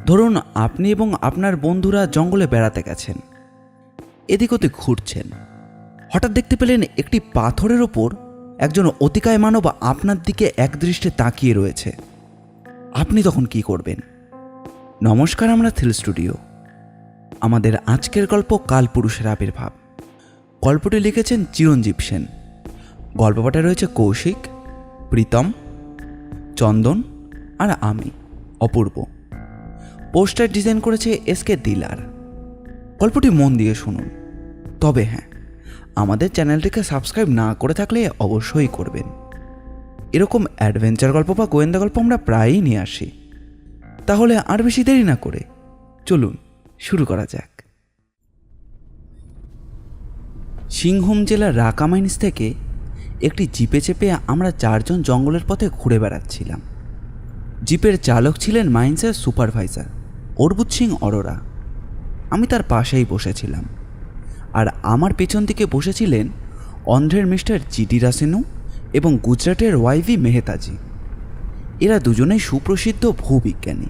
ধরুন আপনি এবং আপনার বন্ধুরা জঙ্গলে বেড়াতে গেছেন, এদিক ওদিক ঘুরছেন, হঠাৎ দেখতে পেলেন একটি পাথরের ওপর একজন অতিকায় মানব আপনার দিকে একদৃষ্টে তাকিয়ে রয়েছে। আপনি তখন কি করবেন? নমস্কার, আমরা থ্রিল স্টুডিও। আমাদের আজকের গল্প কালপুরুষের আবির্ভাব। গল্পটি লিখেছেন চিরঞ্জীব সেন। গল্প পাঠে রয়েছে কৌশিক, প্রীতম, চন্দন আর আমি অপূর্ব। পোস্টার ডিজাইন করেছে এসকে দিলার। গল্পটি মন দিয়ে শুনুন। তবে হ্যাঁ, আমাদের চ্যানেলটিকে সাবস্ক্রাইব না করে থাকলে অবশ্যই করবেন। এরকম অ্যাডভেঞ্চার গল্প বা গোয়েন্দা গল্প আমরা প্রায়ই নিয়ে আসি। তাহলে আর বেশি দেরি না করে চলুন শুরু করা যাক। সিংভূম জেলার রাকা মাইন্স থেকে একটি জিপে চেপে আমরা 4 জন জঙ্গলের পথে ঘুরে বেড়াচ্ছিলাম। জিপের চালক ছিলেন মাইন্সের সুপারভাইজার অর্বুদ সিং অরোরা। আমি তার পাশেই বসেছিলাম, আর আমার পেছন দিকে বসেছিলেন অন্ধ্রের মিস্টার জিডি রাসেনু এবং গুজরাটের ওয়াইভি মেহতাজি। এরা দুজনেই সুপ্রসিদ্ধ ভূবিজ্ঞানী।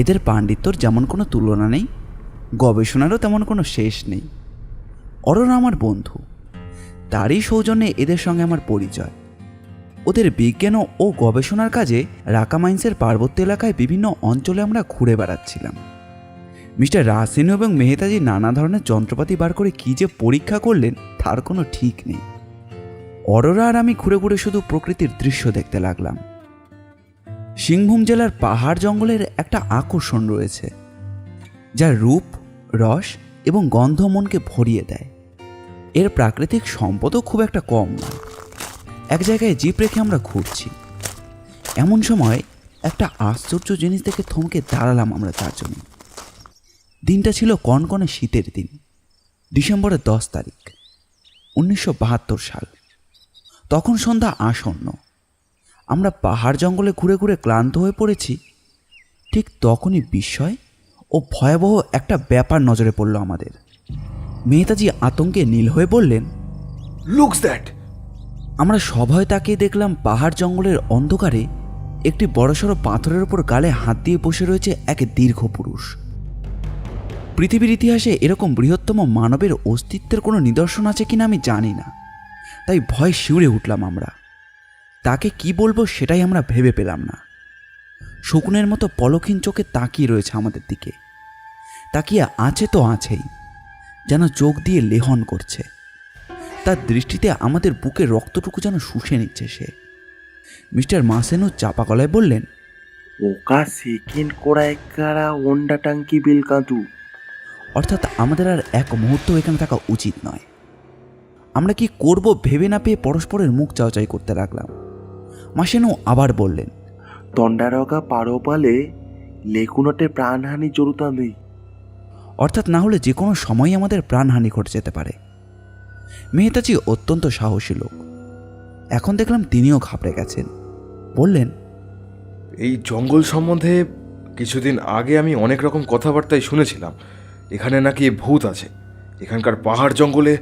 এদের পাণ্ডিত্যর যেমন কোনো তুলনা নেই, গবেষণারও তেমন কোনো শেষ নেই। অরোরা আমার বন্ধু, তারই সৌজন্যে এদের সঙ্গে আমার পরিচয়। ওদের বিজ্ঞান ও গবেষণার কাজে রাকা মাইন্সের পার্বত্য এলাকায় বিভিন্ন অঞ্চলে আমরা ঘুরে বেড়াচ্ছিলাম। মিস্টার রাসেনু এবং মেহতাজি নানা ধরনের যন্ত্রপাতি বার করে কী যে পরীক্ষা করলেন তার কোনো ঠিক নেই। অরোরা আর আমি ঘুরে ঘুরে শুধু প্রকৃতির দৃশ্য দেখতে লাগলাম। সিংভূম জেলার পাহাড় জঙ্গলের একটা আকর্ষণ রয়েছে, যার রূপ, রস এবং গন্ধ মনকে ভরিয়ে দেয়। এর প্রাকৃতিক সম্পদও খুব একটা কম নয়। এক জায়গায় জিপ রেখে আমরা ঘুরছি, এমন সময় একটা আশ্চর্য জিনিস দেখে থমকে দাঁড়ালাম আমরা 4 জনে। দিনটা ছিল কনকনে শীতের দিন, ডিসেম্বরের 10 তারিখ, 1972 সাল। তখন সন্ধ্যা আসন্ন। আমরা পাহাড় জঙ্গলে ঘুরে ঘুরে ক্লান্ত হয়ে পড়েছি। ঠিক তখনই বিস্ময় ও ভয়াবহ একটা ব্যাপার নজরে পড়ল আমাদের। মেহতাজি আতঙ্কে নীল হয়ে বললেন, লুকস দ্যাট। আমরা সভয়ে তাকিয়ে দেখলাম পাহাড় জঙ্গলের অন্ধকারে একটি বড়সড় পাথরের ওপর গালে হাত দিয়ে বসে রয়েছে এক দীর্ঘ পুরুষ। পৃথিবীর ইতিহাসে এরকম বৃহত্তম মানবের অস্তিত্বের কোনো নিদর্শন আছে কিনা আমি জানি না, তাই ভয় শিউরে উঠলাম আমরা। তাকে কি বলবো সেটাই আমরা ভেবে পেলাম না। শকুনের মতো পলকহীন চোখে তাকিয়ে রয়েছে আমাদের দিকে। তাকিয়ে আছে তো আছেই, যেন চোখ দিয়ে লেহন করছে। তার দৃষ্টিতে আমাদের বুকের রক্তটুকু যেন শুষে নিচ্ছে সে। মিস্টার মাসেনু চাপা গলায় বললেন, ওকা সেকেন্ড করায় কারা ওন্ডা টাঙ্কি বিল কাঁদু। অর্থাৎ আমাদের আর এক মুহূর্ত এখানে থাকা উচিত নয়। আমরা কি করব ভেবে না পেয়ে পরস্পরের মুখ চাওয়াচাই করতে লাগলাম। মাসেনু আবার বললেন, তন্ডারগা পারোপালে লেকুনটে প্রাণহানি জড়িত নেই। অর্থাৎ না হলে যে কোনো সময়ই আমাদের প্রাণহানি ঘটে যেতে পারে। মেহতাজি অত্যন্ত সাহসী লোক। এখন দেখলাম তিনিও ঘাবড়ে গেছেন। বললেন, এই জঙ্গল সম্বন্ধে কিছুদিন আগে আমি অনেক রকম কথাবার্তাই শুনেছিলাম। এখানে নাকি ভূত আছে, এখানকার পাহাড় জঙ্গলে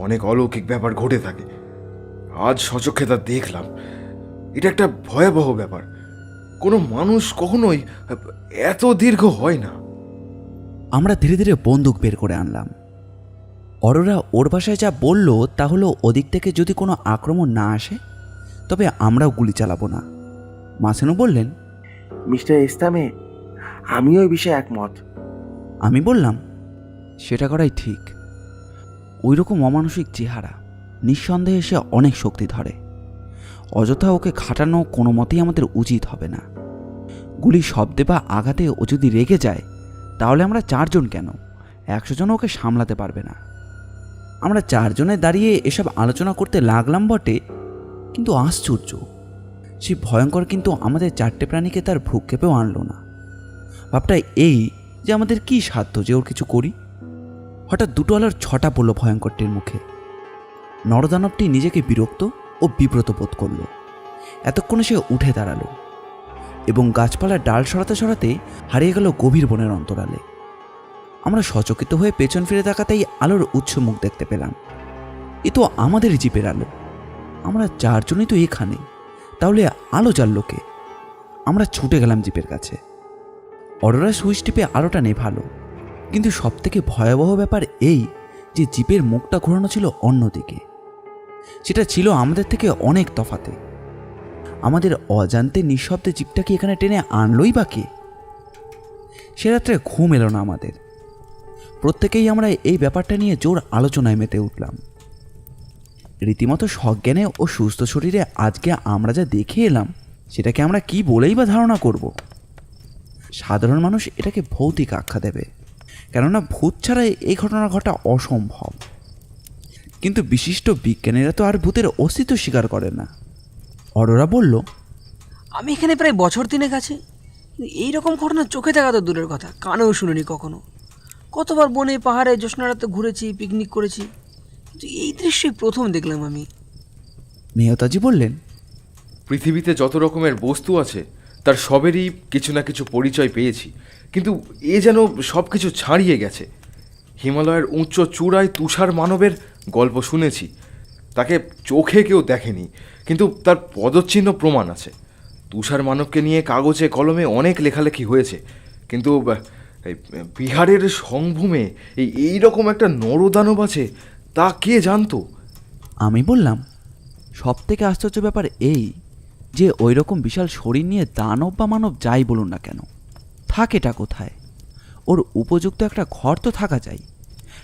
অনেক অলৌকিক ব্যাপার ঘটে থাকে। আজ সচক্ষে তা দেখলাম। এটা একটা ভয়াবহ ব্যাপার। কোনো মানুষ কখনোই এত দীর্ঘ হয় না। আমরা ধীরে ধীরে বন্দুক বের করে আনলাম। অরোরা ওর বাসায় যা বলল তা হলো, ওদিক থেকে যদি কোনো আক্রমণ না আসে তবে আমরাও গুলি চালাবো না। মাসেনু বললেন, মিস্টার ইসলামে আমিও এই বিষয়ে একমত। আমি বললাম, সেটা করাই ঠিক। ওই রকম অমানসিক চেহারা, নিঃসন্দেহে সে অনেক শক্তি ধরে। অযথা ওকে খাটানো কোনো মতেই আমাদের উচিত হবে না। গুলি শব্দে বা আঘাতে ও যদি রেগে যায় তাহলে আমরা 4 জন কেন, 100 জন ওকে সামলাতে পারবে না। আমরা 4 জনে দাঁড়িয়ে এসব আলোচনা করতে লাগলাম বটে, কিন্তু আশ্চর্য, সে ভয়ঙ্কর কিন্তু আমাদের 4টে প্রাণীকে তার ভ্রুক্ষেপেও আনলো না। ভাবটা এই যে আমাদের কি সাধ্য যে ওর কিছু করি। হঠাৎ 2 আলোর ছটা পড়ল ভয়ঙ্করটির মুখে। নরদানবটি নিজেকে বিরক্ত ও বিব্রত বোধ করল। এতক্ষণে সে উঠে দাঁড়ালো এবং গাছপালার ডাল সরাতে সরাতে হারিয়ে গেল গভীর বনের অন্তরালে। আমরা সচকিত হয়ে পেছন ফিরে তাকাতেই আলোর উৎস মুখ দেখতে পেলাম। এ তো আমাদের জিপের আলো। আমরা 4 জনই তো এখানে, তাহলে আলো জ্বাললো কে? আমরা ছুটে গেলাম জিপের কাছে। অরোরা সুইচ টিপে আলোটা নেভালো, কিন্তু সবথেকে ভয়াবহ ব্যাপার এই যে জিপের মুখটা ঘোরানো ছিল অন্যদিকে। সেটা ছিল আমাদের থেকে অনেক তফাতে। আমাদের অজান্তে নিঃশব্দে জিপটাকে এখানে টেনে আনলই বা কে? সে রাত্রে ঘুম এলো না আমাদের। প্রত্যেকেই আমরা এই ব্যাপারটা নিয়ে জোর আলোচনায় মেতে উঠলাম। রীতিমতো সজ্ঞানে ও সুস্থ শরীরে আজকে আমরা যা দেখে এলাম সেটাকে আমরা কি বলেই বা ধারণা করব? সাধারণ মানুষ এটাকে ভৌতিক আখ্যা দেবে, কেননা ভূত ছাড়া এই ঘটনা ঘটা অসম্ভব। কিন্তু বিশিষ্ট বিজ্ঞানীরা তো আর ভূতের অস্তিত্ব স্বীকার করে না। অরোরা বলল, আমি এখানে প্রায় বছর 3 আছি, এইরকম ঘটনা চোখে দেখা তো দূরের কথা, কানেও শুনিনি কখনো। কতবার বনে পাহাড়ে জ্যোৎস্নারাতে ঘুরেছি, পিকনিক করেছি, কিন্তু এই দৃশ্যই প্রথম দেখলাম আমি। মেহতাজি বললেন, পৃথিবীতে যত রকমের বস্তু আছে তার সবেরই কিছু না কিছু পরিচয় পেয়েছি, কিন্তু এ যেন সব কিছু ছাড়িয়ে গেছে। হিমালয়ের উচ্চ চূড়ায় তুষার মানবের গল্প শুনেছি, তাকে চোখে কেউ দেখেনি, কিন্তু তার পদচিহ্ন প্রমাণ আছে। তুষার মানবকে নিয়ে কাগজে কলমে অনেক লেখালেখি হয়েছে, কিন্তু এই বিহারের সংভূমে এই রকম একটা নরদানব আছে তা কে জানতো? আমি বললাম, সব থেকে আশ্চর্য ব্যাপার এই যে ওই রকম বিশাল শরীর নিয়ে দানব বা মানব যাই বলুন না কেন, থাকেটা কোথায়? ওর উপযুক্ত একটা ঘর তো থাকা চাই,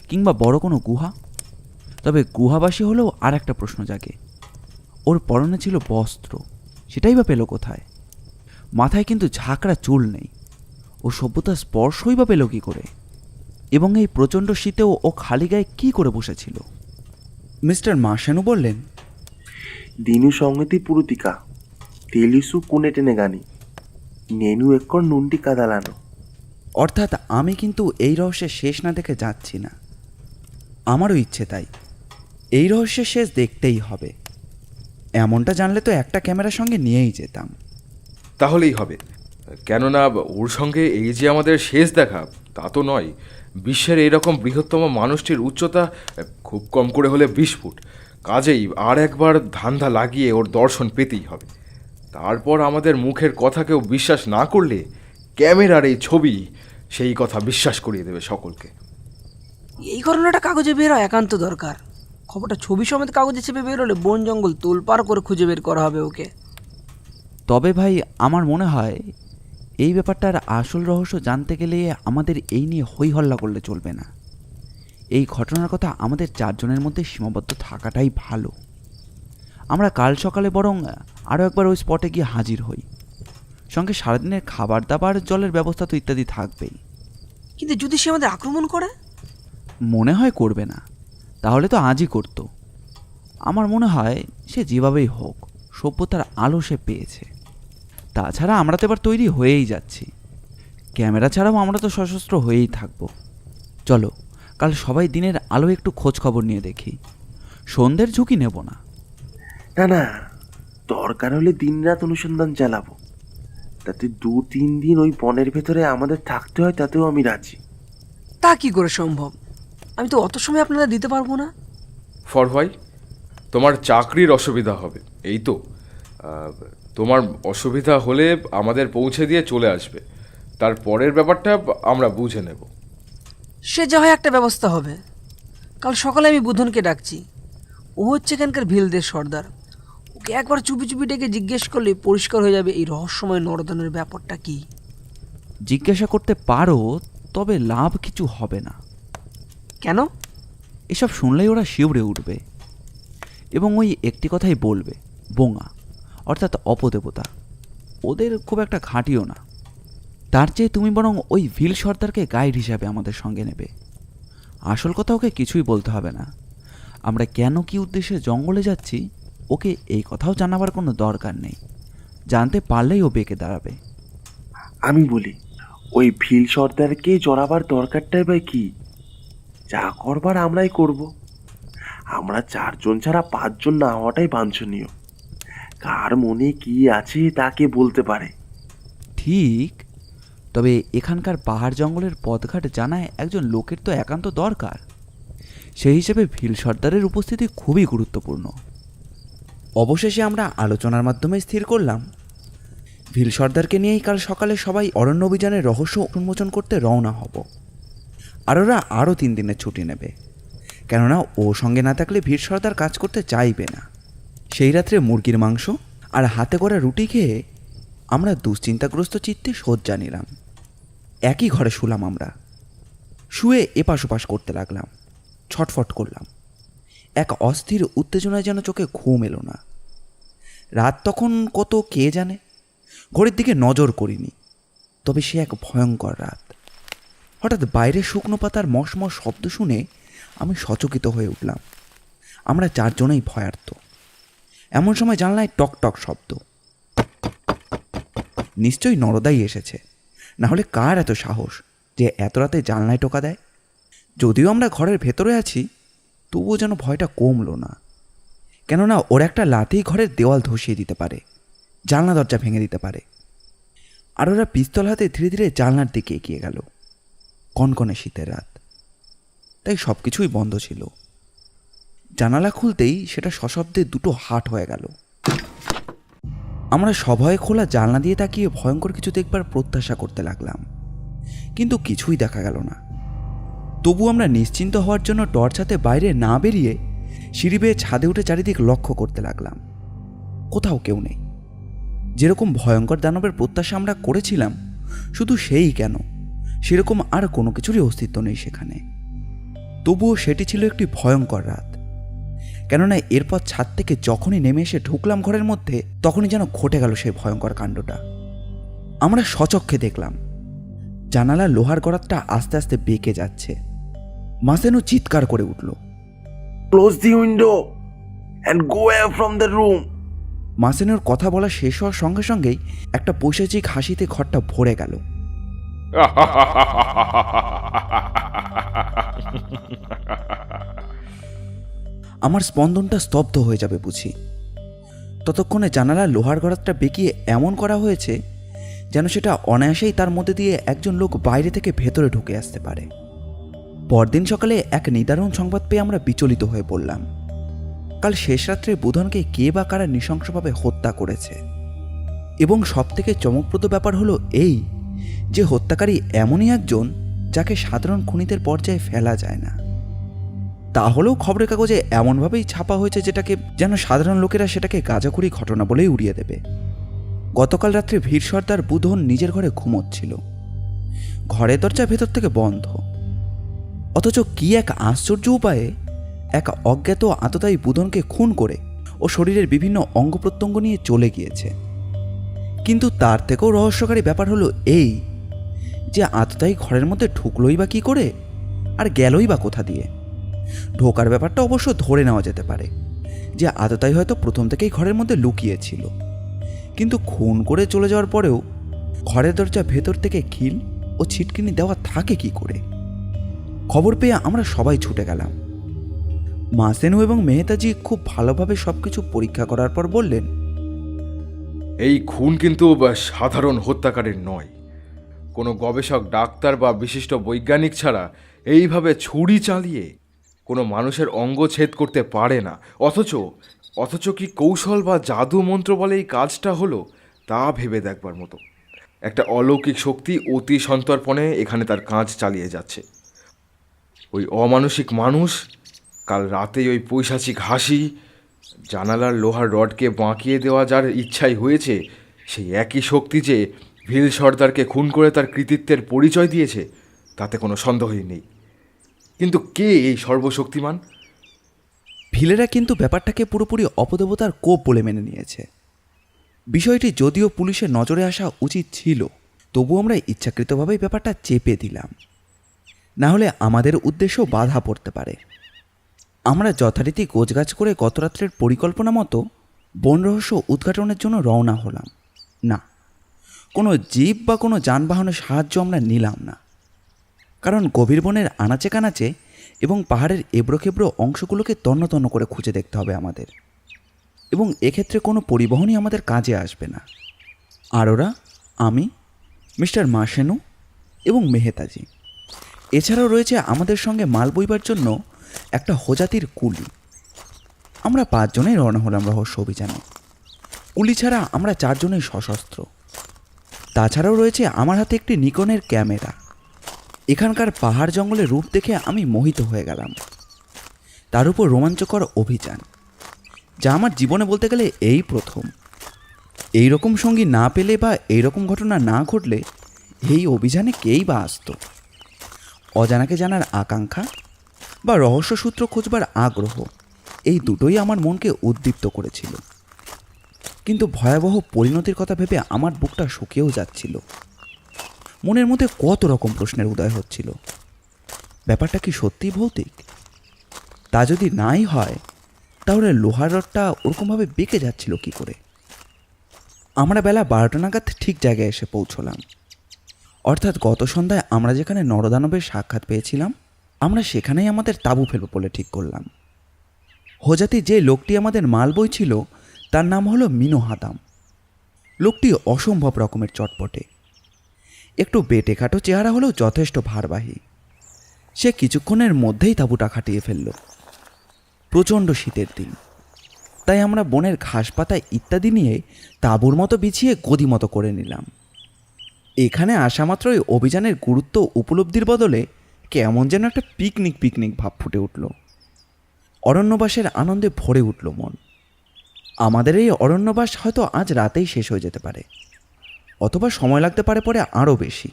কিংবা বড় কোনো গুহা। তবে গুহাবাসী হলেও আর একটা প্রশ্ন জাগে, ওর পরনে ছিল বস্ত্র, সেটাই বা পেল কোথায়? মাথায় কিন্তু ঝাঁকড়া চুল নেই, ও সভ্যতার স্পর্শই বা পেল কী করে? এবং এই প্রচণ্ড শীতেও ও খালি গায়ে কী করে বসেছিল? মিস্টার মার্শানু বললেন, দিনু সংগতি পুরুতিকা তেলিসু কোনে টেনে গানি নেনু একর নুনটি কাদালানো। অর্থাৎ আমি কিন্তু এই রহস্যের শেষ না দেখে যাচ্ছি না। আমারও ইচ্ছে তাই, এই রহস্যের শেষ দেখতেই হবে। এমনটা জানলে তো একটা ক্যামেরার সঙ্গে নিয়েই যেতাম। তাহলেই হবে, কেননা ওর সঙ্গে এই যে আমাদের শেষ দেখা তা তো নয়। বিশ্বের এইরকম বৃহত্তম মানুষটির উচ্চতা খুব কম করে হলে 20 ফুট। কাজেই আর একবার ধান্দা লাগিয়ে ওর দর্শন পেতেই হবে। তারপর আমাদের মুখের কথা কেউ বিশ্বাস না করলে ক্যামেরার এই ছবি সেই কথা বিশ্বাস করিয়ে দেবে সকলকে। এই ঘটনাটা কাগজে বের হয় একান্ত দরকার। খবরটা ছবি সমেত কাগজে চেপে বের হলে বন জঙ্গল তোলপাড় করে খুঁজে বের করা হবে ওকে। তবে ভাই, আমার মনে হয় এই ব্যাপারটার আসল রহস্য জানতে গেলে আমাদের এই নিয়ে হই হল্লা করলে চলবে না। এই ঘটনার কথা আমাদের 4 জনের মধ্যে সীমাবদ্ধ থাকাটাই ভালো। আমরা কাল সকালে বরং আরও একবার ওই স্পটে গিয়ে হাজির হই। সঙ্গে সারাদিনের খাবার দাবার, জলের ব্যবস্থা তো ইত্যাদি থাকবেই। কিন্তু যদি সে আমাদের আক্রমণ করে? মনে হয় করবে না, তাহলে তো আজই করতো। আমার মনে হয় সে যেভাবেই হোক সভ্যতার আলো সে পেয়েছে। তাছাড়া আমরা তো এবার তৈরি হয়েই যাচ্ছি। ক্যামেরা ছাড়াও আমরা তো সশস্ত্র হয়েই থাকবো। চলো কাল সবাই দিনের আলো একটু খোঁজ খবর নিয়ে দেখি, সন্ধ্যের ঝুঁকি নেব না। না না, দরকার হলে দিনরাত অনুসন্ধান চালাবো। তাতে 2-3 দিন ওই বনের ভেতরে আমাদের থাকতে হয়, তাতেও আমি রাজি। তা কি করে সম্ভব? আমি তো অত সময় আপনারা দিতে পারবো না। For why? তোমার চাকরির অসুবিধা হবে, এই তো। তোমার অসুবিধা হলে আমাদের পৌঁছে দিয়ে চলে আসবে, তার পরের ব্যাপারটা আমরা বুঝে নেব। সে যা হয় একটা ব্যবস্থা হবে। কাল সকালে আমি বুধনকে ডাকছি। ও হচ্ছে এখানকার ভিলদের সর্দার। ওকে একবার চুপি চুপি ডেকে জিজ্ঞেস করলে পরিষ্কার হয়ে যাবে এই রহস্যময় নরদানের ব্যাপারটা কি। জিজ্ঞাসা করতে পারো, তবে লাভ কিছু হবে না। কেন? এসব শুনলেই ওরা শিউরে উঠবে এবং ওই একটি কথাই বলবে, বোঙা অর্থাৎ অপদেবতা। ওদের খুব একটা ঘাঁটিও না। তার চেয়ে তুমি বরং ওই ভিল সর্দারকে গাইড হিসাবে আমাদের সঙ্গে নেবে। আসল কথা ওকে কিছুই বলতে হবে না। আমরা কেন কি উদ্দেশ্যে জঙ্গলে যাচ্ছি ওকে এই কথাও জানাবার কোনো দরকার নেই। জানতে পারলেই ও বেঁকে দাঁড়াবে। আমি বলি, ওই ভিল সর্দারকে জড়াবার দরকারটাই বা কি? যা করবার আমরাই করব। আমরা 4 জন ছাড়া 5 জন না হওয়াটাই বাঞ্ছনীয়। কার মনে কি আছে তাকে বলতে পারে। ঠিক, তবে এখানকার পাহাড় জঙ্গলের পথঘাট জানায় একজন লোকের তো একান্ত দরকার। সেই হিসেবে ভিল সর্দারের উপস্থিতি খুবই গুরুত্বপূর্ণ। অবশেষে আমরা আলোচনার মাধ্যমে স্থির করলাম ভিল সর্দারকে নিয়েই কাল সকালে সবাই অরণ্য অভিযানের রহস্য উন্মোচন করতে রওনা হব। আর ওরা আরও 3 দিনের ছুটি নেবে, কেননা ও সঙ্গে না থাকলে ভিড় সর্দার কাজ করতে চাইবে না। সেই রাত্রে মুরগির মাংস আর হাতে করা রুটি খেয়ে আমরা দুশ্চিন্তাগ্রস্ত চিত্তে শয্যা নিলাম। একই ঘরে শুলাম আমরা। শুয়ে এপাশ ওপাশ করতে লাগলাম, ছটফট করলাম। এক অস্থির উত্তেজনায় যেন চোখে ঘুম এলো না। রাত তখন কত কে জানে, ঘড়ির দিকে নজর করিনি। তবে সে এক ভয়ঙ্কর রাত। হঠাৎ বাইরে শুকনো পাতার মশমশ শব্দ শুনে আমি সচকিত হয়ে উঠলাম। আমরা 4 জনেই ভয়ার্ত। এমন সময় জানলায় টক টক শব্দ। নিশ্চয়ই নরদাই এসেছে, না হলে কার এত সাহস যে এত রাতে জানলায় টোকা দেয়। যদিও আমরা ঘরের ভেতরে আছি, তবুও যেন ভয়টা কমলো না। কেননা ওর একটা লাথি ঘরের দেওয়াল ধসিয়ে দিতে পারে, জানলা দরজা ভেঙে দিতে পারে। আর ওরা পিস্তল হাতে ধীরে ধীরে জানলার দিকে এগিয়ে গেল। কনকনে শীতের রাত, তাই সব কিছুই বন্ধ ছিল। জানালা খুলতেই সেটা সশব্দে দুটো হাট হয়ে গেল। আমরা সভয়ে খোলা জানলা দিয়ে তাকিয়ে ভয়ঙ্কর কিছু দেখবার প্রত্যাশা করতে লাগলাম, কিন্তু কিছুই দেখা গেল না। তবু আমরা নিশ্চিন্ত হওয়ার জন্য টর্চ হাতে বাইরে না বেরিয়ে সিঁড়ি বেয়ে ছাদে উঠে চারিদিক লক্ষ্য করতে লাগলাম। কোথাও কেউ নেই। যেরকম ভয়ঙ্কর দানবের প্রত্যাশা আমরা করেছিলাম, শুধু সেই কেন, সেরকম আর কোনো কিছুরই অস্তিত্ব নেই সেখানে। তবুও সেটি ছিল একটি ভয়ঙ্কর রাত। কেননা এরপর ছাদ থেকে যখনই নেমে এসে ঢুকলাম ঘরের মধ্যে, তখনই যেন ঘটে গেল সেই ভয়ঙ্কর কাণ্ডটা। আমরা সচক্ষে দেখলাম জানালার লোহার গরাদটা আস্তে আস্তে বেঁকে যাচ্ছে। মাসেনু চিৎকার করে উঠল, close the window and go away from the room. মাসেনুর কথা বলা শেষ হওয়ার সঙ্গে সঙ্গেই একটা পৈশাচিক হাসিতে ঘরটা ভরে গেল। আমার স্পন্দনটা স্তব্ধ হয়ে যাবে বুঝি। ততক্ষণে জানালার লোহার গরাদটা বেঁকিয়ে এমন করা হয়েছে যেন সেটা অনায়াসেই তার মধ্যে দিয়ে একজন লোক বাইরে থেকে ভেতরে ঢুকে আসতে পারে। পরদিন সকালে এক নিদারুণ সংবাদ পেয়ে আমরা বিচলিত হয়ে পড়লাম। কাল শেষ রাত্রে বুধনকে কে বা কারা নৃশংসভাবে হত্যা করেছে। এবং সবথেকে চমকপ্রদ ব্যাপার হলো এই যে হত্যাকারী এমনই একজন যাকে সাধারণ খুনিদের পর্যায়ে ফেলা যায় না। তাহলেও খবরের কাগজে এমনভাবেই ছাপা হয়েছে যেটাকে যেন সাধারণ লোকেরা সেটাকে গাঁজাখুরি ঘটনা বলেই উড়িয়ে দেবে। গতকাল রাত্রে ভিড় সর্দার বুধন নিজের ঘরে ঘুমোচ্ছিল। ঘরের দরজা ভেতর থেকে বন্ধ, অথচ কি এক আশ্চর্য উপায়ে এক অজ্ঞাত আততায়ী বুধনকে খুন করে ও শরীরের বিভিন্ন অঙ্গ প্রত্যঙ্গ নিয়ে চলে গিয়েছে। কিন্তু তার থেকেও রহস্যকারী ব্যাপার হলো এই যে আততায়ী ঘরের মধ্যে ঢুকলোই বা কী করে, আর গেলই বা কোথা দিয়ে। ঢোকার ব্যাপারটা অবশ্য ধরে নেওয়া যেতে পারে যে আততায়ী হয়তো প্রথম থেকেই ঘরের মধ্যে লুকিয়েছিল, কিন্তু খুন করে চলে যাওয়ার পরেও ঘরের দরজা ভেতর থেকে খিল ও ছিটকিনি দেওয়া থাকে কি করে। খবর পেয়ে আমরা সবাই ছুটে গেলাম। মাসেনু এবং মেহতাজি খুব ভালোভাবে সবকিছু পরীক্ষা করার পর বললেন, এই খুন কিন্তু সাধারণ হত্যাকারীর নয়। কোনো গবেষক, ডাক্তার বা বিশিষ্ট বৈজ্ঞানিক ছাড়া এইভাবে ছুরি চালিয়ে কোনো মানুষের অঙ্গ ছেদ করতে পারে না। অথচ কি কৌশল বা জাদু মন্ত্র বলে এই কাজটা হলো, তা ভেবে দেখবার মতো। একটা অলৌকিক শক্তি অতি সন্তর্পণে এখানে তার কাজ চালিয়ে যাচ্ছে। ওই অমানসিক মানুষ কাল রাতেই ওই পৈশাচিক হাসি, জানালার লোহার রডকে বাঁকিয়ে দেওয়া যার ইচ্ছাই হয়েছে, সেই একই শক্তি যে ভিল সর্দারকে খুন করে তার কৃতিত্বের পরিচয় দিয়েছে, তাতে কোনো সন্দেহই নেই। কিন্তু কে এই সর্বশক্তিমান? ভিলেরা কিন্তু ব্যাপারটাকে পুরোপুরি অপদেবতার কোপ বলে মেনে নিয়েছে। বিষয়টি যদিও পুলিশের নজরে আসা উচিত ছিল, তবু আমরা ইচ্ছাকৃতভাবেই ব্যাপারটা চেপে দিলাম, না হলে আমাদের উদ্দেশ্য বাধা পড়তে পারে। আমরা যথারীতি গোছগাছ করে গতরাত্রের পরিকল্পনা মতো বন রহস্য উদ্ঘাটনের জন্য রওনা হলাম। না, কোনো জিপ বা কোনো যানবাহনের সাহায্য আমরা নিলাম না, কারণ গভীর বনের আনাচে কানাচে এবং পাহাড়ের এবড়োখেবড়ো অংশগুলোকে তন্ন তন্ন করে খুঁজে দেখতে হবে আমাদের, এবং এক্ষেত্রে কোনো পরিবহনই আমাদের কাজে আসবে না। আর ওরা, আমি, মিস্টার মাসেনু এবং মেহতাজি, এছাড়াও রয়েছে আমাদের সঙ্গে মাল বইবার জন্য একটা হোজাতির কুলি। আমরা 5 জনেই রওনা হলাম রহস্য অভিযানে। কুলি ছাড়া আমরা 4 জনেই সশস্ত্র। তাছাড়াও রয়েছে আমার হাতে একটি নিকনের ক্যামেরা। এখানকার পাহাড় জঙ্গলের রূপ দেখে আমি মোহিত হয়ে গেলাম। তার উপর রোমাঞ্চকর অভিযান, যা আমার জীবনে বলতে গেলে এই প্রথম। এই রকম সঙ্গী না পেলে বা এই রকম ঘটনা না ঘটলে এই অভিযানে কেই বা আসতো। অজানাকে জানার আকাঙ্ক্ষা বা রহস্যসূত্র খোঁজবার আগ্রহ, এই দুটোই আমার মনকে উদ্দীপ্ত করেছিল। কিন্তু ভয়াবহ পরিণতির কথা ভেবে আমার বুকটা শুকিয়েও যাচ্ছিল। মনের মধ্যে কত রকম প্রশ্নের উদয় হচ্ছিল। ব্যাপারটা কি সত্যি ভৌতিক? তা যদি নাই হয়, তাহলে লোহার রডটা ওরকমভাবে বেঁকে যাচ্ছিল কি করে? আমরা বেলা 12টা নাগাদ ঠিক জায়গায় এসে পৌঁছলাম। অর্থাৎ গত সন্ধ্যায় আমরা যেখানে নরদানবের সাক্ষাৎ পেয়েছিলাম, আমরা সেখানেই আমাদের তাঁবু ফেলব বলে ঠিক করলাম। হোজাতি যে লোকটি আমাদের মাল বইছিল তার নাম হলো মিনো হাদাম। লোকটি অসম্ভব রকমের চটপটে, একটু বেটেখাটো চেহারা হলেও যথেষ্ট ভারবাহী। সে কিছুক্ষণের মধ্যেই তাঁবুটা খাটিয়ে ফেলল। প্রচণ্ড শীতের দিন, তাই আমরা বনের ঘাস পাতা ইত্যাদি নিয়ে তাঁবুর মতো বিছিয়ে গদি মতো করে নিলাম। এখানে আসা মাত্রই অভিযানের গুরুত্ব উপলব্ধির বদলে কেমন যেন একটা পিকনিক পিকনিক ভাব ফুটে উঠল। অরণ্যবাসের আনন্দে ভরে উঠল মন। আমাদের এই অরণ্যবাস হয়তো আজ রাতেই শেষ হয়ে যেতে পারে, অথবা সময় লাগতে পারে পরে আরও বেশি।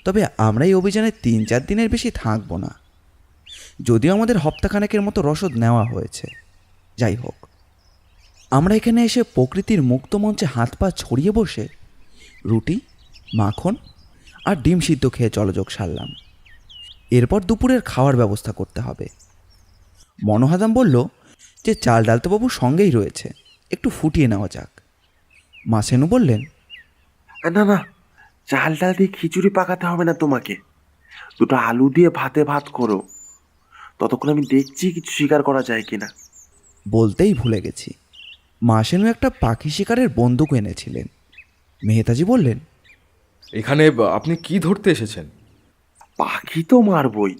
তবে আমরা এই অভিযানে 3-4 দিনের বেশি থাকব না, যদিও আমাদের হপ্তাখানেকের মতো রসদ নেওয়া হয়েছে। যাই হোক, আমরা এখানে এসে প্রকৃতির মুক্ত মঞ্চে হাত পা ছড়িয়ে বসে রুটি, মাখন আর ডিম সিদ্ধ খেয়ে চলযোগ সারলাম। এরপর দুপুরের খাওয়ার ব্যবস্থা করতে হবে। মনোহাদাম বলল যে চাল ডাল তো বাবু সঙ্গেই রয়েছে, একটু ফুটিয়ে নেওয়া যাক। মাসেনু বললেন, না না, চাল ডাল দিয়ে খিচুড়ি পাকাতে হবে না তোমাকে, দুটো আলু দিয়ে ভাতে ভাত করো। ততক্ষণ আমি দেখছি কিছু শিকার করা যায় কিনা। বলতেই ভুলে গেছি, মাসেনু একটা পাখি শিকারের বন্দুক এনেছিলেন। মেহতাজি বললেন, এখানে আপনি কি ধরতে এসেছেন? পাখি তো মারবই,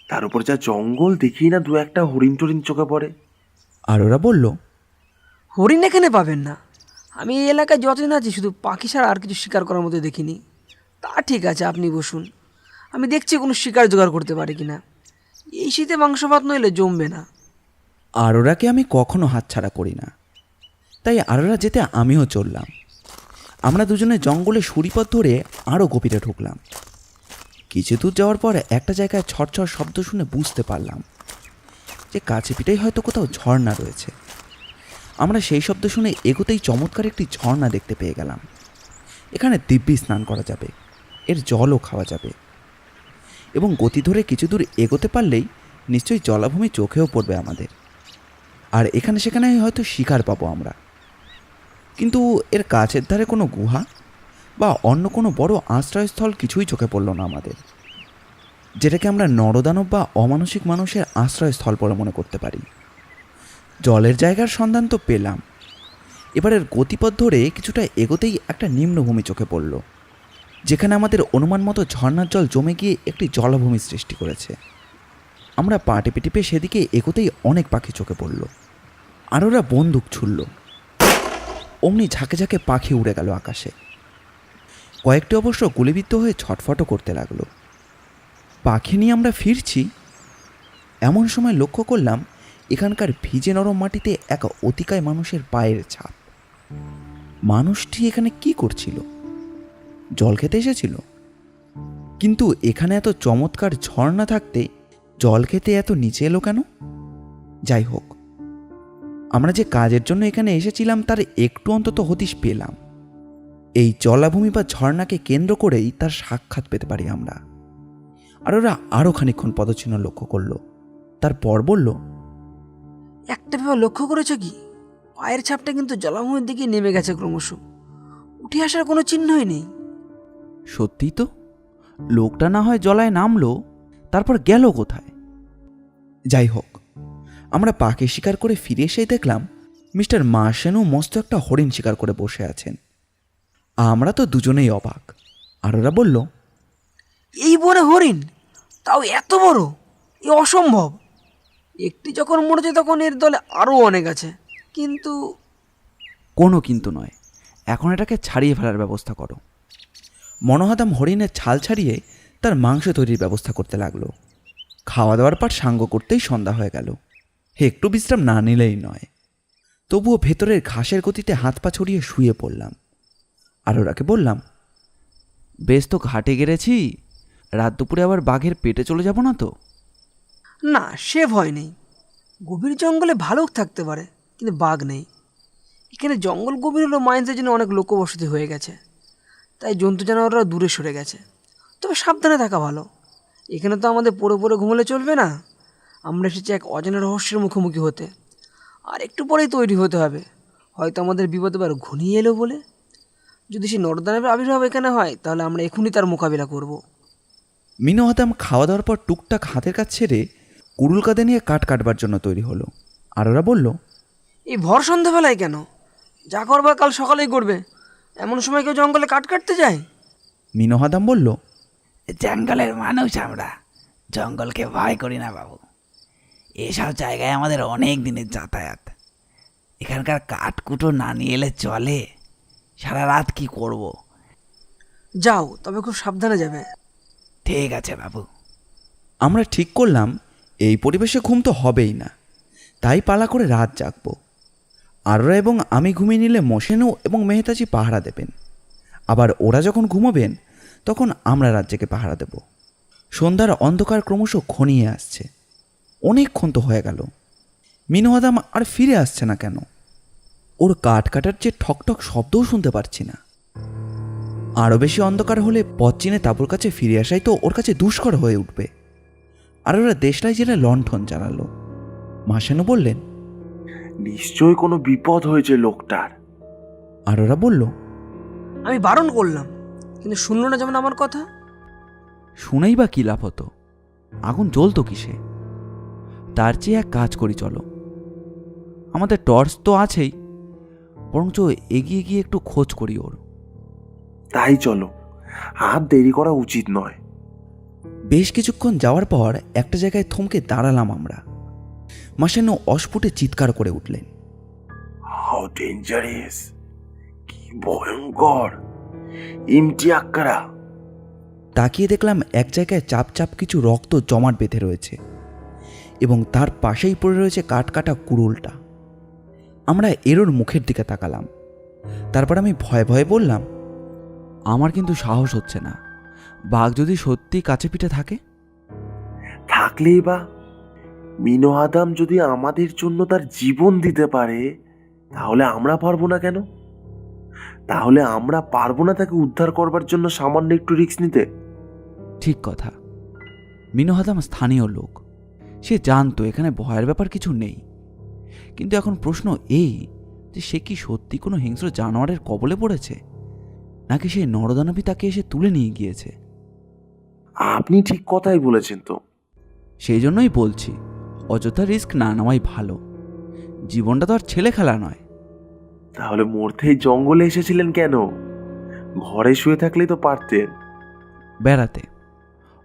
তার উপর যা জঙ্গল দেখি না, 2-1টা হরিণ টরিণ চোখে পড়ে। আর ওরা বলল, হরিণ এখানে পাবেন না। আমি এই এলাকায় যতদিন আছি শুধু পাখি ছাড়া আর কিছু শিকার করার মতো দেখিনি। তা ঠিক আছে, আপনি বসুন, আমি দেখছি কোনো শিকার জোগাড় করতে পারি কিনা। এই শীতে মাংস ভাত নইলে জমবে না। আরোরাকে আমি কখনো হাতছাড়া করি না, তাই আরোরা যেতে আমিও চললাম। আমরা দুজনে জঙ্গলে সুরিপথ ধরে আরও গভীরে ঢুকলাম। কিছু দূর যাওয়ার পর একটা জায়গায় ছড়ছড় শব্দ শুনে বুঝতে পারলাম যে কাছে পিঠেই হয়তো কোথাও ঝর্ণা রয়েছে। আমরা সেই শব্দ শুনে এগোতেই চমৎকার একটি ঝর্ণা দেখতে পেয়ে গেলাম। এখানে দিব্যি স্নান করা যাবে, এর জলও খাওয়া যাবে, এবং গতি ধরে কিছু দূর এগোতে পারলেই নিশ্চয়ই জলাভূমি চোখেও পড়বে আমাদের। আর এখানে সেখানে হয়তো শিকার পাবো আমরা। কিন্তু এর কাছের ধারে কোনো গুহা বা অন্য কোনো বড় আশ্রয়স্থল কিছুই চোখে পড়ল না আমাদের, যেটাকে আমরা নরদানব বা অমানসিক মানুষের আশ্রয়স্থল বলে মনে করতে পারি। জলের জায়গার সন্ধান তো পেলাম। এবারের গতিপথ ধরে কিছুটা এগোতেই একটা নিম্নভূমি চোখে পড়ল, যেখানে আমাদের অনুমান মতো ঝর্ণার জল জমে গিয়ে একটি জলাভূমি সৃষ্টি করেছে। আমরা পা টিপে টিপে সেদিকে এগোতেই অনেক পাখি চোখে পড়ল, আর ওরা বন্দুক ছুড়ল। অমনি ঝাঁকে ঝাঁকে পাখি উড়ে গেল আকাশে। কয়েকটি অবশ্য গুলিবিদ্ধ হয়ে ছটফটও করতে লাগলো। পাখি নিয়ে আমরা ফিরছি, এমন সময় লক্ষ্য করলাম এখানকার ভিজে নরম মাটিতে এক অতিকায় মানুষের পায়ের ছাপ। মানুষটি এখানে কি করছিল? জল খেতে এসেছিল? কিন্তু এখানে এত চমৎকার ঝর্ণা থাকতে জল খেতে এত নিচে এলো কেন? যাই হোক, আমরা যে কাজের জন্য এখানে এসেছিলাম তার একটু অন্তত হদিশ পেলাম। এই জলাভূমি বা ঝর্ণাকে কেন্দ্র করেই তার সাক্ষাৎ পেতে পারি আমরা। আর ওরা আরও খানিকক্ষণ পদচিহ্ন লক্ষ্য করলো, তারপর বলল, একটা ব্যাপার লক্ষ্য করেছো কি? পায়ের ছাপটা কিন্তু জলাভূমির দিকে নেমে গেছে ক্রমশ, উঠে আসার কোনো চিহ্নই নেই। সত্যি তো, লোকটা না হয় জলায় নামলো, তারপর গেল কোথায়? যাই হোক, আমরা পাখি শিকার করে ফিরে এসেই দেখলাম মিস্টার মার্শেনও মস্ত একটা হরিণ শিকার করে বসে আছেন। আমরা তো দুজনেই অবাক। আর ওরা বলল, এই বনে হরিণ, তাও এত বড়? এ অসম্ভব। একটি যখন মরেছে তখন এর দলে আরও অনেক আছে। কিন্তু কোনো কিন্তু নয়, এখন এটাকে ছাড়িয়ে ফেলার ব্যবস্থা করো। মনোহাদাম হরিণের ছাল ছাড়িয়ে তার মাংস তৈরির ব্যবস্থা করতে লাগলো। খাওয়া দাওয়ার পর সাঙ্গ করতেই সন্ধ্যা হয়ে গেল। একটু বিশ্রাম না নিলেই নয়। তবুও ভেতরের ঘাসের গতিতে হাত পা ছড়িয়ে শুয়ে পড়লাম। আর ওরাকে বললাম, বেশ তো ঘাটে গেড়েছি, রাত দুপুরে আবার বাঘের পেটে চলে যাব না তো? না, সে ভয় নেই। গভীর জঙ্গলে ভালুক থাকতে পারে, কিন্তু বাঘ নেই। এখানে জঙ্গল গভীর হলো মাইন্সের জন্য অনেক লোকবসতি হয়ে গেছে, তাই জন্তু জানোয়াররা দূরে সরে গেছে। তবে সাবধানে থাকা ভালো। এখানে তো আমাদের পড়ে পড়ে ঘুমলে চলবে না। আমরা এসেছি এক অজানা রহস্যের মুখোমুখি হতে, আর একটু পরেই তৈরি হতে হবে। হয়তো আমাদের বিপদ এবার ঘনিয়ে এলো বলে। যদি সে নরদানবের আবির্ভাব এখানে হয়, তাহলে আমরা এখনই তার মোকাবিলা করব। মিনোহাদাম খাওয়া দাওয়ার পর টুকটাক হাতের কাজ ছেড়ে কুড়ুল কাঁধে নিয়ে কাঠ কাটবার জন্য তৈরি হলো। আর ওরা বলল, এই ভর সন্ধ্যাবেলায় কেন? যা করবার কাল সকালেই করবে। এমন সময় কেউ জঙ্গলে কাঠ কাটতে যায়? মিনোহাদাম বলল, জঙ্গলের মানুষ আমরা, জঙ্গলকে ভয় করি না বাবু। এসব জায়গায় আমাদের অনেক দিনের যাতায়াত। এখানকার কাঠকুটো না নিয়ে এলে চলে। সারা রাত কি করব? যাও, তবে খুব সাবধানে যাবে। ঠিক আছে বাবু। আমরা ঠিক করলাম এই পরিবেশে ঘুম তো হবেই না, তাই পালা করে রাত জাগব। আরোরা এবং আমি ঘুমিয়ে নিলে মোশেনু এবং মেহতাজি পাহারা দেবেন। আবার ওরা যখন ঘুমোবেন তখন আমরা রাত জেগে পাহারা দেব। সন্ধ্যার অন্ধকার ক্রমশ ঘনিয়ে আসছে। অনেকক্ষণ তো হয়ে গেল। মিনোহাদাম আর ফিরে আসছে না কেন? ওর কাঠ কাটার যে ঠকঠক শব্দও শুনতে পারছি না। আরও বেশি অন্ধকার হলে পথ চিনে তাঁবুর কাছে ফিরে আসাই তো ওর কাছে দুষ্কর হয়ে উঠবে। আর ওরা দেশলাই জেলে লণ্ঠন জ্বালালো। মাসানু বললেন, নিশ্চয়ই কোনো বিপদ হয়েছে লোকটার। আর ওরা বলল, আমি বারণ করলাম, কিন্তু শুনলো না যেমন আমার কথা। শুনেই বা কী লাভ হতো? আগুন জ্বলতো কিসে? তার চেয়ে এক কাজ করি, চলো। আমাদের টর্চ তো আছেই, বরঞ্চ এগিয়ে গিয়ে একটু খোঁজ করি ওর। তাই চলো, আর দেরি করা উচিত নয়। বেশ কিছুক্ষণ যাওয়ার পর একটা জায়গায় থমকে দাঁড়ালাম আমরা। মাসানু অস্ফুটে চিৎকার করে উঠলেন, হাউ ডেঞ্জারাস! কি ভয়ঙ্কর! ইমটি আক্কারা! তাকিয়ে দেখলাম এক জায়গায় চাপ চাপ কিছু রক্ত জমাট বেঁধে রয়েছে এবং তার পাশেই পড়ে রয়েছে কাঠ কাটা কুড়ুলটা। আমরা এরোর মুখের দিকে তাকালাম। তারপর আমি ভয়ে ভয়ে বললাম, আমার কিন্তু সাহস হচ্ছে না। বাঘ যদি সত্যি কাছে পিঠে থাকে? থাকলেই বা, মিনোহাদাম যদি আমাদের জন্য তার জীবন দিতে পারে, তাহলে আমরা পারবো না কেন? তাহলে আমরা পারবো না তাকে উদ্ধার করবার জন্য সামান্য একটু রিস্ক নিতে? ঠিক কথা। মিনোহাদাম স্থানীয় লোক, সে জানতো এখানে ভয়ের ব্যাপার কিছু নেই। কিন্তু এখন প্রশ্ন এই যে সে কি সত্যি কোনো হিংস্র জানোয়ারের কবলে পড়েছে, নাকি সেই নরদানবী তাকে এসে তুলে নিয়ে গিয়েছে? আপনি ঠিক কথাই বলেছেন তো। সেই জন্যই বলছি, অযথা রিস্ক না নেওয়াই ভালো। জীবনটা তো আর ছেলে খেলা নয়। তাহলে মরতেই জঙ্গলে এসেছিলেন কেন? ঘরে শুয়ে থাকলেই তো পারতেন। বেড়াতে।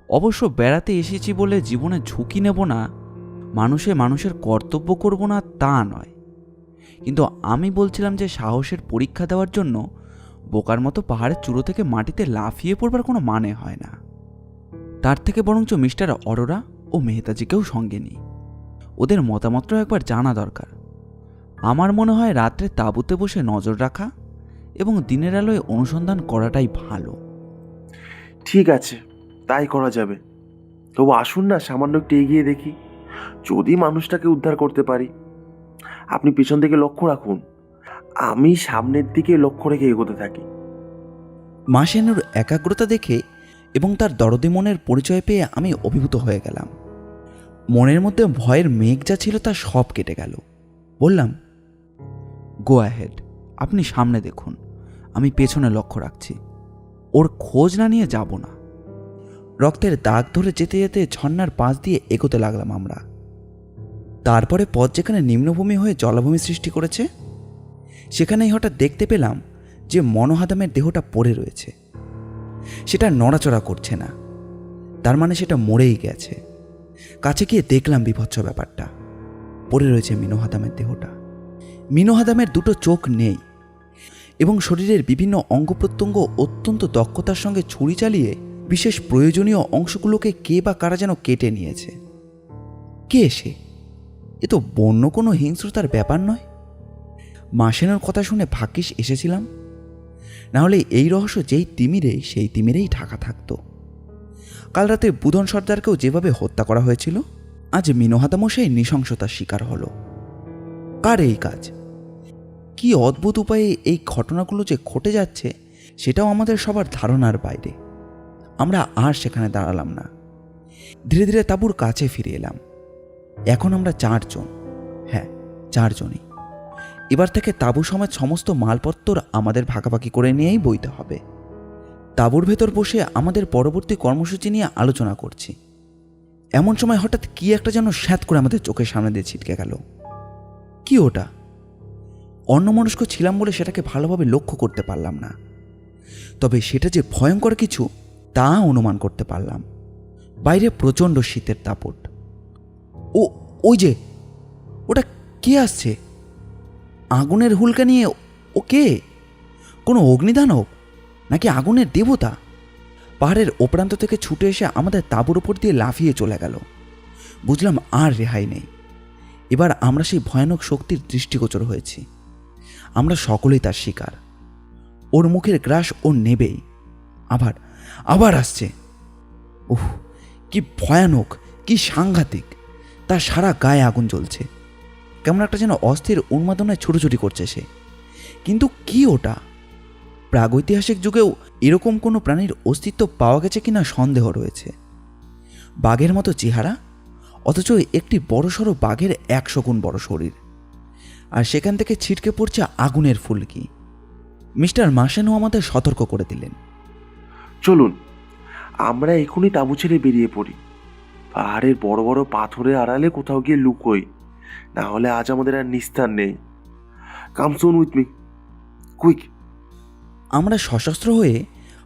অবশ্য বেড়াতে এসেছি বলে জীবনে ঝুঁকি নেব না, মানুষের কর্তব্য করব না তা নয়। কিন্তু আমি বলছিলাম যে সাহসের পরীক্ষা দেওয়ার জন্য বোকার মতো পাহাড়ের চূড়ো থেকে মাটিতে লাফিয়ে পড়বার কোনো মানে হয় না। তার থেকে বরঞ্চ মিস্টার অরোরা ও মেহতাজিকেও সঙ্গে নিই। ওদের মতামতটাও একবার জানা দরকার। আমার মনে হয় রাত্রে তাঁবুতে বসে নজর রাখা এবং দিনের আলোয় অনুসন্ধান করাটাই ভালো। ঠিক আছে, তাই করা যাবে। তবু আসুন না সামান্য একটু এগিয়ে দেখি, যদি মানুষটাকে উদ্ধার করতে পারি। আপনি পিছন থেকে লক্ষ্য রাখুন, আমি সামনের দিকে লক্ষ্য রেখে এগোতে থাকি। মাসেনুর একাগ্রতা দেখে এবং তার দরদে মনের পরিচয় পেয়ে আমি অভিভূত হয়ে গেলাম। মনের মধ্যে ভয়ের মেঘ যা ছিল তা সব কেটে গেল। বললাম, গো অ্যাহেড, আপনি সামনে দেখুন, আমি পেছনে লক্ষ্য রাখছি। ওর খোঁজ না নিয়ে যাব না। রক্তের দাগ ধরে যেতে যেতে ঝর্ণার পাশ দিয়ে এগোতে লাগলাম আমরা। তারপরে পথ যেখানে নিম্নভূমি হয়ে জলাভূমি সৃষ্টি করেছে, সেখানেই হঠাৎ দেখতে পেলাম যে মনোহাদামের দেহটা পড়ে রয়েছে। সেটা নড়াচড়া করছে না, তার মানে সেটা মরেই গেছে। কাছে গিয়ে দেখলাম বিভৎস ব্যাপারটা। পড়ে রয়েছে মিনোহাদামের দেহটা। মিনোহাদামের দুটো চোখ নেই এবং শরীরের বিভিন্ন অঙ্গ প্রত্যঙ্গ অত্যন্ত দক্ষতার সঙ্গে ছুরি চালিয়ে বিশেষ প্রয়োজনীয় অংশগুলোকে কে বা কারা যেন কেটে নিয়েছে। কে সে? এ তো বন্য কোনো হিংস্রতার ব্যাপার নয়। মাসেনোর কথা শুনে ভাগ্যিস এসেছিলাম, নাহলে এই রহস্য যেই তিমিরে সেই তিমিরেই ঢাকা থাকতো। কাল রাতে বুধন সর্দারকেও যেভাবে হত্যা করা হয়েছিল, আজ মিনোহাতামশাই নৃশংসতার শিকার হলো। কার এই কাজ? কি অদ্ভুত উপায়ে এই ঘটনাগুলো যে ঘটে যাচ্ছে সেটাও আমাদের সবার ধারণার বাইরে। আমরা আর সেখানে দাঁড়ালাম না, ধীরে ধীরে তাঁবুর কাছে ফিরে এলাম। এখন আমরা 4 জন, হ্যাঁ 4 জনই। এবার থেকে তাঁবু সমেত সমস্ত মালপত্তর আমাদের ভাগাভাগি করে নিয়েই বইতে হবে। তাঁবুর ভেতর বসে আমাদের পরবর্তী কর্মসূচি নিয়ে আলোচনা করছি, এমন সময় হঠাৎ কি একটা যেন স্যাঁত করে আমাদের চোখের সামনে দিয়ে ছিটকে গেল। কি ওটা? অন্যমনস্ক ছিলাম বলে সেটাকে ভালোভাবে লক্ষ্য করতে পারলাম না, তবে সেটা যে ভয়ঙ্কর কিছু তা অনুমান করতে পারলাম। বাইরে প্রচণ্ড শীতের দাপট। ওই যে ওটা কে আসছে? আগুনের হুলকা নিয়ে? ও কে? কোনো অগ্নিদানব নাকি আগুনের দেবতা? পাহাড়ের ওপ্রান্ত থেকে ছুটে এসে আমাদের তাঁবুর ওপর দিয়ে লাফিয়ে চলে গেল। বুঝলাম আর রেহাই নেই। এবার আমরা সেই ভয়ানক শক্তির দৃষ্টিগোচর হয়েছি। আমরা সকলেই তার শিকার। ওর মুখের গ্রাস ও নেবেই। আবার আবার আসছে। উহ, কি ভয়ানক, কি সাংঘাতিক! তার সারা গায়ে আগুন জ্বলছে। কেমন একটা যেন অস্থির উন্মাদনায় ছুটোছুটি করছে সে। কিন্তু কি ওটা? প্রাগৈতিহাসিক যুগেও এরকম কোনো প্রাণীর অস্তিত্ব পাওয়া গেছে কিনা সন্দেহ রয়েছে। বাঘের মতো চেহারা, অথচ একটি বড়সড় বাঘের 100 গুণ বড় শরীর, আর সেখান থেকে ছিটকে পড়ছে আগুনের ফুলকি। মিস্টার মাসেনো আমাদের সতর্ক করে দিলেন। চলুন আমরা এখনই তাঁবু ছেড়ে বেরিয়ে পড়ি। পাহাড়ের বড় বড় পাথরের আড়ালে কোথাও গিয়ে লুকোই, না হলে আজ আমাদের আর নিস্তার নেই। কাম সুন উইথ মি, কুইক। আমরা সশস্ত্র হয়ে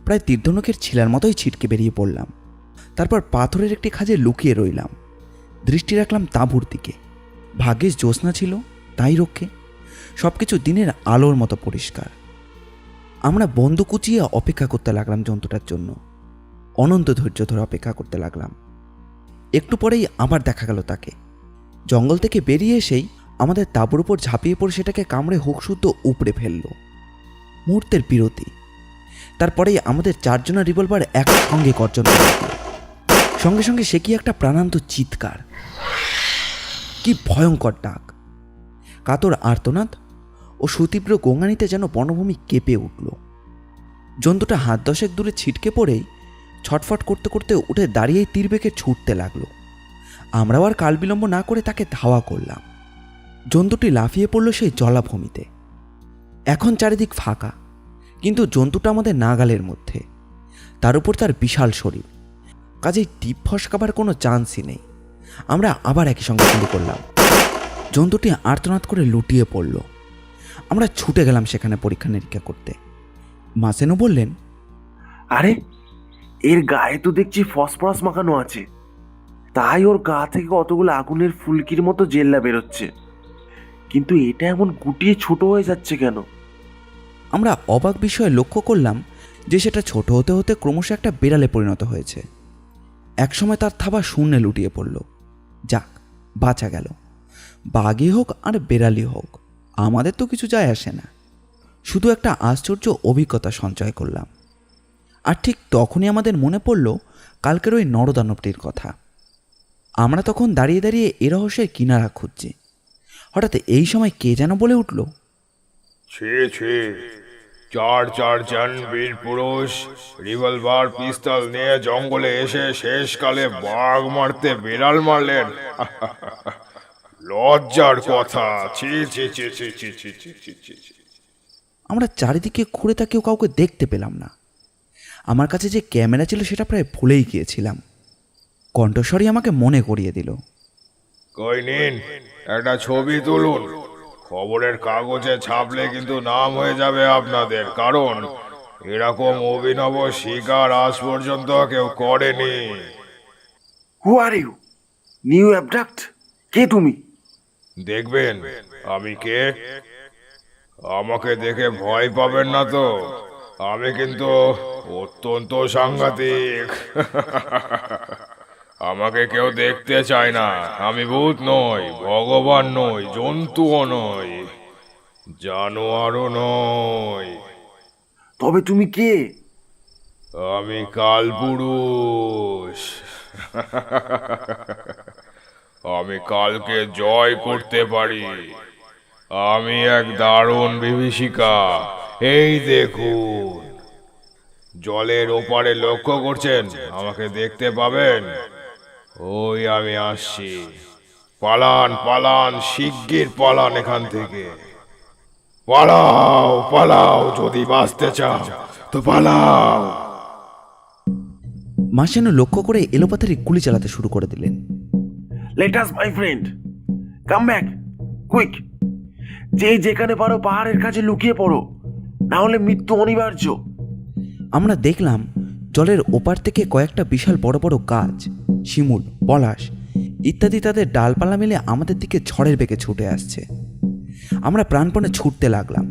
প্রায় তীর্ধনুকের ছিলার মতোই ছিটকে বেরিয়ে পড়লাম। তারপর পাথরের একটি খাঁজে লুকিয়ে রইলাম। দৃষ্টি রাখলাম তাঁবুর দিকে। ভাগ্যিস জ্যোৎস্না ছিল, তাই রক্ষে। সব কিছু দিনের আলোর মতো পরিষ্কার। আমরা বন্ধ কুচিয়ে অপেক্ষা করতে লাগলাম জন্তুটার জন্য। অনন্ত ধৈর্য ধরে অপেক্ষা করতে লাগলাম। একটু পরেই আবার দেখা গেল তাকে। জঙ্গল থেকে বেরিয়ে এসেই আমাদের তাঁবুর উপর ঝাঁপিয়ে পড়ে সেটাকে কামড়ে হুকশুদ্ধ উপড়ে ফেলল। মুহূর্তের বিরতি। তারপরেই আমাদের 4 জনের রিভলভার একসঙ্গে গর্জন করে উঠল। সঙ্গে সঙ্গে সে কি একটা প্রাণান্ত চিৎকার! কি ভয়ঙ্কর ডাক! কাতর আর্তনাদ ও সুতীব্র গোঙানিতে যেন বনভূমি কেঁপে উঠল। জন্তুটা হাত 10 দূরে ছিটকে পড়েই ছটফট করতে করতে উঠে দাঁড়িয়েই তীর বেঁকে ছুটতে লাগলো। আমরাও আর কাল বিলম্ব না করে তাকে ধাওয়া করলাম। জন্তুটি লাফিয়ে পড়ল সেই জলাভূমিতে। এখন চারিদিক ফাঁকা, কিন্তু জন্তুটা আমাদের নাগালের মধ্যে। তার উপর তার বিশাল শরীর, কাজেই টিপ ফসকাবার কোনো চান্সই নেই। আমরা আবার একই সঙ্গে গুলি করলাম। জন্তুটি আর্তনাদ করে লুটিয়ে পড়ল। আমরা ছুটে গেলাম সেখানে পরীক্ষা নিরীক্ষা করতে। মাসেনো বললেন, আরে এর গায়ে তো দেখছি ফসফরাস মাখানো আছে, তাই ওর গা থেকে কতগুলো আগুনের ফুলকির মতো জেল্লা বেরোচ্ছে। কিন্তু এটা এমন গুটিয়ে ছোট হয়ে যাচ্ছে কেন? আমরা অবাক বিষয়ে লক্ষ্য করলাম যে সেটা ছোট হতে হতে ক্রমশ একটা বেড়ালে পরিণত হয়েছে। একসময় তার থাবা শূন্যে লুটিয়ে পড়ল। যাক, বাঁচা গেল। বাঘই হোক আর বেড়ালি হোক, আমাদের তো কিছু যায় আসে না। শুধু একটা আশ্চর্য অভিজ্ঞতা সঞ্চয় করলাম। আর ঠিক তখনই আমাদের মনে পড়ল কালকের ওই নরদানবটির কথা। আমরা তখন দাঁড়িয়ে দাঁড়িয়ে এ রহস্যের কিনারা খুঁজছি। হঠাৎ এই সময় কে যেন বলে উঠল, ছি ছি, 4 জন বীর পুরুষ রিভলভার পিস্তল নিয়ে জঙ্গলে এসে শেষকালে বাঘ মারতে বিড়াল মারলেন। লজ্জার কথা। ছি ছি ছি ছি ছি ছি ছি ছি ছি ছি। আমরা চারিদিকে ঘুরে তাকেও কাউকে দেখতে পেলাম না। আমার কাছে যে ক্যামেরা ছিল সেটা প্রায় ভুলেই গিয়েছিলাম। কণ্ঠস্বরই আমাকে মনে করিয়ে দিল। কই নিন, একটা ছবি তুলুন। খবরের কাগজে ছাপলে কিন্তু নাম হয়ে যাবে আপনাদের, কারণ এরকম অভিনব শিকার আজ পর্যন্ত কেউ করেনি। হু আর ইউ, নিউ অ্যাবডাক্ট? কে তুমি? দেখবেন আমি কে? আমাকে দেখে ভয় পাবেন না তো, আমি কিন্তু অত্যন্ত সাংঘাতিক। আমাকে কেউ দেখতে চায় না। আমি ভূত নই, ভগবান নই, জন্তুও নই, জানোয়ারও নই। তবে তুমি কে? আমি কালপুরুষ। আমি কালকে জয় করতে পারি। আমি এক দারুণ বিভীষিকা। এই দেখুন, জলের ওপারে লক্ষ্য করছেন, আমাকে দেখতে পাবেন। ওই আমি আসছি। পালান পালান, শিগগির পালান এখান থেকে। পালাও পালাও, যদি বাঁচতে চাও তো পালাও। মাসানু লক্ষ্য করে এলোপাথারি গুলি চালাতে শুরু করে দিলেন। Let us my friend, come back quick. যে যেখানে পারো পাহাড়ের কাছে লুকিয়ে পড়ো, না হলে মৃত্যু অনিবার্য। আমরা দেখলাম জলের ওপার থেকে কয়েকটা বিশাল বড় বড় গাছ, শিমুল, পলাশ ইত্যাদি তাদের ডালপালা মিলে আমাদের দিকে ঝড়ের বেগে ছুটে আসছে। আমরা প্রাণপণে ছুটতে লাগলাম।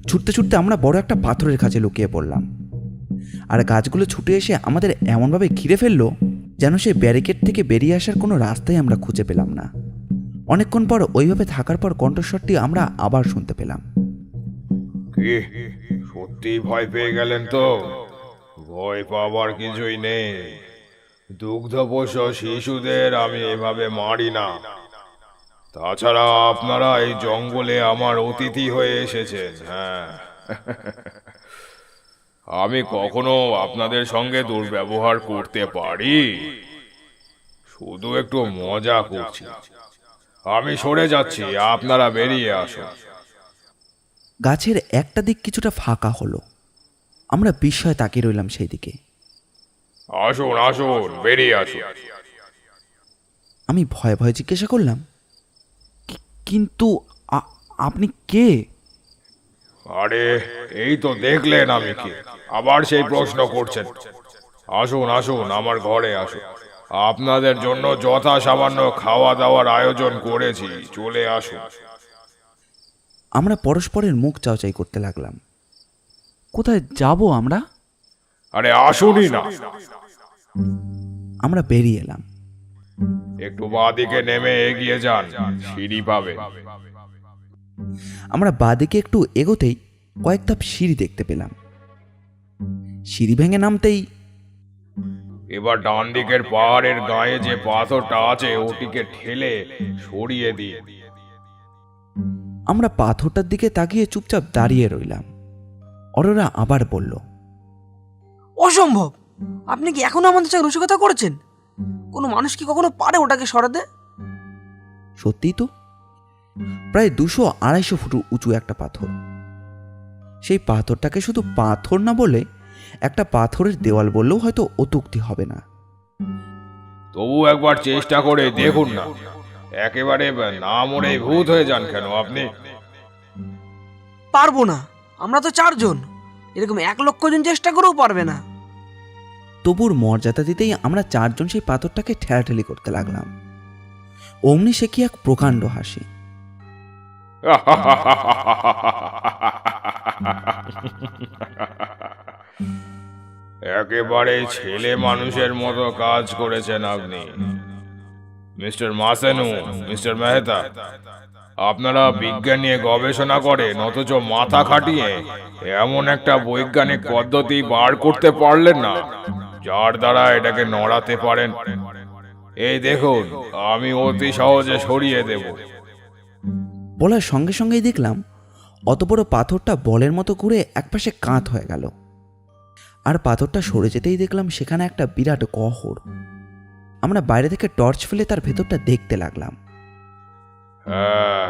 ছুটতে ছুটতে আমরা বড় একটা পাথরের কাছে লুকিয়ে পড়লাম। আর গাছগুলো ছুটে এসে আমাদের এমনভাবে ঘিরে ফেললো যেন সেই ব্যারিকেড থেকে বেরিয়ে আসার কোনো রাস্তাই আমরা খুঁজে পেলাম না। অনেকক্ষণ পর ওইভাবে থাকার পর কণ্ঠস্বরটি আমরা আবার শুনতে পেলাম। কি সত্যি ভয় পেয়ে গেলেন তো? ভয় পাবার কিছুই নেই। দুগ্ধপোষ্য শিশুদের আমি এভাবে মারি না। তাছাড়া আপনারা এই জঙ্গলে আমার অতিথি হয়ে এসেছেন। হ্যাঁ, আমি কখনো আপনাদের সঙ্গে দুর্ব্যবহার করতে পারি? শুধু একটু মজা করছি। আমি সরে যাচ্ছি, আপনারা বেরিয়ে আসুন। গাছের একটা দিক কিছুটা ফাঁকা হলো। আমরা বিস্ময়ে তাকিয়ে রইলাম সেই দিকে। আসুন আসুন, বেরিয়ে আসুন। আমি ভয়ে ভয়ে জিজ্ঞাসা করলাম, কিন্তু আপনি কে? আরে এই তো দেখলেন আমি কে, আবার সেই প্রশ্ন করছেন। আসুন আসুন, আমার ঘরে আসুন। আপনাদের জন্য যথা সামান্য খাওয়া দাওয়ার আয়োজন করেছি, চলে আসুন। আমরা পরস্পরের মুখ চাওচাই করতে লাগলাম। কোথায় যাব আমরা? আরে আসুনই না। আমরা বেরিয়ে এলাম। একটু বাঁদিকে নেমে এগিয়ে যান, সিঁড়ি পাবে। আমরা বাঁদিকে একটু এগোতেই কয়েক ধাপ সিঁড়ি দেখতে পেলাম। সিঁড়ি ভেঙে নামতেই এবার ডান দিকের পাহাড়ের গায়ে যে পাথরটা আছে ওটিকে ঠেলে সরিয়ে দিন। আমরা পাথরটার দিকে তাকিয়ে চুপচাপ দাঁড়িয়ে রইলাম। অরোরা আবার বলল, অসম্ভব! আপনি কি এখনো আমাদের সঙ্গে রসিকতা করছেন? কোনো মানুষ কি কখনো পারে ওটাকে সরাতে? সত্যিই তো, প্রায় 200-250 ফুট উঁচু একটা পাথর। সেই পাথরটাকে শুধু পাথর না বলে একটা পাথরের দেওয়াল বললেও হয়তো অত্যুক্তি হবে না। তবু একবার চেষ্টা করে দেখুন না। একেবারে না মরে ভূত হয়ে যান কেন আপনি? পারবো না, আমরা তো 4 জন। এরকম 1,00,000 জন চেষ্টা করেও পারবে না। তবুর মর্যাদা দিতেই আমরা 4 জন সেই পাথরটাকে ঠেলাঠেলি করতে লাগলাম। অমনি সে কি এক প্রকাণ্ড হাসি। একেবারে ছেলে মানুষের মতো কাজ করেছেন আপনি, মিস্টার মাসানু, মিস্টার মেহতা। আপনারা বিজ্ঞান নিয়ে গবেষণা করেন, অথচ মাথা খাটিয়ে এমন একটা বৈজ্ঞানিক পদ্ধতি বার করতে পারলেন না যার দ্বারা এটাকে নড়াতে পারেন। এই দেখুন, আমি অতি সহজে সরিয়ে দেব। বলার সঙ্গে সঙ্গেই দেখলাম অত বড় পাথরটা বলের মতো ঘুরে একপাশে কাঁধ হয়ে গেল। আর পাথরটা সরে যেতেই দেখলাম সেখানে একটা বিরাট গহ্বর। আমরা বাইরে থেকে টর্চ ফেলে তার ভেতরটা দেখতে লাগলাম। হ্যাঁ,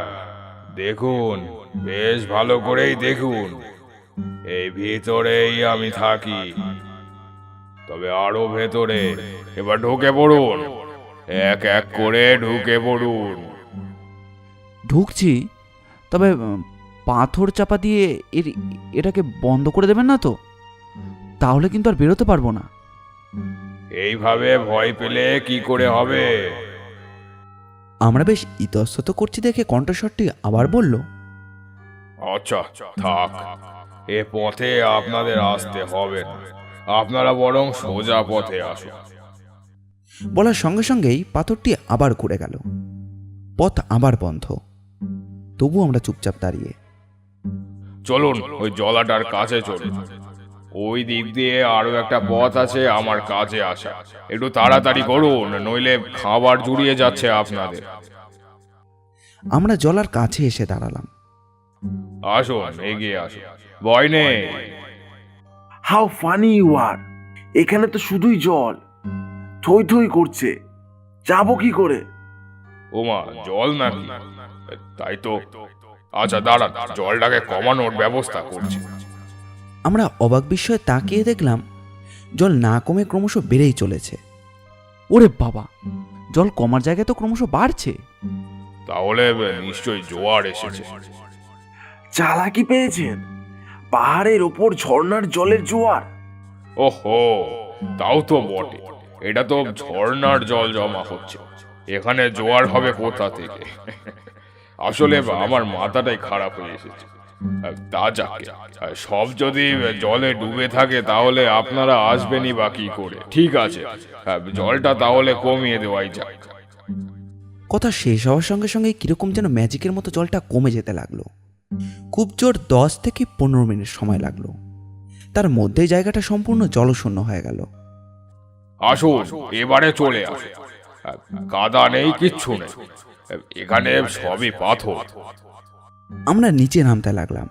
দেখুন, বেশ ভালো করেই দেখুন। এই ভিতরেই আমি থাকি। তবে আরো ভেতরে। এবার ঢুকে পড়ুন, এক এক করে ঢুকে পড়ুন। ঢুকছি, তবে পাথর চাপা দিয়ে এটাকে বন্ধ করে দেবেন না তো? তাহলে কিন্তু আর বেরোতে পারবো না। এইভাবে ভয় পেলে কি করে হবে? আমরা বেশ ইতস্তত করছি দেখে কণ্ঠস্বরটি আবার বলল, আচ্ছা, থাক, এ পথে আপনাদের আসতে হবে না, আপনারা বরং সোজা পথে আসুন। বলার সঙ্গে সঙ্গেই পাথরটি আবার ঘুরে গেল। পথ আবার বন্ধ। তবু আমরা চুপচাপ দাঁড়িয়ে। চলুন ওই জলাটার কাছে চলুন, ওই দিক দিয়ে আরো একটা পথ আছে আমার কাছে আসা। একটু তাড়াতাড়ি করুন, নইলে খাবার জুড়িয়ে যাচ্ছে আপনাদের। আমরা জলার কাছে এসে দাঁড়ালাম। আসুন, এগিয়ে আসুন, ভয় নেই। How funny you are! এখানে তো শুধুই জল, থই থই করছে, যাবো কি করে? ওমা, জল নাকি? তাই তো। আচ্ছা দাঁড়ান, জলটাকে কমানোর ব্যবস্থা করছি। আমরা অবাক বিস্ময়ে তাকিয়ে দেখলাম জল না কমে ক্রমশ বেড়েই চলেছে। ওরে বাবা, জল কমার জায়গায় তো ক্রমশ বাড়ছে। তাহলে নিশ্চয়ই জোয়ার এসেছে। চালাকি পেয়েছেন, পাহাড়ের ওপর ঝর্ণার জলের জোয়ার। ওহো, তাও তো বটে, এটা তো ঝর্ণার জল জমা হচ্ছে, এখানে জোয়ার হবে কোথা থেকে? আসলে আমার মাথাটাই খারাপ হয়ে এসেছে। তা যাকে, সব যদি জলে ডুবে থাকে তাহলে আপনারা আসবেনই বা কি করে? ঠিক আছে, জলটা তাহলে কমিয়ে দেওয়াই যাক। কথা শেষ হওয়ার সঙ্গে সঙ্গে কিরকম যেন ম্যাজিকের মতো জলটা কমে যেতে লাগলো। খুব জোর 10 থেকে 15 মিনিট সময় লাগলো। তার মধ্যেই জায়গাটা সম্পূর্ণ জলশূন্য হয়ে গেল। আসুন, এবারে চলে আসুন। কাদা নেই, কিচ্ছু নেই, এখানে সবই পাথর। আমরা নিচে নামতে লাগলাম।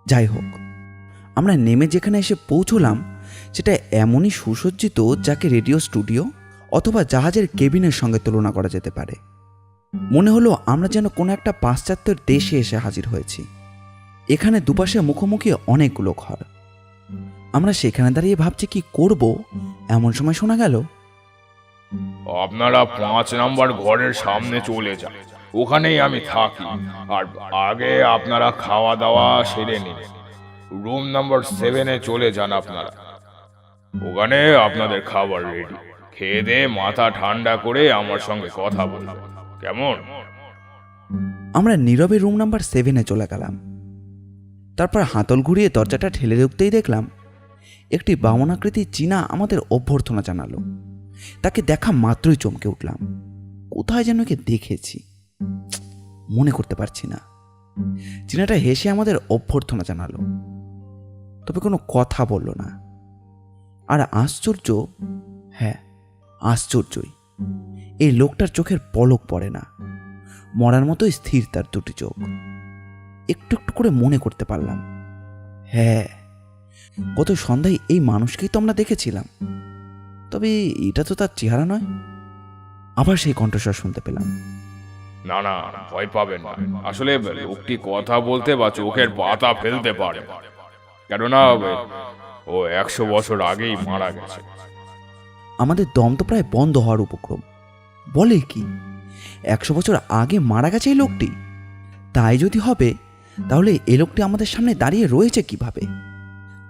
যাই হোক, আমরা নেমে যেখানে এসে পৌঁছলাম সেটা এমনই সুসজ্জিত যাকে রেডিও স্টুডিও অথবা জাহাজের কেবিনের সঙ্গে তুলনা করা যেতে পারে। মনে হলো আমরা যেন কোনো একটা পাশ্চাত্যের দেশে এসে হাজির হয়েছি। এখানে দুপাশে মুখোমুখি অনেকগুলো ঘর। আমরা সেখানে দাঁড়িয়ে ভাবছি কি করব, এমন সময় শোনা গেল, আপনারা 5 নাম্বার ঘরের সামনে চলে যান, ওখানেই আমি থাকি। আর আগে আপনারা খাওয়া দাওয়া সেরে নিন। রুম নাম্বার 7-এ চলে যান আপনারা, ওখানে আপনাদের খাবার রেডি। খেয়ে দিয়ে মাথা ঠান্ডা করে আমার সঙ্গে কথা বলুন, কেমন? আমরা নীরবে রুম নাম্বার 7-এ চলে গেলাম। তারপর হাতল ঘুরিয়ে দরজাটা ঠেলে ঢুকতেই দেখলাম একটি বামনাকৃতি চীনা আমাদের অভ্যর্থনা জানালো। তাকে দেখা মাত্রই চমকে উঠলাম। কোথায় যেন একে দেখেছি, মনে করতে পারছি না। চীনাটা হেসে আমাদের অভ্যর্থনা জানালো, তবে কোনো কথা বলল না। আর আশ্চর্য, হ্যাঁ আশ্চর্যই, এই লোকটার চোখের পলক পড়ে না, মরার মতোই স্থির তার দুটি চোখ। একটু একটু করে মনে করতে পারলাম, হ্যাঁ গত সন্ধ্যায় এই মানুষকেই তো আমরা দেখেছিলাম, তবে এটা তো তার চেহারা নয়। আবার সেই কণ্ঠস্বর শুনতে পেলাম, না না, ভয় পাবেন না, আসলে লোকটি কথা বলতে বা চোখের পাতা ফেলতে পারে, কেননা ও 100 বছর আগেই মারা গেছে। আমাদের দম তো প্রায় বন্ধ হওয়ার উপক্রম। বলে কি, 100 বছর আগে মারা গেছে এই লোকটি? তাই যদি হবে তাহলে এই লোকটি আমাদের সামনে দাঁড়িয়ে রয়েছে কিভাবে?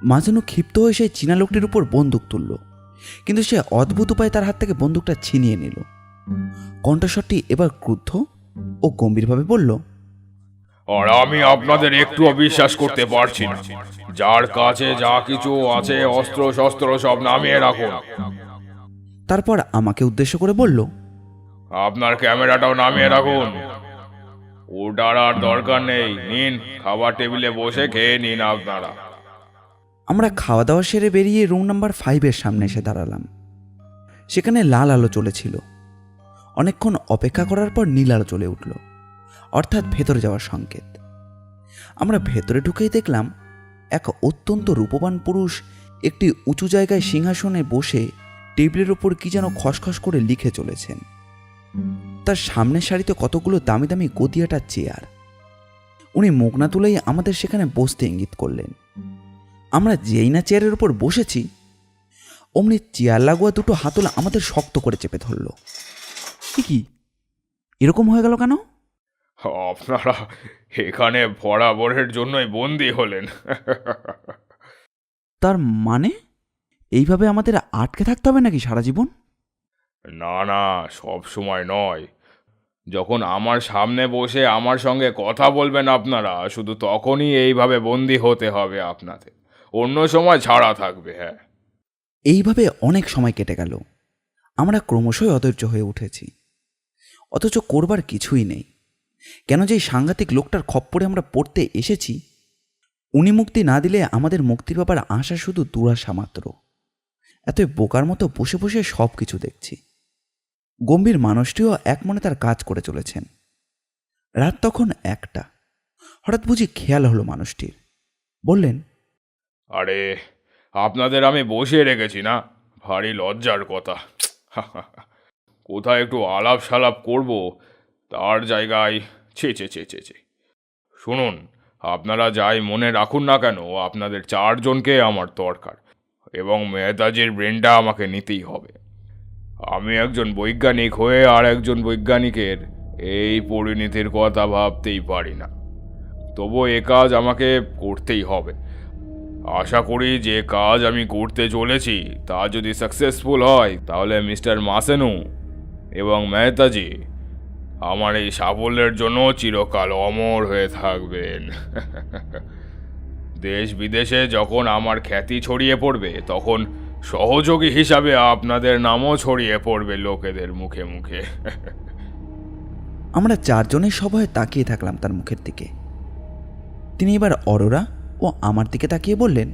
মাঝানো ক্ষিপ্ত হয়ে সেই চীনা লোকটির উপর বন্দুক তুলল, কিন্তু সে অদ্ভুত উপায়ে তার হাত থেকে বন্দুকটা ছিনিয়ে নিল। কণ্ঠস্বরটি এবার ক্রুদ্ধ ও গম্ভীরভাবে বলল, আর আমি আপনাদের একটুও বিশ্বাস করতে পারছি না। যার কাছে যা কিছু আছে, অস্ত্র শস্ত্র সব নামিয়ে রাখুন। তারপর আমাকে উদ্দেশ্য করে বলল, আপনার ক্যামেরাটাও নামিয়ে রাখুন। ওটার আর দরকার নেই, নিন, খাবার টেবিলে বসে খেয়ে নিন আপনারা। আমরা খাওয়া দাওয়া সেরে বেরিয়ে রুম নাম্বার 5-এর সামনে এসে দাঁড়ালাম। সেখানে লাল আলো চলেছিল। অনেকক্ষণ অপেক্ষা করার পর নীল আলো চলে উঠল, অর্থাৎ ভেতরে যাওয়ার সংকেত। আমরা ভেতরে ঢুকেই দেখলাম এক অত্যন্ত রূপবান পুরুষ একটি উঁচু জায়গায় সিংহাসনে বসে টেবিলের ওপর কি যেন খসখস করে লিখে চলেছেন। তার সামনের সারিতে কতগুলো দামি দামি গদিয়াটা চেয়ার। উনি মুখ না তুলেই আমাদের সেখানে বসতে ইঙ্গিত করলেন। আমরা যেই না চেয়ারের উপর বসেছি অমনি চেয়ার লাগোয়া দুটো হাতল আমাদের শক্ত করে চেপে ধরল। কি এরকম হয়ে গেল কেন? আপনারা এখানে বরাবরের জন্যই বন্দী হলেন। তার মানে এইভাবে আমাদের আটকে থাকতে হবে নাকি সারা জীবন? না না, সব সময় নয়, যখন আমার সামনে বসে আমার সঙ্গে কথা বলবেন আপনারা, শুধু তখনই এইভাবে বন্দি হতে হবে আপনাদের, অন্য সময় ছাড়া থাকবে। হ্যাঁ, এইভাবে অনেক সময় কেটে গেল। আমরা ক্রমশই অধৈর্য হয়ে উঠেছি, অথচ করবার কিছুই নেই। কেন যে এই সাংঘাতিক লোকটার খপ্পরে আমরা পড়তে এসেছি, উনি মুক্তি না দিলে আমাদের মুক্তির ব্যাপার আশা শুধু দুরাশা মাত্র। এত বোকার মতো বসে বসে সব কিছু দেখছি। গম্ভীর মানুষটিও এক মনে তার কাজ করে চলেছেন। রাত তখন 1টা। হঠাৎ বুঝি খেয়াল হলো মানুষটির। বললেন, আরে আপনাদের আমি বসিয়ে রেখেছি না, ভারী লজ্জার কথা। কোথায় একটু আলাপ সালাপ করব, তার জায়গায় ছে ছে ছে ছে ছে। শুনুন, আপনারা যাই মনে রাখুন না কেন, আপনাদের 4 জনকে আমার দরকার, এবং মেহতাজির ব্রেনটা আমাকে নিতেই হবে। আমি একজন বৈজ্ঞানিক হয়ে আর একজন বৈজ্ঞানিকের এই পরিণতির কথা ভাবতেই পারি না, তবু এ কাজ আমাকে করতেই হবে। আশা করি যে কাজ আমি করতে চলেছি তা যদি সাকসেসফুল হয়, তাহলে মিস্টার মাসেনু এবং মেহতাজি আমার এই সাফল্যের জন্য চিরকাল অমর হয়ে থাকবেন। দেশ বিদেশে যখন আমার খ্যাতি ছড়িয়ে পড়বে, তখন সহযোগী হিসাবে আপনাদের নামও ছড়িয়ে পড়বে লোকেদের মুখে মুখে। আমরা 4 জনের সবাই তাকিয়ে থাকলাম তার মুখের দিকে। তিনি এবার অরোরা ও আমার দিকে তাকিয়ে বললেন,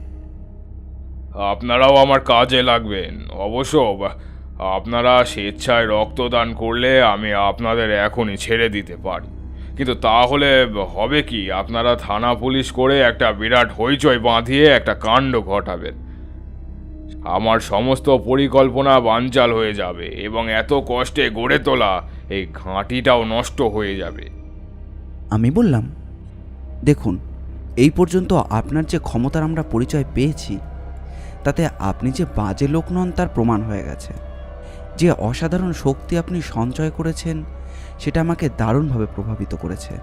আপনারাও আমার কাজে লাগবেন অবশ্য। আপনারা স্বেচ্ছায় রক্তদান করলে আমি আপনাদের এখনই ছেড়ে দিতে পারি, কিন্তু তাহলে হবে কি, আপনারা থানা পুলিশ করে একটা বিরাট হইচই বাঁধিয়ে একটা কাণ্ড ঘটাবেন। আমার সমস্ত পরিকল্পনা বানচাল হয়ে যাবে এবং এত কষ্টে গড়ে তোলা এই ঘাঁটিটাও নষ্ট হয়ে যাবে। আমি বললাম, দেখুন, এই পর্যন্ত আপনার যে ক্ষমতার আমরা পরিচয় পেয়েছি, তাতে আপনি যে বাজে লোক নন তার প্রমাণ হয়ে গেছে। যে অসাধারণ শক্তি আপনি সঞ্চয় করেছেন, সেটা আমাকে দারুণভাবে প্রভাবিত করেছে।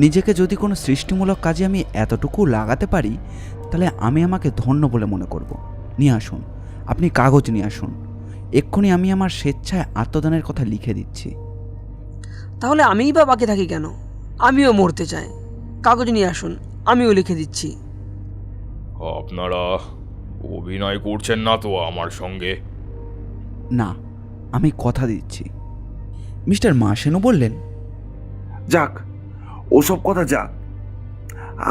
নিজেকে যদি কোনো সৃষ্টিমূলক কাজে আমি এতটুকু লাগাতে পারি, তাহলে আমি আমাকে ধন্য বলে মনে করব। নিয়ে আসুন, আপনি কাগজ নিয়ে আসুন। এক্ষুনি আমি আমার স্বেচ্ছায় আত্মদানের কথা লিখে দিচ্ছি। তাহলে আমিই বা বাকি থাকি কেন? আমিও মরতে চাই। কাগজ নিয়ে আসুন, আমিও লিখে দিচ্ছি। আপনারা অভিনয় করছেন না তো আমার সঙ্গে? না, আমি কথা দিচ্ছি। মিস্টার মাসেনু বললেন, যাক, ওসব কথা যাক।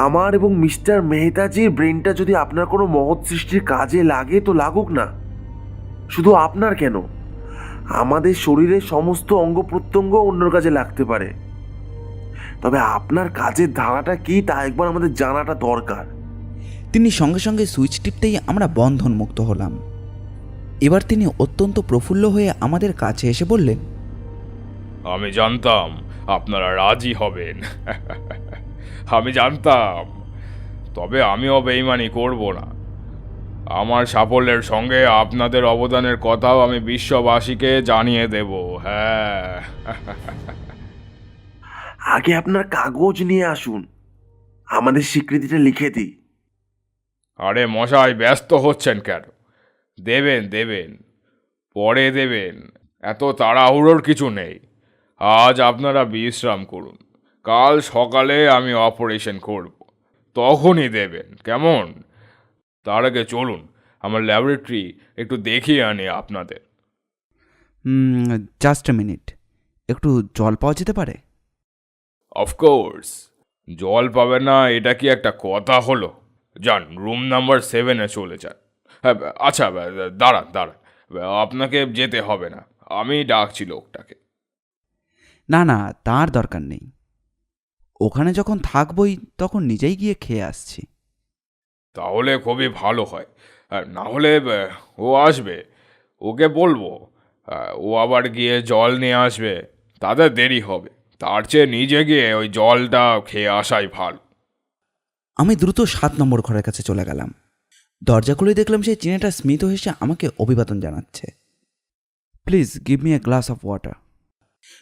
আমার এবং মিস্টার মেহতাজির ব্রেনটা যদি আপনার কোনো মহৎ সৃষ্টির কাজে লাগে তো লাগুক না। শুধু আপনার কেন, আমাদের শরীরের সমস্ত অঙ্গ প্রত্যঙ্গ অন্যর কাজে লাগতে পারে। তবে আপনার কাজের ধারাটা কি তা একবার আমাদের জানাটা দরকার। তিনি সঙ্গে সঙ্গে সুইচ টিপতেই আমরা বন্ধনমুক্ত হলাম। এবার তিনি অত্যন্ত প্রফুল্ল হয়ে আমাদের কাছে এসে বললেন, আমি জানতাম আপনারা রাজি হবেন। আমি জানতাম, তবে আমিও বেইমানি করব না। আমার সাফল্যের সঙ্গে আপনাদের অবদানের কথাও আমি বিশ্ববাসীকে জানিয়ে দেব। হ্যাঁ, আগে আপনার কাগজ নিয়ে আসুন, আমাদের স্বীকৃতিটা লিখে দিই। আরে মশাই, ব্যস্ত হচ্ছেন কেন? দেবেন দেবেন, পরে দেবেন, এত তাড়াহুড়োর কিছু নেই। আজ আপনারা বিশ্রাম করুন, কাল সকালে আমি অপারেশন করব, তখনই দেবেন, কেমন? তার আগে চলুন, আমার ল্যাবরেটরি একটু দেখিয়ে আনি আপনাদের। জাস্ট এ মিনিট, একটু জল পাওয়া যেতে পারে? অফকোর্স, জল পাবে না এটা কি একটা কথা হলো? যান, রুম নাম্বার 7-এ চলে যান। হ্যাঁ, আচ্ছা, দাঁড়ান দাঁড়ান, আপনাকে যেতে হবে না, আমি ডাকছি লোকটাকে। না না, তার দরকার নেই। ওখানে যখন থাকবই তখন নিজেই গিয়ে খেয়ে আসছি। তাহলে খুবই ভালো হয়। না হলে ও আসবে, ওকে বলবো, ও আবার গিয়ে জল নিয়ে আসবে, তাদের দেরি হবে। তার চেয়ে নিজে গিয়ে ওই জলটা খেয়ে আসাই ভালো। আমি দ্রুত 7 নম্বর ঘরের কাছে চলে গেলাম। দরজা খুলে দেখলাম সেই চীনাটা স্মিত হেসে আমাকে অভিবাদন জানাচ্ছে। Please give me a glass of water.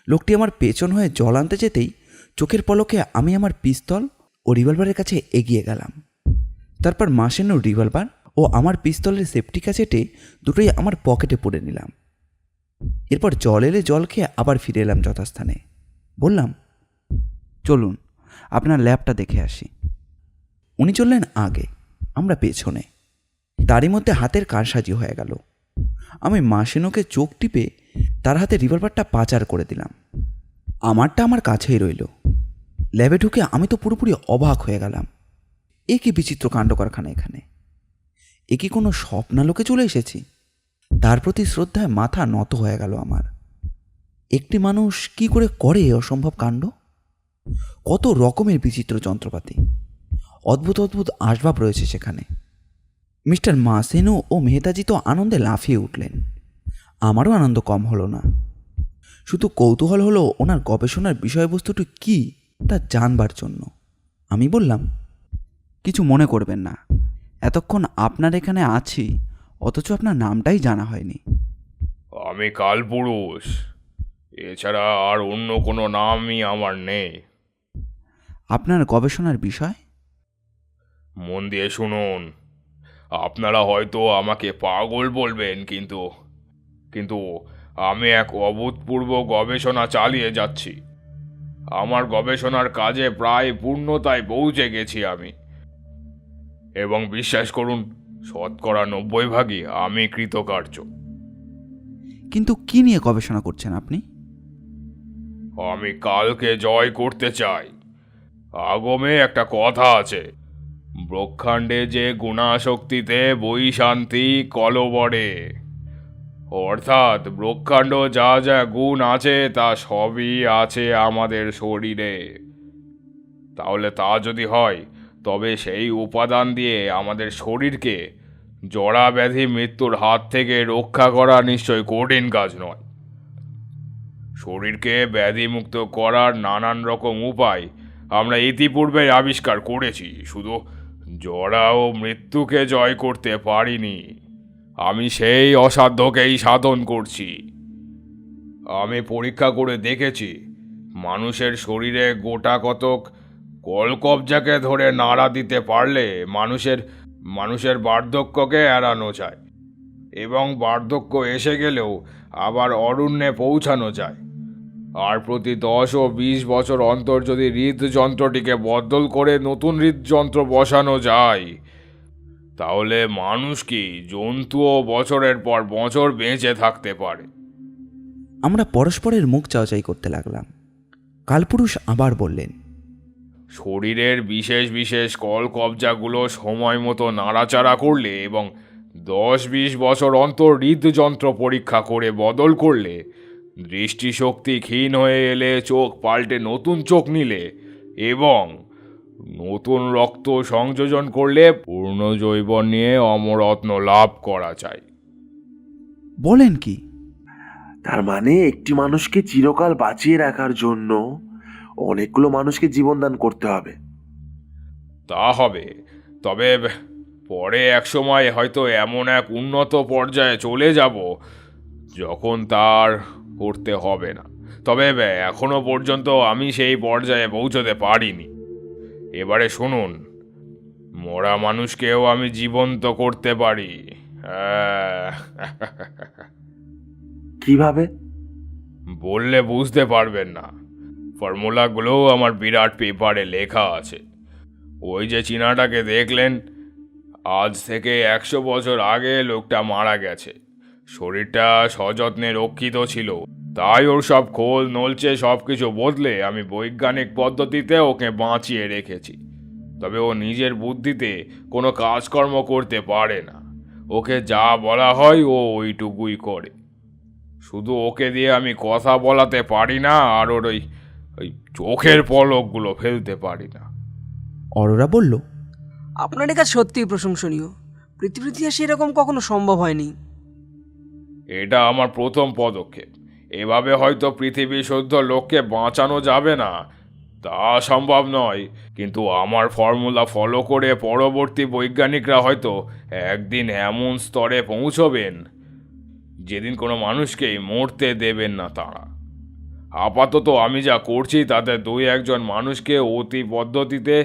লোকটি আমার পেছন হয়ে জল আনতে যেতেই চোখের পলকে আমি আমার পিস্তল ও রিভলভারের কাছে এগিয়ে গেলাম। তারপর মাসেনুর রিভলভার ও আমার পিস্তলের সেফটি ক্যাসেটে দুটোই আমার পকেটে পুরে নিলাম। এরপর জল এলে জল খেয়ে আবার ফিরে এলাম যথাস্থানে। বললাম, চলুন আপনার ল্যাবটা দেখে আসি। উনি চললেন আগে, আমরা পেছনে। তারই মধ্যে হাতের কারসাজি হয়ে গেল। আমি মাসিনোকে চোখ টিপে তার হাতে রিভলভারটা পাচার করে দিলাম। আমারটা আমার কাছেই রইল। ল্যাবে ঢুকে আমি তো পুরোপুরি অবাক হয়ে গেলাম। এ কি বিচিত্র কাণ্ড কারখানা এখানে! এ কি কোনো স্বপ্নালোকে চলে এসেছি? তার প্রতি শ্রদ্ধায় মাথা নত হয়ে গেল আমার। একটি মানুষ কি করে করে এ অসম্ভব কাণ্ড! কত রকমের বিচিত্র যন্ত্রপাতি, অদ্ভুত অদ্ভুত আসবাব রয়েছে সেখানে। মিস্টার মাসেনো ও মেহতাজি তো আনন্দে লাফিয়ে উঠলেন। আমারও আনন্দ কম হলো না। শুধু কৌতূহল হলো ওনার গবেষণার বিষয়বস্তুটি কী তা জানবার জন্য। আমি বললাম, কিছু মনে করবেন না, এতক্ষণ আপনার এখানে আছি অথচ আপনার নামটাই জানা হয়নি। আমি কালপুরুষ, এছাড়া আর অন্য কোনো নামই আমার নেই। আপনার গবেষণার বিষয়? মন দিয়ে শুনুন, আপনারা হয়তো আমাকে পাগল বলবেন, কিন্তু কিন্তু আমি এক অভূতপূর্ব গবেষণা চালিয়ে যাচ্ছি। আমার গবেষণার কাজে প্রায় পূর্ণতায় পৌঁছে গেছি আমি, এবং বিশ্বাস করুন 90% আমি কৃতকার্য। কিন্তু কি নিয়ে গবেষণা করছেন আপনি? আমি কালকে জয় করতে চাই। আগমে একটা কথা আছে, ব্রহ্মাণ্ডে যে গুণাশক্তিতে বই শান্তি কলবরে। অর্থাৎ ব্রহ্মাণ্ড যা যা গুণ আছে তা সবই আছে আমাদের শরীরে। তাহলে তা যদি হয়, তবে সেই উপাদান দিয়ে আমাদের শরীরকে জরা ব্যাধি মৃত্যুর হাত থেকে রক্ষা করা নিশ্চয় কঠিন কাজ নয়। শরীরকে ব্যাধিমুক্ত করার নানান রকম উপায় আমরা ইতিপূর্বে আবিষ্কার করেছি, শুধু জরা ও মৃত্যুকে জয় করতে পারিনি। আমি সেই অসাধ্যকেই সাধন করছি। আমি পরীক্ষা করে দেখেছি, মানুষের শরীরে গোটা কতক কলকবজাকে ধরে নাড়া দিতে পারলে মানুষের বার্ধক্যকে এড়ানো যায়, এবং বার্ধক্য এসে গেলেও আবার অরণ্যে পৌঁছানো যায়। আর প্রতি 10 ও 20 বছর অন্তর যদি হৃদযন্ত্রটিকে বদল করে নতুন হৃদযন্ত্র বসানো যায়, তাহলে মানুষ কি জন্তুও বছরের পর বছর বেঁচে থাকতে পারে। আমরা পরস্পরের মুখ চাওয়াচাই করতে লাগলাম। কালপুরুষ আবার বললেন, শরীরের বিশেষ বিশেষ কলকবজাগুলো সময় মতো নাড়াচাড়া করলে এবং 10-20 বছর অন্তর হৃদযন্ত্র পরীক্ষা করে বদল করলে, দৃষ্টিশক্তি ক্ষীণ হয়ে এলে চোখ পাল্টে নতুন চোখ নিলে এবং নতুন রক্ত সংযোজন করলে পূর্ণ জৈবন নিয়ে অমরত্ন লাভ করা যায়। বলেন কি? তার মানে একটি মানুষকে চিরকাল বাঁচিয়ে রাখার জন্য অনেকগুলো মানুষকে জীবনদান করতে হবে। তা হবে, তবে পরে একসময় হয়তো এমন এক উন্নত পর্যায়ে চলে যাব যখন তার করতে হবে না। তবে এখনো পর্যন্ত আমি সেই পর্যায়ে পৌঁছতে পারিনি। এবারে শুনুন, মরা মানুষকেও আমি জীবন্ত করতে পারি। কিভাবে? বললে বুঝতে পারবেন না। ফর্মুলাগুলো আমার বিরাট পেপারে লেখা আছে। ওই যে চীনাটাকে দেখলেন, আজ থেকে 100 বছর আগে লোকটা মারা গেছে। শরীরটা সযত্নে রক্ষিত ছিল, তাই ওর সব খোল নলচে সব কিছু বদলে আমি বৈজ্ঞানিক পদ্ধতিতে ওকে বাঁচিয়ে রেখেছি। তবে ও নিজের বুদ্ধিতে কোনো কাজকর্ম করতে পারে না। ওকে যা বলা হয় ও ওইটুকুই করে। শুধু ওকে দিয়ে আমি কথা বলাতে পারি না, আর ওর ওই চোখের পলকগুলো ফেলতে পারি না। অরোরা বলল, আপনার এই কাজ সত্যিই প্রশংসনীয়। পৃথিবীর ইতিহাসে এরকম কখনো সম্ভব হয়নি। এটা আমার প্রথম পদক্ষেপ। এভাবে হয়তো পৃথিবী শুদ্ধ লোককে বাঁচানো যাবে না, তা সম্ভব নয়, কিন্তু আমার ফর্মুলা ফলো করে পরবর্তী বৈজ্ঞানিকরা হয়তো একদিন এমন স্তরে পৌঁছবেন যেদিন কোনো মানুষকেই মরতে দেবেন না তারা। আপাতত আমি যা করছি তাতে 2-1 মানুষকে অতি পদ্ধতিতে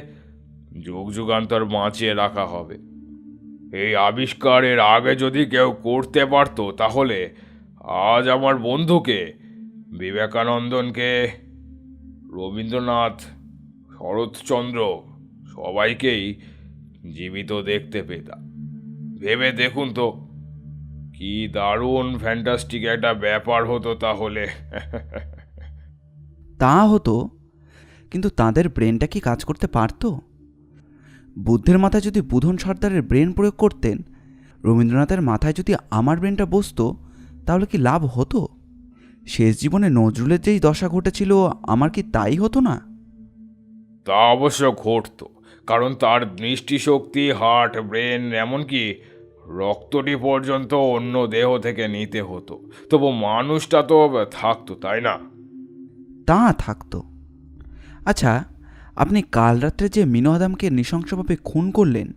যুগ যুগান্তর বাঁচিয়ে রাখা হবে। এই আবিষ্কারের আগে যদি কেউ করতে পারতো, তাহলে আজ আমার বন্ধুকে, বিবেকানন্দনকে রবীন্দ্রনাথ, শরৎচন্দ্র সবাইকেই জীবিত দেখতে পেতাম। ভেবে দেখুন তো, কি দারুণ ফ্যান্টাস্টিক একটা ব্যাপার হতো তাহলে। তা হতো, কিন্তু তাদের ব্রেনটা কি কাজ করতে পারতো? বুদ্ধের মাথায় যদি বুধন সর্দারের ব্রেন প্রয়োগ করতেন, রবীন্দ্রনাথের মাথায় যদি আমার ব্রেনটা বসতো, তাহলে কি লাভ হতো? শেষ জীবনে নজরুলের যেই দশা ঘটেছিল, আমার কি তাই হতো না? তা অবশ্য ঘটতো, কারণ তার দৃষ্টিশক্তি, হার্ট, ব্রেন, এমনকি রক্তটি পর্যন্ত অন্য দেহ থেকে নিতে হতো। তবু মানুষটা তো থাকতো, তাই না? তা থাকতো। আচ্ছা, আপনি কাল রাত্রে যে মিনু আদমকে নৃশংসভাবে খুন করলেন,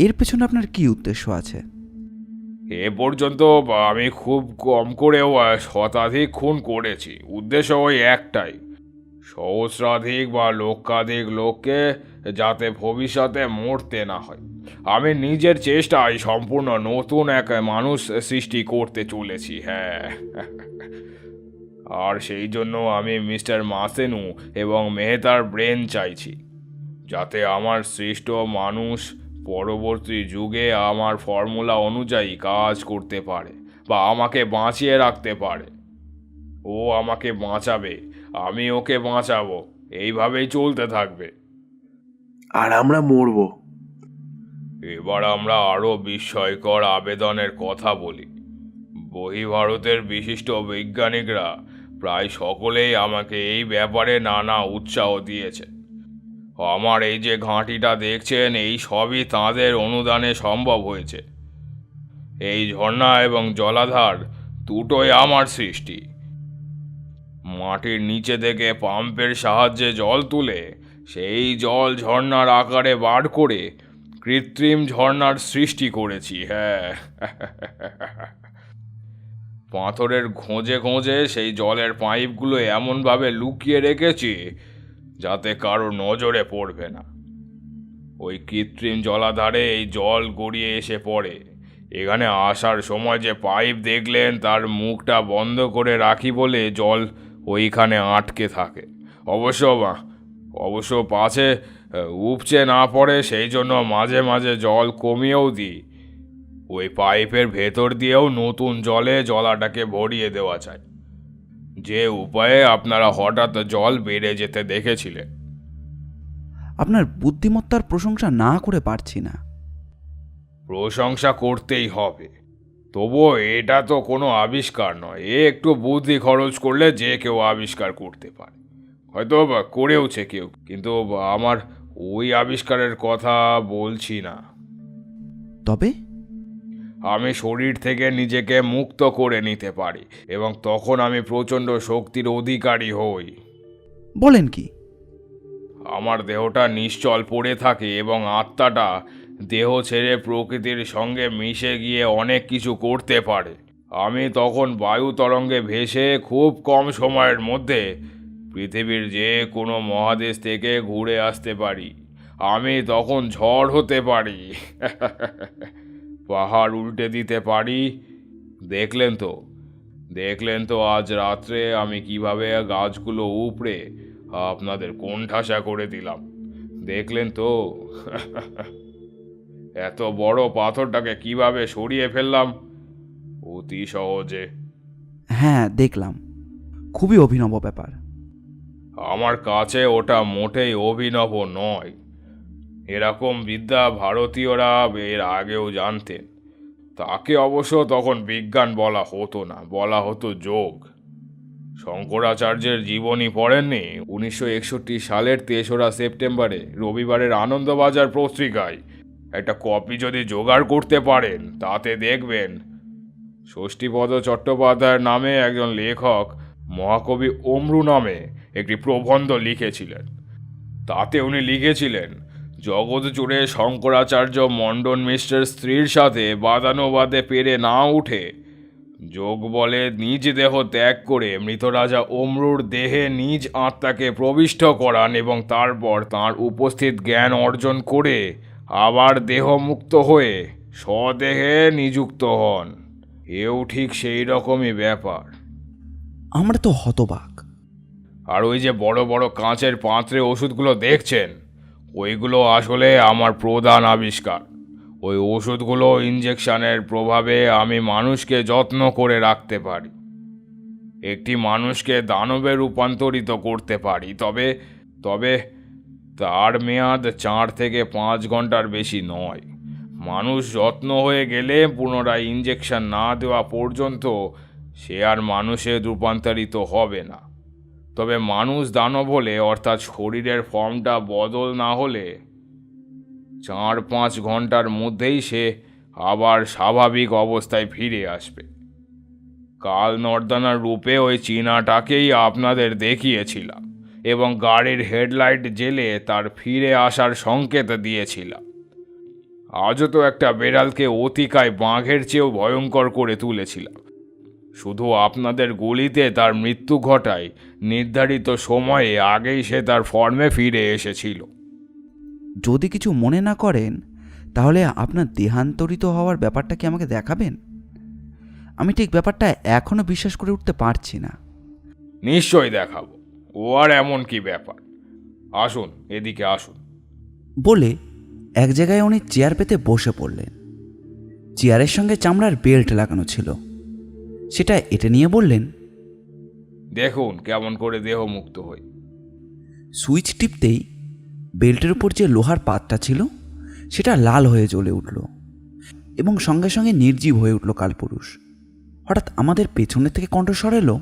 এর পেছনে আপনার কি উদ্দেশ্য আছে? এ পর্যন্ত আমি খুব কম করেও শতাধিক খুন করেছি। উদ্দেশ্য ওই একটাই, সহস্রাধিক বা লক্ষাধিক লোককে যাতে ভবিষ্যতে মরতে না হয়। আমি নিজের চেষ্টায় সম্পূর্ণ নতুন এক মানুষ সৃষ্টি করতে চলেছি। হ্যাঁ, আর সেই জন্য আমি মিস্টার মাসেনু এবং মেহতার ব্রেন চাইছি, যাতে আমার সৃষ্ট মানুষ পরবর্তী যুগে আমার ফর্মুলা অনুযায়ী কাজ করতে পারে বা আমাকে বাঁচিয়ে রাখতে পারে। ও আমাকে বাঁচাবে, আমি ওকে বাঁচাবো, এইভাবেই চলতে থাকবে। আর আমরা মরবো। এবার আমরা আরও বিস্ময়কর আবেদনের কথা বলি। বহির্ভারতের বিশিষ্ট বৈজ্ঞানিকরা প্রায় সকলেই আমাকে এই ব্যাপারে নানা উৎসাহ দিয়েছে। আমার এই যে ঘাঁটিটা দেখছেন, এই সবই তাঁদের অনুদানে সম্ভব হয়েছে। এই ঝর্ণা এবং জলাধার দুটোই আমার সৃষ্টি। মাটির নিচে থেকে পাম্পের সাহায্যে জল তুলে সেই জল ঝর্ণার আকারে বার করে কৃত্রিম ঝর্ণার সৃষ্টি করেছি। হ্যাঁ, পাথরের খোঁজে খোঁজে সেই জলের পাইপগুলো এমনভাবে লুকিয়ে রেখেছি যাতে কারো নজরে পড়বে না। ওই কৃত্রিম জলাধারে এই জল গড়িয়ে এসে পড়ে। এখানে আসার সময় যে পাইপ দেখলেন, তার মুখটা বন্ধ করে রাখি বলে জল ওইখানে আটকে থাকে। অবশ্য পাছে উপচে না পড়ে, সেই জন্য মাঝে মাঝে জল কমিয়েও দিই। ওই পাইপের ভেতর দিয়েও নতুন জলে জলাটাকে ভরিয়ে দেওয়া যায়, যে উপায়ে আপনারা হঠাৎ জল বেড়ে যেতে দেখেছিলেন। আপনার বুদ্ধিমত্তার প্রশংসা না করে পারছি না। প্রশংসা করতেই হবে, তবুও এটা তো কোনো আবিষ্কার নয়। একটু বুদ্ধি খরচ করলে যে কেউ আবিষ্কার করতে পারে, হয়তো করেওছে কেউ, কিন্তু আমার ওই আবিষ্কারের কথা বলছি না। তবে আমি শরীর থেকে নিজেকে মুক্ত করে নিতে পারি এবং তখন আমি প্রচণ্ড শক্তির অধিকারী হই। বলেন কি? আমার দেহটা নিশ্চল পড়ে থাকে এবং আত্মাটা দেহ ছেড়ে প্রকৃতির সঙ্গে মিশে গিয়ে অনেক কিছু করতে পারে। আমি তখন বায়ু তরঙ্গে ভেসে খুব কম সময়ের মধ্যে পৃথিবীর যে কোনো মহাদেশ থেকে ঘুরে আসতে পারি। আমি তখন ঝড় হতে পারি, পাহাড় উল্টে দিতে পারি। দেখলেন তো আজ রাত্রে আমি কিভাবে গাছগুলো উপড়ে আপনাদের কোণঠাসা করে দিলাম। দেখলেন তো এত বড় পাথরটাকে কিভাবে সরিয়ে ফেললাম অতি সহজে। হ্যাঁ, দেখলাম। খুবই অভিনব ব্যাপার। আমার কাছে ওটা মোটেই অভিনব নয়। এরকম বিদ্যা ভারতীয়রা এর আগেও জানতেন। তাকে অবশ্য তখন বিজ্ঞান বলা হতো না, বলা হতো যোগ। শঙ্করাচার্যের জীবনী পড়েননি? 1961 সালের 3রা সেপ্টেম্বরে রবিবারের আনন্দবাজার পত্রিকায় একটা কপি যদি জোগাড় করতে পারেন, তাতে দেখবেন ষষ্ঠীপদ চট্টোপাধ্যায়ের নামে একজন লেখক মহাকবি অম্রু নামে একটি প্রবন্ধ লিখেছিলেন। তাতে উনি লিখেছিলেন, জগৎ জুড়ে শঙ্করাচার্য মণ্ডন মিশ্রের স্ত্রীর সাথে বাদানুবাদে পেরে না উঠে যোগ বলে নিজ দেহ ত্যাগ করে মৃত রাজা অম্রুর দেহে নিজ আত্মাকে প্রবিষ্ট করান এবং তারপর তাঁর উপস্থিত জ্ঞান অর্জন করে আবার দেহমুক্ত হয়ে স্বদেহে নিযুক্ত হন। এও ঠিক সেই রকমই ব্যাপার। আমরা তো হতবাক। আর ওই যে বড় বড় কাঁচের পাত্রে ওষুধগুলো দেখছেন, ওইগুলো আসলে আমার প্রধান আবিষ্কার। ওই ওষুধগুলো ইঞ্জেকশনের প্রভাবে আমি মানুষকে যত্ন করে রাখতে পারি। একটি মানুষকে দানবে রূপান্তরিত করতে পারি, তবে তবে তার মেয়াদ 4 থেকে 5 ঘন্টার বেশি নয়। মানুষ যত্ন হয়ে গেলে পুনরায় ইঞ্জেকশন না দেওয়া পর্যন্ত সে আর মানুষে রূপান্তরিত হবে না। তবে মানুষ দানব হলে, অর্থাৎ শরীরের ফর্মটা বদল না হলে 4-5 ঘন্টার মধ্যেই সে আবার স্বাভাবিক অবস্থায় ফিরে আসবে। কাল নর্দানার রূপে ওই চীনাটাকেই আপনাদের দেখিয়েছিলাম এবং গাড়ির হেডলাইট জেলে তার ফিরে আসার সংকেত দিয়েছিলাম। আজও তো একটা বেড়ালকে অতিকায় বাঘের চেয়েও ভয়ঙ্কর করে তুলেছিলাম। শুধু আপনাদের গুলিতে তার মৃত্যু ঘটায় নির্ধারিত সময়ে আগেই সে তার ফর্মে ফিরে এসেছিল। যদি কিছু মনে না করেন তাহলে আপনার দেহান্তরিত হওয়ার ব্যাপারটা কি আমাকে দেখাবেন? আমি ঠিক ব্যাপারটা এখনও বিশ্বাস করে উঠতে পারছি না। নিশ্চয়ই দেখাবো। ও আর এমন কি ব্যাপার? আসুন, এদিকে আসুন। বলে এক জায়গায় উনি চেয়ার পেতে বসে পড়লেন। চেয়ারের সঙ্গে চামড়ার বেল্ট লাগানো ছিল, সেটা এটে নিয়ে বললেন, দেখুন কেমন করে দেহ মুক্ত হই। সুইচ টিপতেই বেল্টের উপর যে লোহার পাতটা ছিল সেটা লাল হয়ে জ্বলে উঠল এবং সঙ্গে সঙ্গে নির্জীব হয়ে উঠল কালপুরুষ। হঠাৎ আমাদের পেছনের থেকে কণ্ঠস্বর এলো,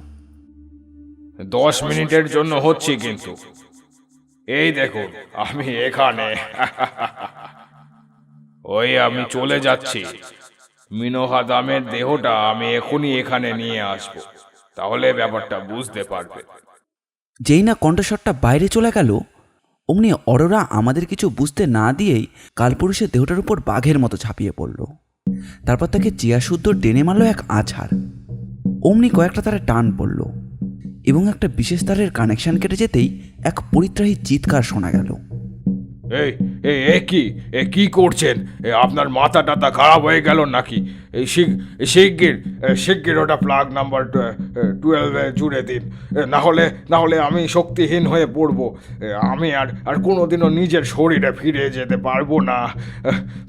10 মিনিটের জন্য হচ্ছি, কিন্তু এই দেখুন আমি এখানে। ওই আমি চলে যাচ্ছি। মিনোহাদামের দেহটা আমি এখনই এখানে নিয়ে আসব, তাহলে ব্যাপারটা বুঝতে পারবে। যেই না কণ্ঠস্বরটা বাইরে চলে গেল অমনি অরোরা আমাদের কিছু বুঝতে না দিয়েই কালপুরুষের দেহটার উপর বাঘের মতো ঝাঁপিয়ে পড়ল। তারপর তাকে চিয়াশুদ্ধ টেনে মারল এক আছাড়। অমনি কয়েকটা তারে টান পড়ল এবং একটা বিশেষ তারের কানেকশন কেটে যেতেই এক পরিত্রাহী চিৎকার শোনা গেল। এই কি করছেন? আপনার মাথা টাথা খারাপ হয়ে গেল নাকি? এই শিগগির ওটা প্লাগ নাম্বার 12 জুড়ে দিন, না হলে আমি শক্তিহীন হয়ে পড়ব। আমি আর কোনোদিনও নিজের শরীরে ফিরে যেতে পারবো না।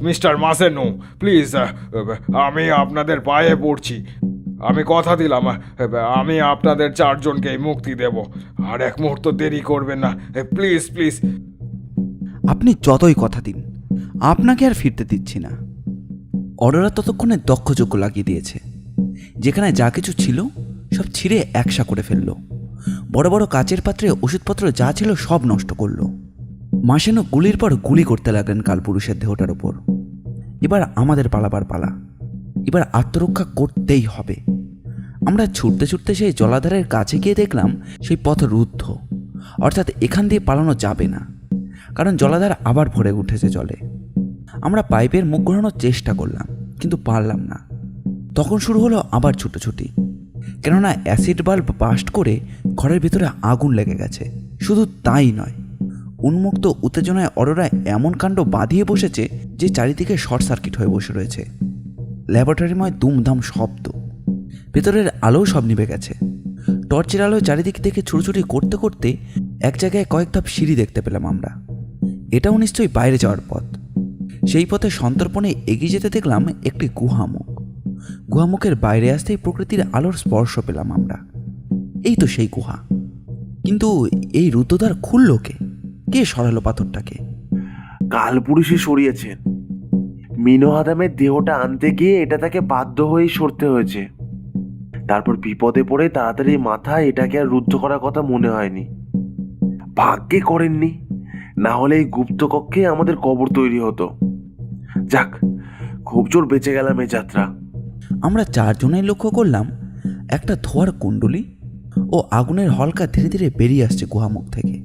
মিস্টার মাসেনো, প্লিজ, আমি আপনাদের পায়ে পড়ছি। আমি কথা দিলাম আমি আপনাদের 4 জনকেই মুক্তি দেব। আর এক মুহূর্ত দেরি করবেন না, প্লিজ প্লিজ। আপনি যতই কথা দিন, আপনাকে আর ফিরতে দিচ্ছি না। অরোরা ততক্ষণে দক্ষযজ্ঞ লাগিয়ে দিয়েছে। যেখানে যা কিছু ছিল সব ছিঁড়ে একসা করে ফেলল। বড় বড় কাচের পাত্রে ওষুধপত্র যা ছিল সব নষ্ট করল। মাসেনো গুলির পর গুলি করতে লাগলেন কালপুরুষের দেহটার ওপর। এবার আমাদের পালাবার পালা। এবার আত্মরক্ষা করতেই হবে। আমরা ছুটতে ছুটতে সেই জলাধারের কাছে গিয়ে দেখলাম সেই পথ রুদ্ধ, অর্থাৎ এখান দিয়ে পালানো যাবে না, কারণ জলাধার আবার ভরে উঠেছে জলে। আমরা পাইপের মুখ ঘোরানোর চেষ্টা করলাম, কিন্তু পারলাম না। তখন শুরু হলো আবার ছুটোছুটি, কেননা অ্যাসিড বাল্ব বাস্ট করে ঘরের ভিতরে আগুন লেগে গেছে। শুধু তাই নয়, উন্মুক্ত উত্তেজনায় অরোরা এমন কাণ্ড বাঁধিয়ে বসেছে যে চারিদিকে শর্ট সার্কিট হয়ে বসে রয়েছে। ল্যাবরেটরিময় দুমদাম শব্দ, ভেতরের আলোও সব নিভে গেছে। টর্চের আলোয় চারিদিক থেকে ছুটোছুটি করতে করতে এক জায়গায় কয়েক ধাপ সিঁড়ি দেখতে পেলাম আমরা। এটাও নিশ্চয়ই বাইরে যাওয়ার পথ। সেই পথে সন্তর্পণে এগিয়ে যেতে দেখলাম একটি গুহামুখ। গুহামুখের বাইরে আসতেই প্রকৃতির আলোর স্পর্শ পেলাম আমরা। এই তো সেই গুহা। কিন্তু এই রুদ্ধদ্বার খুলল কে সরালো পাথরটাকে? কালপুরুষই সরিয়েছেন। মিনোহাদামের দেহটা আনতে গিয়ে এটা তাকে বাধ্য হয়েই সরতে হয়েছে। তারপর বিপদে পড়ে তাড়াতাড়ি মাথায় এটাকে আর রুদ্ধ করার কথা মনে হয়নি। ভাগ্যে করেননি, না হলে এই গুপ্ত কক্ষে আমাদের কবর তৈরি হতো। যাক, খুব জোর বেঁচে গেলাম এই যাত্রা। আমরা 4 জনেই লক্ষ্য করলাম একটা ধোঁয়ার কুণ্ডলি ও আগুনের হলকা ধীরে ধীরে বেরিয়ে আসছে গুহামুখ থেকে।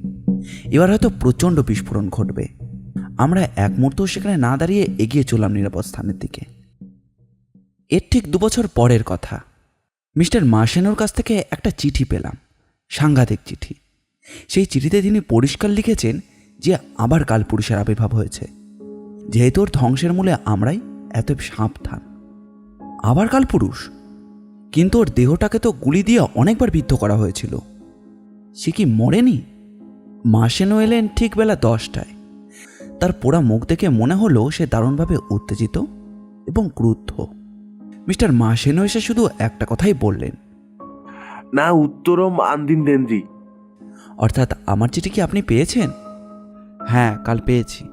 এবার হয়তো প্রচণ্ড বিস্ফোরণ ঘটবে। আমরা এক মুহূর্ত সেখানে না দাঁড়িয়ে এগিয়ে চললাম নিরাপদ স্থানের দিকে। এর ঠিক 2 বছর পরের কথা। মিস্টার মার্শেনোর কাছ থেকে একটা চিঠি পেলাম, সাংঘাতিক চিঠি। সেই চিঠিতে তিনি পরিষ্কার লিখেছেন যে আবার কালপুরুষের আবির্ভাব হয়েছে। যেহেতু ওর ধ্বংসের মূলে আমরাই, এত সাবধান। আবার কালপুরুষ? কিন্তু ওর দেহটাকে তো গুলি দিয়ে অনেকবার বিদ্ধ করা হয়েছিল। সে কি মরেনি? মাসেনো এলেন ঠিক বেলা 10টায়। তার পোড়া মুখ দেখে মনে হলো সে দারুণভাবে উত্তেজিত এবং ক্রুদ্ধ। মিস্টার মাসেনো এসে শুধু একটা কথাই বললেন, না উত্তরম আন্দিন দেন্দ্রি। অর্থাৎ আমার চিঠি কি আপনি পেয়েছেন? হ্যাঁ, কাল পেয়েছি।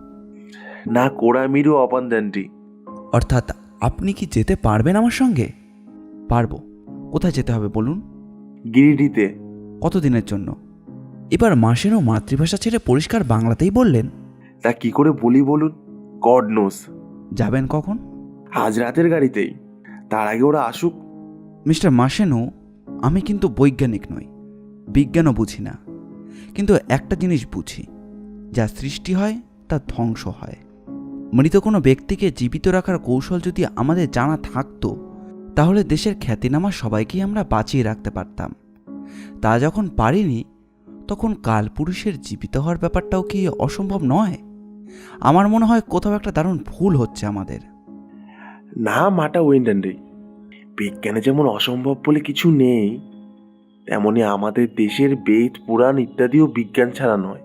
না কোড়ামিরু অপান্দান্ডি। অর্থাৎ আপনি কি যেতে পারবেন আমার সঙ্গে? পারবো। কোথায় যেতে হবে বলুন? গিরিডিতে। কতদিনের জন্য? এবার মাসেনো মাতৃভাষা ছেড়ে পরিষ্কার বাংলাতেই বললেন, তা কি করে বলি বলুন? God knows. যাবেন কখন? আজ রাতের গাড়িতেই। তার আগে ওরা আসুক। মিস্টার মাসেনো, আমি কিন্তু বৈজ্ঞানিক নই, বিজ্ঞানও বুঝি না, কিন্তু একটা জিনিস বুঝি, যা সৃষ্টি হয় তা ধ্বংস হয়। মৃত কোনো ব্যক্তিকে জীবিত রাখার কৌশল যদি আমাদের জানা থাকতো, তাহলে দেশের খ্যাতিনামা সবাইকেই আমরা বাঁচিয়ে রাখতে পারতাম। তা যখন পারিনি, তখন কালপুরুষের জীবিত হওয়ার ব্যাপারটাও কি অসম্ভব নয়? আমার মনে হয় কোথাও একটা দারুণ ভুল হচ্ছে আমাদের। না মাটা ওয়েন্ডান্ডে, বিজ্ঞানে যেমন অসম্ভব বলে কিছু নেই, তেমনি আমাদের দেশের বেদ পুরাণ ইত্যাদিও বিজ্ঞান ছাড়া নয়।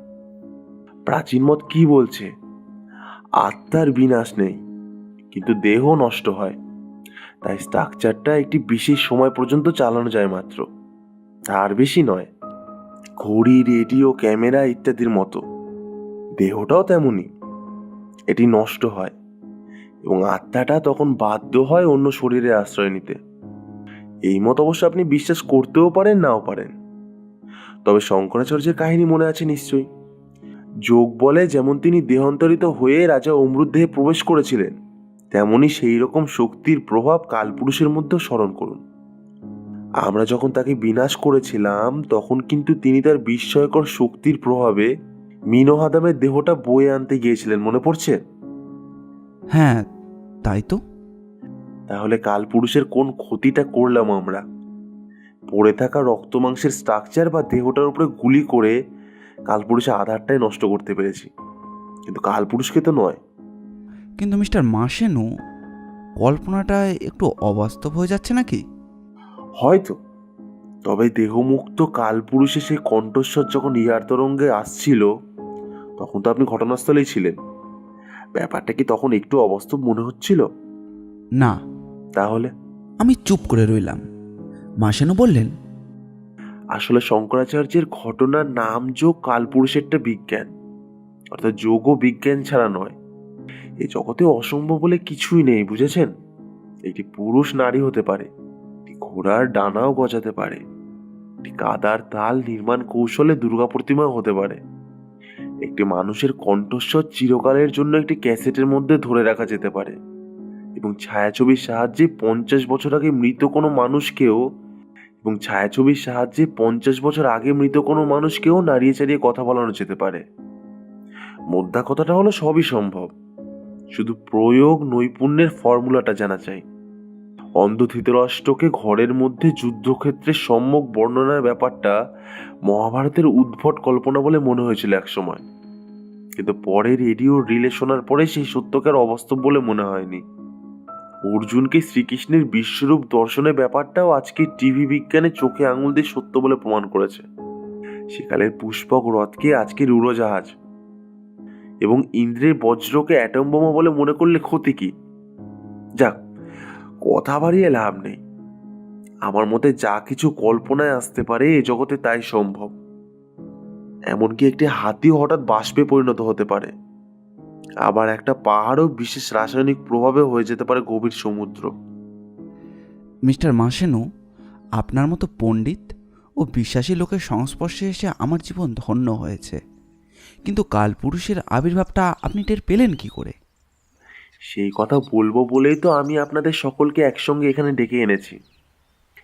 প্রাচীন মত কি বলছে? আত্মার বিনাশ নেই, কিন্তু দেহ নষ্ট হয়। তাই স্ট্রাকচারটা একটি বিশেষ সময় পর্যন্ত চালানো যায় মাত্র, তার বেশি নয়। ঘড়ি, রেডিও, ক্যামেরা ইত্যাদির মতো দেহটাও তেমনি, এটি নষ্ট হয় এবং আত্মাটা তখন বাধ্য হয় অন্য শরীরে আশ্রয় নিতে। এই মত অবশ্য আপনি বিশ্বাস করতেও পারেন, নাও পারেন। তবে শঙ্করাচার্যের কাহিনী মনে আছে নিশ্চয়ই। যোগ বলে যেমন তিনি দেহান্তরিত হয়ে রাজা অমরুদ দেহে প্রবেশ করেছিলেন, তেমনি সেই রকম শক্তির প্রভাব কালপুরুষের মধ্যেও স্মরণ করুন। আমরা যখন তাকে বিনাশ করেছিলাম, তখন কিন্তু তিনি তার বিস্ময়কর শক্তির প্রভাবে মিনোহাদামের দেহটা বয়ে আনতে গিয়েছিলেন, মনে পড়ছে? হ্যাঁ, তাই তো। তাহলে কালপুরুষের কোন ক্ষতিটা করলাম আমরা? পড়ে থাকা রক্ত মাংসের স্ট্রাকচার বা দেহটার উপরে গুলি করে কালপুরুষের আধারটাই নষ্ট করতে পেরেছি, কিন্তু কালপুরুষকে তো নয়। কিন্তু মিস্টার মাসেনো, কল্পনাটা একটু অবাস্তব হয়ে যাচ্ছে নাকি? হয়তো। তবে দেহমুক্ত কালপুরুষে সেই কণ্ঠস্বর যখন ইহার তরঙ্গে আসছিল, তখন তো আপনি ঘটনাস্থলেই ছিলেন। ব্যাপারটা কি তখন একটু অবাস্তব মনে হচ্ছিল? না। তাহলে? আমি চুপ করে রইলাম। মাসেনো বললেন, আসলে শঙ্করাচার্যের ঘটনার নাম যোগ কালপুরুষেরটা বিজ্ঞান, অর্থাৎ যোগ ও বিজ্ঞান ছাড়া নয়। এই জগতে অসম্ভব বলে কিছুই নেই, বুঝেছেন? একটি পুরুষ নারী হতে পারে, একটি ঘোড়ার ডানাও গজাতে পারে, একটি কাদার তাল নির্মাণ কৌশলে দুর্গা প্রতিমা হতে পারে, একটি মানুষের কণ্ঠস্বর চিরকালের জন্য একটি ক্যাসেটের মধ্যে ধরে রাখা যেতে পারে, এবং ছায়াছবির সাহায্যে 50 বছর আগে মৃত কোনো মানুষকেও নাড়িয়ে চাড়িয়ে কথা বলানো যেতে পারে। মোদ্দা কথাটা হলো সবই সম্ভব, শুধু প্রয়োগ নৈপুণ্যের ফর্মুলাটা জানা চাই। অন্ধ ধৃতরাষ্ট্রকে ঘরের মধ্যে যুদ্ধক্ষেত্রে সম্যক বর্ণনার ব্যাপারটা মহাভারতের উদ্ভট কল্পনা বলে মনে হয়েছিল একসময়, কিন্তু পরে রেডিও রিলে শোনার পরে সেই সত্যকে আর অবাস্তব বলে মনে হয়নি। অর্জুনকে শ্রীকৃষ্ণের বিশ্বরূপ দর্শনের ব্যাপারটাও আজকে টিভি বিজ্ঞানে চোখে আঙুল দিয়ে সত্য বলে প্রমাণ করেছে। সেকালের পুষ্পক রথকে আজকের উড়োজাহাজ, এবং ইন্দ্রের বজ্রকে অ্যাটম বোমা বলে মনে করলে ক্ষতি কি? যাক, কথা বাড়িয়ে লাভ নেই। আমার মতে যা কিছু কল্পনায় আসতে পারে এ জগতে তাই সম্ভব। এমনকি একটি হাতিও হঠাৎ বাষ্পে পরিণত হতে পারে, আবার একটা পাহাড়ও বিশেষ রাসায়নিক প্রভাবে হয়ে যেতে পারে গভীর সমুদ্র। মিস্টার মাসেনো, আপনার মতো পণ্ডিত ও বিশ্বাসী লোকের সংস্পর্শে এসে আমার জীবন ধন্য হয়েছে, কিন্তু কালপুরুষের আবির্ভাবটা আপনি টের পেলেন কি করে? সেই কথা বলবো বলেই তো আমি আপনাদের সকলকে একসঙ্গে এখানে ডেকে এনেছি।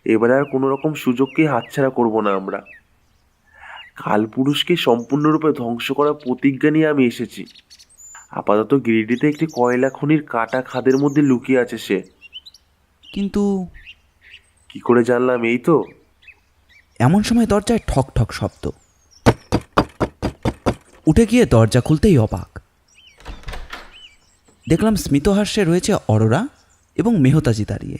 এবারে আর কোনো রকম সুযোগকে হাতছাড়া করব না আমরা। কালপুরুষকে সম্পূর্ণরূপে ধ্বংস করার প্রতিজ্ঞা নিয়ে আমি এসেছি। আপাতত গিরিডিতে একটি কয়লা খনির কাটা খাদের মধ্যে লুকিয়ে আছে সে। কিন্তু কি করে জানলাম? এই তো। এমন সময় দরজায় ঠক ঠক শব্দ। উঠে গিয়ে দরজা খুলতেই অবাক, দেখলাম স্মিতহাস্যে রয়েছে অরোরা এবং মেহতাজি দাঁড়িয়ে।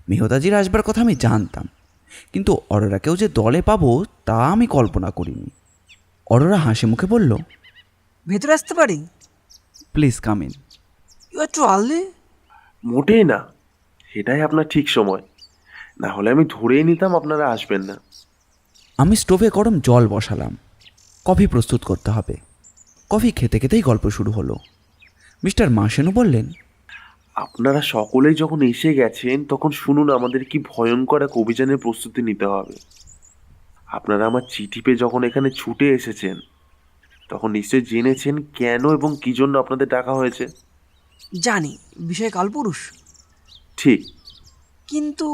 মেহতাজির আসবার কথা আমি জানতাম, কিন্তু অরোরাকেও যে দলে পাবো তা আমি কল্পনা করিনি। অরোরা হাসি মুখে বলল, ভেতরে আসতে পারি? Please come in. You are too early. মোটেই না, এটাই আপনার ঠিক সময়, না হলে আমি ধরেই নিতাম আপনারা আসবেন না। আমি স্টোভে গরম জল বসালাম। কফি প্রস্তুত করতে হবে। কফি খেতে খেতেই গল্প শুরু হলো। মিস্টার মাসেনু বললেন, আপনারা সকলেই যখন এসে গেছেন তখন শুনুন আমাদের কি ভয়ঙ্কর এক অভিযানের প্রস্তুতি নিতে হবে। আপনারা আমার চিঠি পেয়ে যখন এখানে ছুটে এসেছেন তখন নিশ্চয়ই জেনেছেন কেন এবং কি জন্য আপনাদের ডাকা হয়েছে। জানি বিষয় কালপুরুষ, ঠিক, কিন্তু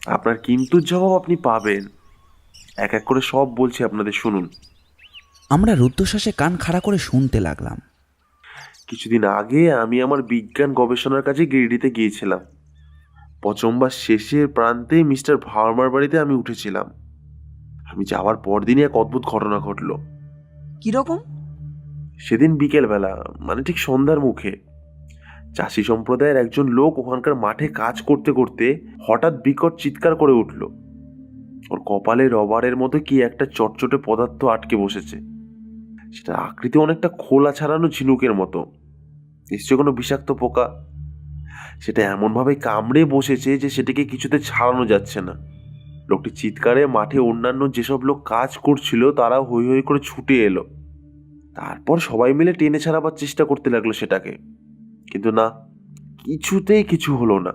আপনার কিন্তুর জবাব আপনি পাবেন। এক এক করে সব বলছি, আপনাদের শুনুন। আমরা রুদ্ধশ্বাসে কান খাড়া করে শুনতে লাগলাম। কিছুদিন আগে আমি আমার বিজ্ঞান গবেষণার কাজে গিরিডিতে গিয়েছিলাম। পচম্বার শেষের প্রান্তে মিস্টার ভার্মার বাড়িতে আমি উঠেছিলাম। আমি যাওয়ার পরদিনই এক অদ্ভুত ঘটনা ঘটলো। কিরকম? সেদিন বিকেলবেলা, মানে ঠিক সন্ধ্যার মুখে, চাষি সম্প্রদায়ের একজন লোক ওখানকার মাঠে কাজ করতে করতে হঠাৎ বিকট চিৎকার করে উঠল। ওর কপালে রবারের মতো কি একটা চটচটে পদার্থ আটকে বসেছে। সেটা আকৃতি অনেকটা খোলা ছাড়ানো ঝিনুকের মতো, নিশ্চয় কোনো বিষাক্ত পোকা। সেটা এমনভাবে কামড়ে বসেছে যে সেটাকে কিছুতে ছাড়ানো যাচ্ছে না। লোকটি চিৎকারে মাঠে অন্যান্য যেসব লোক কাজ করছিল তারা হৈ হৈ করে ছুটে এলো। তারপর সবাই মিলে টেনে ছাড়াবার চেষ্টা করতে লাগলো সেটাকে, কিন্তু না, কিছুতেই কিছু হলো না।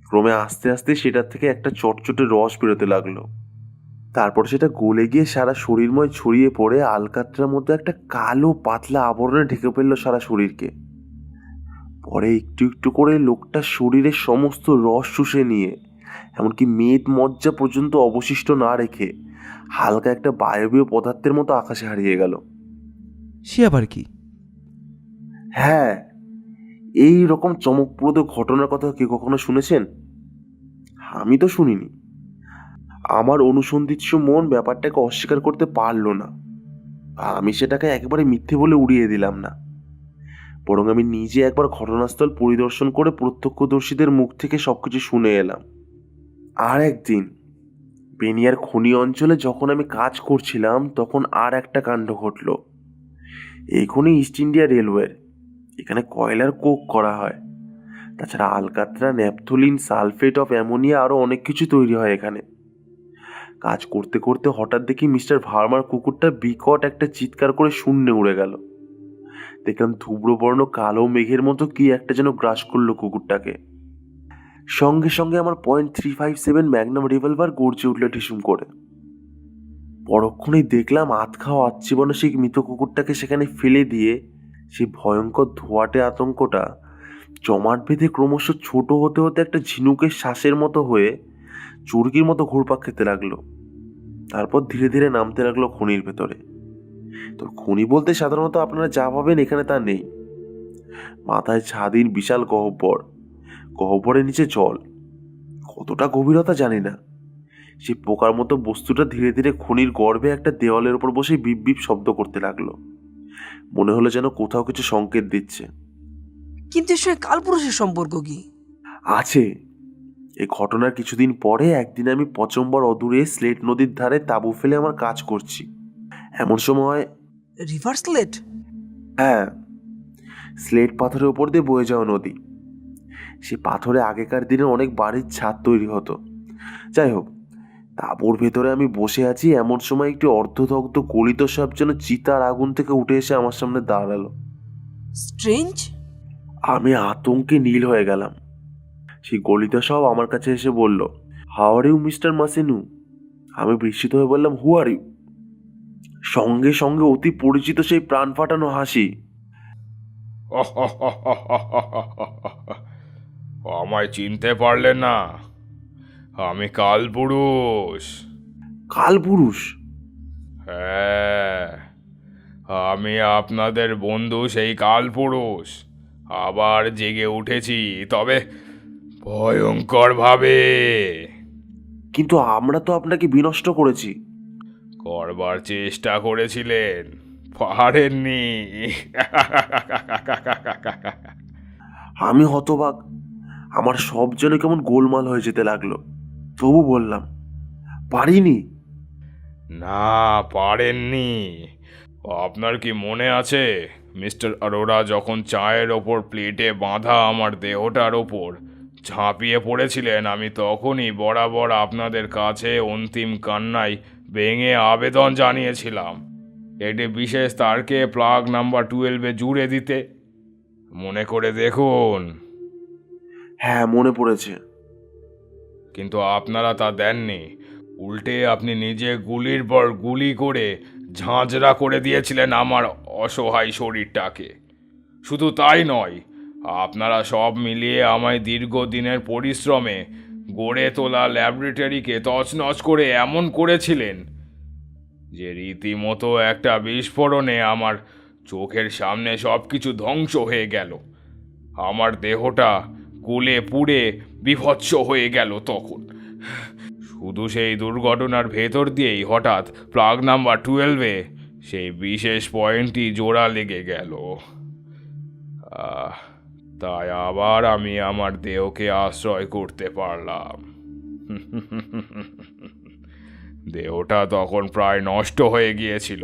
ক্রমে আস্তে আস্তে সেটার থেকে একটা চটচটে রস বেরোতে লাগলো। তারপর সেটা গলে গিয়ে সারা শরীরময় ছড়িয়ে পড়ে আলকাতরার মধ্যে একটা কালো পাতলা আবরণে ঢেকে ফেললো সারা শরীরকে। পরে একটু একটু করে লোকটার শরীরের সমস্ত রস শুষে নিয়ে, এমনকি মেদ মজ্জা পর্যন্ত অবশিষ্ট না রেখে, হালকা একটা বায়বীয় পদার্থের মতো আকাশে হারিয়ে গেল। সে আবার কি? হ্যাঁ, এই রকম চমকপ্রদ ঘটনার কথা কি কখনো শুনেছেন? আমি তো শুনিনি। আমার অনুসন্ধিৎস মন ব্যাপারটাকে অস্বীকার করতে পারলো না। আমি সেটাকে একেবারে মিথ্যে বলে উড়িয়ে দিলাম না, বরং আমি নিজে একবার ঘটনাস্থল পরিদর্শন করে প্রত্যক্ষদর্শীদের মুখ থেকে সবকিছু শুনে এলাম। আর একদিন বেনিয়ার খনি অঞ্চলে যখন আমি কাজ করছিলাম তখন আর একটা কাণ্ড ঘটল। এই খনি ইস্ট ইন্ডিয়া রেলওয়ের। এখানে কয়লার কোক করা হয়। তাছাড়া আলকাতরা, ন্যাপথলিন, সালফেট অফ অ্যামোনিয়া, আরও অনেক কিছু তৈরি হয় এখানে। কাজ করতে করতে হঠাৎ দেখি মিস্টার ভার্মার কুকুরটা বিকট একটা চিৎকার করে শূন্যে উড়ে গেল। দেখলাম ধূম্রবর্ণ কালো মেঘের মতো কি একটা যেন গ্রাস করলো কুকুরটাকে। সঙ্গে সঙ্গে আমার .357 ম্যাগনাম রিভলভার গর্জে উঠল ঢিসুম করে। পরক্ষণেই দেখলাম আতখাওয়া আচ্ছীবনে সেই মৃত কুকুরটাকে সেখানে ফেলে দিয়ে সেই ভয়ঙ্কর ধোঁয়াটে আতঙ্কটা জমাট বেঁধে ক্রমশ ছোট হতে হতে একটা ঝিনুকের শ্বাসের মতো হয়ে চুরকির মতো ঘুরপাক খেতে লাগলো। তারপর ধীরে ধীরে নামতে লাগলো খনির ভেতরে। তো খনি বলতে সাধারণত আপনারা যা ভাবেন এখানে তা নেই। মাথায় ছাদির বিশাল গহ্বর, গহ্বরের নিচে জল, কতটা গভীরতা জানি না। সেই পোকার মতো বস্তুটা ধীরে ধীরে খনির গর্ভে একটা দেওয়ালের উপর বসে বিপ বিপ শব্দ করতে লাগলো। মনে হলো যেন কোথাও কিছু সংকেত দিচ্ছে। কিন্তু এর সঙ্গে কালপুরুষের সম্পর্ক কি? আছে। এই ঘটনার কিছুদিন পরে একদিন আমি পচম্বর অদূরে স্লেট নদীর ধারে তাঁবু ফেলে আমার কাজ করছি। এমন সময়, রিভার স্লেট? হ্যাঁ, স্লেট পাথরের উপর দিয়ে বয়ে যাওয়া নদী। সে পাথরে আগেকার দিনে অনেক বাড়ির ছাদ তৈরি হতো। যাই হোক, তাঁবুর ভেতরে আমি বসে আছি, এমন সময় একটি অর্ধদগ্ধ গলিত সাপ যেন চিতার আগুন থেকে উঠে এসে আমার সামনে দাঁড়ালো। স্ট্রেঞ্জ। আমি আতঙ্কে নীল হয়ে গেলাম। সেই গলিত সাপ আমার কাছে এসে বলল, হাউ আর ইউ মিস্টার মাসেনু? আমি বিস্মিত হয়ে বললাম, হু আর ইউ? সঙ্গে সঙ্গে অতি পরিচিত সেই প্রাণ ফাটানো হাসি। আমায় চিনতে পারলে না? আমি কালপুরুষ। কালপুরুষ? হ্যাঁ, আমি আপনাদের বন্ধু সেই কালপুরুষ। আবার জেগে উঠেছি, তবে ভয়ঙ্কর ভাবে। কিন্তু আমরা তো আপনাকে বিনষ্ট করেছি। করবার চেষ্টা করেছিলেন, পারেননি। আমি হতবাক। আমার সব যেন কেমন গোলমাল হয়ে যেতে লাগলো। তবু বললাম, পারিনি। না, পারেননি। আপনার কি মনে আছে মিস্টার অরোরা যখন চায়ের ওপর প্লেটে বাঁধা আমার দেহটার ওপর ঝাঁপিয়ে পড়েছিলেন, আমি তখনই বরাবর আপনাদের কাছে অন্তিম কান্নায় ভেঙে আবেদন জানিয়েছিলাম একটি বিশেষ তারকে প্লাগ নাম্বার 12-এ জুড়ে দিতে। মনে করে দেখুন। হ্যাঁ, মনে পড়েছে। কিন্তু আপনারা তা দেননি। উল্টে আপনি নিজে গুলির পর গুলি করে ঝাঁঝরা করে দিয়েছিলেন আমার অসহায় শরীরটাকে। শুধু তাই নয়, আপনারা সব মিলিয়ে আমায় দীর্ঘদিনের পরিশ্রমে গড়ে তোলা ল্যাবরেটরিকে তছনছ করে এমন করেছিলেন যে রীতিমতো একটা বিস্ফোরণে আমার চোখের সামনে সব কিছু ধ্বংস হয়ে গেল। আমার দেহটা গলে পুড়ে বিভৎস হয়ে গেল তখন। শুধু সেই দুর্ঘটনার ভেতর দিয়েই হঠাৎ প্লাগ নাম্বার 12-এ সেই বিশেষ পয়েন্টটি জোড়া লেগে গেল। তাই আবার আমি আমার দেহকে আশ্রয় করতে পারলাম। দেহটা তখন প্রায় নষ্ট হয়ে গিয়েছিল।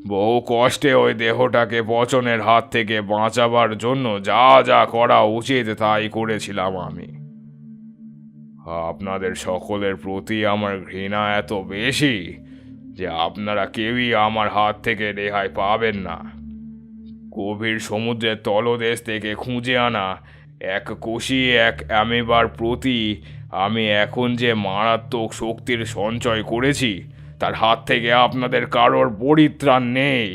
বহু কষ্টে ওই দেহটাকে পচনের হাত থেকে বাঁচাবার জন্য যা যা করা উচিত তাই করেছিলাম আমি। আপনাদের সকলের প্রতি আমার ঘৃণা এত বেশি যে আপনারা কেউই আমার হাত থেকে রেহাই পাবেন না। গভীর সমুদ্রের তলদেশ থেকে খুঁজে আনা এক কোষী এক অ্যামিবার প্রতি আমি এখন যে মারাত্মক শক্তির সঞ্চয় করেছি তার হাত থেকে আপনাদের কারোর পরিত্রাণ নেই।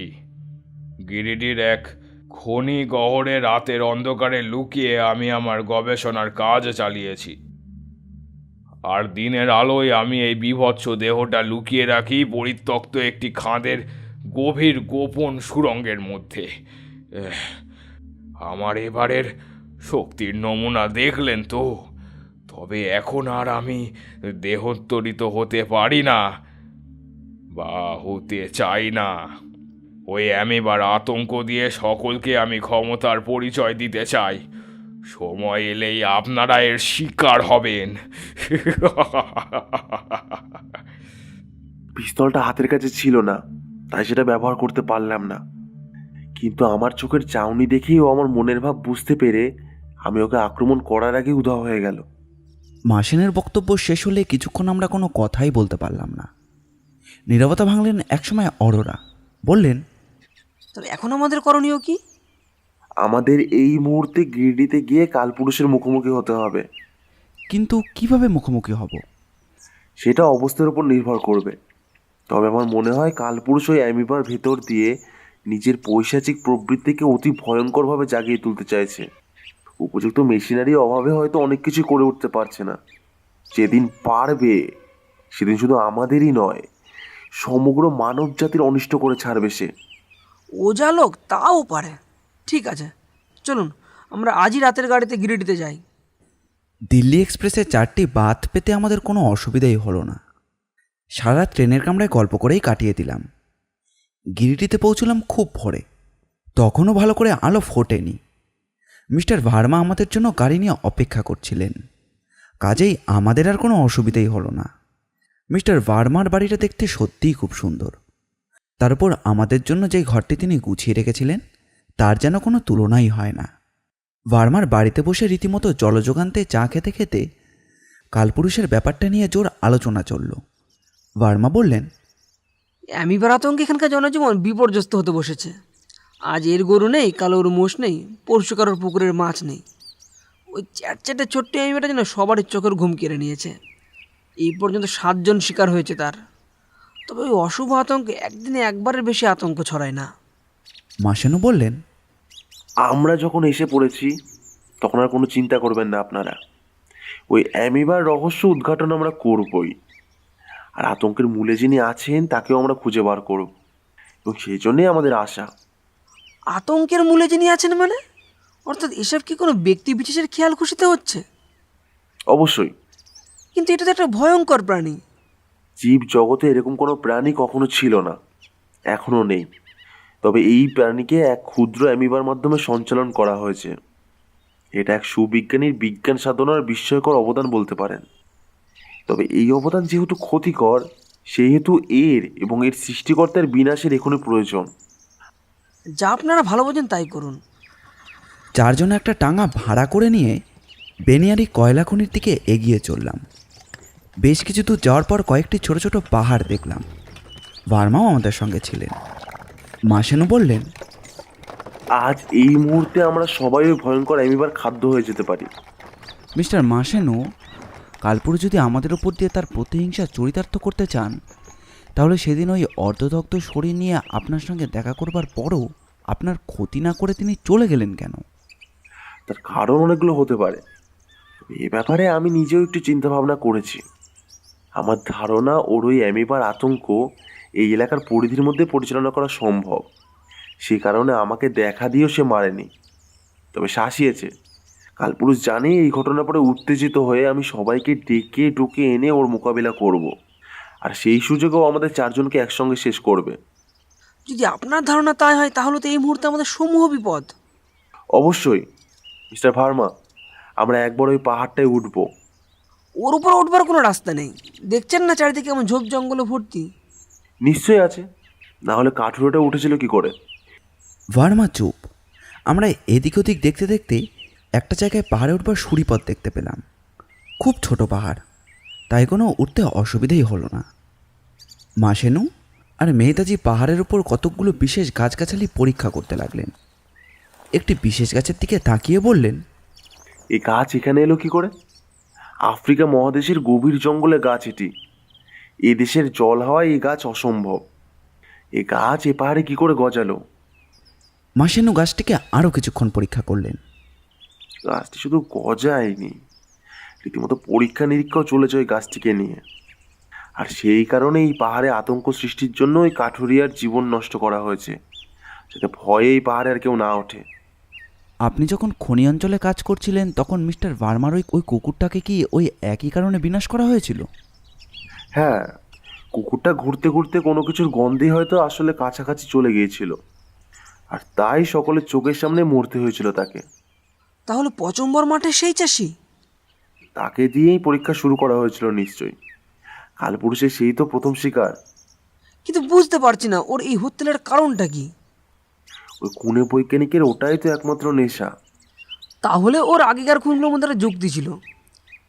গিরিডির এক খনি গহরে রাতের অন্ধকারে লুকিয়ে আমি আমার গবেষণার কাজ চালিয়েছি, আর দিনের আলোয় আমি এই বিভৎস দেহটা লুকিয়ে রাখি পরিত্যক্ত একটি খাদের গভীর গোপন সুড়ঙ্গের মধ্যে। আমার এবারের শক্তির নমুনা দেখলেন তো? তবে এখন আর আমি দেহোত্তরিত হতে পারি না বা হতে চাই না। ওই অ্যামিবার আতঙ্ক দিয়ে সকলকে আমি ক্ষমতার পরিচয় দিতে চাই। সময় এলেই আপনারা এর শিকার হবেন। পিস্তলটা হাতের কাছে ছিল না, তাই সেটা ব্যবহার করতে পারলাম না। কিন্তু আমার চোখের চাউনি দেখেই ও আমার মনের ভাব বুঝতে পেরে আমি ওকে আক্রমণ করার আগে উধাও হয়ে গেল। মাসিনের বক্তব্য শেষ হলে কিছুক্ষণ আমরা কোনো কথাই বলতে পারলাম না। নীরবতা ভাঙলেন একসময় অরোরা। বললেন, তবে এখন আমাদের করণীয় কি? আমাদের এই মুহূর্তে গিরিডিতে গিয়ে কালপুরুষের মুখোমুখি হতে হবে। কিন্তু কিভাবে মুখোমুখি হব? সেটা অবস্থার উপর নির্ভর করবে। তবে আমার মনে হয় কালপুরুষ ওই অ্যামিবার ভেতর দিয়ে নিজের পৈশাচিক প্রবৃত্তিকে অতি ভয়ঙ্করভাবে জাগিয়ে তুলতে চাইছে। উপযুক্ত মেশিনারির অভাবে হয়তো অনেক কিছু করে উঠতে পারছে না। যেদিন পারবে সেদিন শুধু আমাদেরই নয়, সমগ্র মানব জাতির অনিষ্ট করে ছাড়বে সে। ও যা লোক তাও পারে। ঠিক আছে, চলুন আমরা আজই রাতের গাড়িতে গিরিডিতে যাই। দিল্লি এক্সপ্রেসে 4টি বাথ পেতে আমাদের কোনো অসুবিধাই হলো না। সারা ট্রেনের কামরায় গল্প করেই কাটিয়ে দিলাম। গিরিডিতে পৌঁছলাম খুব ভোরে। তখনও ভালো করে আলো ফোটেনি। মিস্টার ভার্মা আমাদের জন্য গাড়ি নিয়ে অপেক্ষা করছিলেন। কাজেই আমাদের আর কোনো অসুবিধাই হলো না। মিস্টার ভার্মার বাড়িটা দেখতে সত্যিই খুব সুন্দর। তার উপর আমাদের জন্য যে ঘরটি তিনি গুছিয়ে রেখেছিলেন তার যেন কোনো তুলনাই হয় না। ভার্মার বাড়িতে বসে রীতিমতো জলযোগান্তে চা খেতে খেতে কালপুরুষের ব্যাপারটা নিয়ে জোর আলোচনা চলল। ভার্মা বললেন, অ্যামিবার আতঙ্কে এখানকার জনজীবন বিপর্যস্ত হতে বসেছে। আজ এর গরু নেই, কাল ওর মোষ নেই, পরশু কারোর পুকুরের মাছ নেই। ওই চ্যাটচ্যাটে ছোট্ট অ্যামিবাটা যেন সবারই চোখের ঘুম কেড়ে নিয়েছে। এই পর্যন্ত 7 জন শিকার হয়েছে তার। তবে ওই অশুভ আতঙ্কে একদিনে একবারের বেশি আতঙ্ক ছড়ায় না। মাসেনু বললেন, আমরা যখন এসে পড়েছি তখন আর কোনো চিন্তা করবেন না আপনারা। ওই অ্যামিবার রহস্য উদ্ঘাটন আমরা করবই, আর আতঙ্কের মূলে যিনি আছেন তাকেও আমরা খুঁজে বার করব, এবং সেই জন্যই আমাদের আশা। আতঙ্কের মূলে যিনি আছেন মানে? অর্থাৎ এসব কি কোনো ব্যক্তি বিশেষের খেয়াল খুশিতে হচ্ছে? অবশ্যই। কিন্তু এটা তো একটা ভয়ঙ্কর প্রাণী। জীব জগতে এরকম কোনো প্রাণী কখনো ছিল না, এখনো নেই। তবে এই প্রাণীকে এক ক্ষুদ্র অ্যামিবার মাধ্যমে সঞ্চালন করা হয়েছে। এটা এক সুবিজ্ঞানীর বিজ্ঞান সাধনার বিস্ময়কর অবদান বলতে পারেন। তবে এই অবদান যেহেতু ক্ষতিকর, সেহেতু এর এবং এর সৃষ্টিকর্তার বিনাশের এখনই প্রয়োজন। যা আপনারা ভালো বোঝেন তাই করুন। চারজন একটা টাঙা ভাড়া করে নিয়ে বেনিয়ারি কয়লা খনির দিকে এগিয়ে চললাম। বেশ কিছু দূর যাওয়ার পর কয়েকটি ছোট ছোট পাহাড় দেখলাম। ভার্মাও আমাদের সঙ্গে ছিলেন। মাসেনু বললেন, আজ এই মুহূর্তে আমরা সবাই ওই ভয়ঙ্কর অ্যামিবার খাদ্য হয়ে যেতে পারি। মিস্টার মাসেনু, কালপুরু যদি আমাদের ওপর দিয়ে তার প্রতিহিংসা চরিতার্থ করতে চান, তাহলে সেদিন ওই অর্ধদগ্ধ শরীর নিয়ে আপনার সঙ্গে দেখা করবার পরও আপনার ক্ষতি না করে তিনি চলে গেলেন কেন? তার কারণ অনেকগুলো হতে পারে। এ ব্যাপারে আমি নিজেও একটু চিন্তা ভাবনা করেছি। আমার ধারণা ওর ওই অ্যামিবার আতঙ্ক এই এলাকার পরিধির মধ্যে পরিচালনা করা সম্ভব। সে কারণে আমাকে দেখা দিয়েও সে মারেনি, তবে শাসিয়েছে। কালপুরুষ জানে এই ঘটনার পরে উত্তেজিত হয়ে আমি সবাইকে ডেকে ডুকে এনে ওর মোকাবিলা করব, আর সেই সুযোগেও আমাদের চারজনকে একসঙ্গে শেষ করবে। যদি আপনার ধারণা তাই হয়, তাহলে তো এই মুহূর্তে আমাদের সমূহ বিপদ। অবশ্যই মিস্টার ভার্মা, আমরা একবার ওই পাহাড়টায় উঠব। ওর উপর উঠবার কোনো রাস্তা নেই। দেখছেন না চারিদিকে এমন ঝোপ জঙ্গলে ভর্তি। নিশ্চয়ই আছে, না হলে কাঠুরেটা উঠেছিল কি করে? ভার্মা চুপ। আমরা এদিক ওদিক দেখতে দেখতে একটা জায়গায় পাহাড়ে উঠবার সুড়িপথ দেখতে পেলাম। খুব ছোট পাহাড়, তাই কোনো উঠতে অসুবিধেই হলো না। মাসেনু আর মেহতাজি পাহাড়ের উপর কতকগুলো বিশেষ গাছগাছালি পরীক্ষা করতে লাগলেন। একটি বিশেষ গাছের দিকে তাকিয়ে বললেন, এই গাছ এখানে এলো কি করে? আফ্রিকা মহাদেশের গভীর জঙ্গলে গাছ এটি। এ দেশের জল হাওয়ায় এই গাছ অসম্ভব। এ গাছ এ পাহাড়ে কি করে গজালো? মাসেনু গাছটিকে আরও কিছুক্ষণ পরীক্ষা করলেন। গাছটি শুধু গজায়নি, রীতিমতো পরীক্ষা নিরীক্ষাও চলেছে ওই গাছটিকে নিয়ে। আর সেই কারণে এই পাহাড়ে আতঙ্ক সৃষ্টির জন্য ওই কাঠুরিয়ার জীবন নষ্ট করা হয়েছে, যাতে ভয়ে এই পাহাড়ে আর কেউ না ওঠে। আপনি যখন খনি অঞ্চলে কাজ করছিলেন, তখন মিস্টার ভার্মার ওই কুকুরটাকে কি ওই একই কারণে বিনাশ করা হয়েছিল? হ্যাঁ, কুকুরটা ঘুরতে ঘুরতে কোনো কিছুর গন্ধে হয়তো আসলে কাছাকাছি চলে গিয়েছিল, আর তাই সকলের চোখের সামনে মরতে হয়েছিল তাকে। তাহলে পচম্বর মাঠে সেই চাষি? তাকে দিয়েই পরীক্ষা শুরু করা হয়েছিল নিশ্চয়ই। কালপুরুষের সেই তো প্রথম শিকার। কিন্তু বুঝতে পারছি না ওর এই হত্যার কারণটা কি। ওই খুনে বৈজ্ঞানিকের ওটাই তো একমাত্র নেশা। তাহলে ওর আগেকার খুনগুলোর মধ্যে একটা যুক্তি ছিল।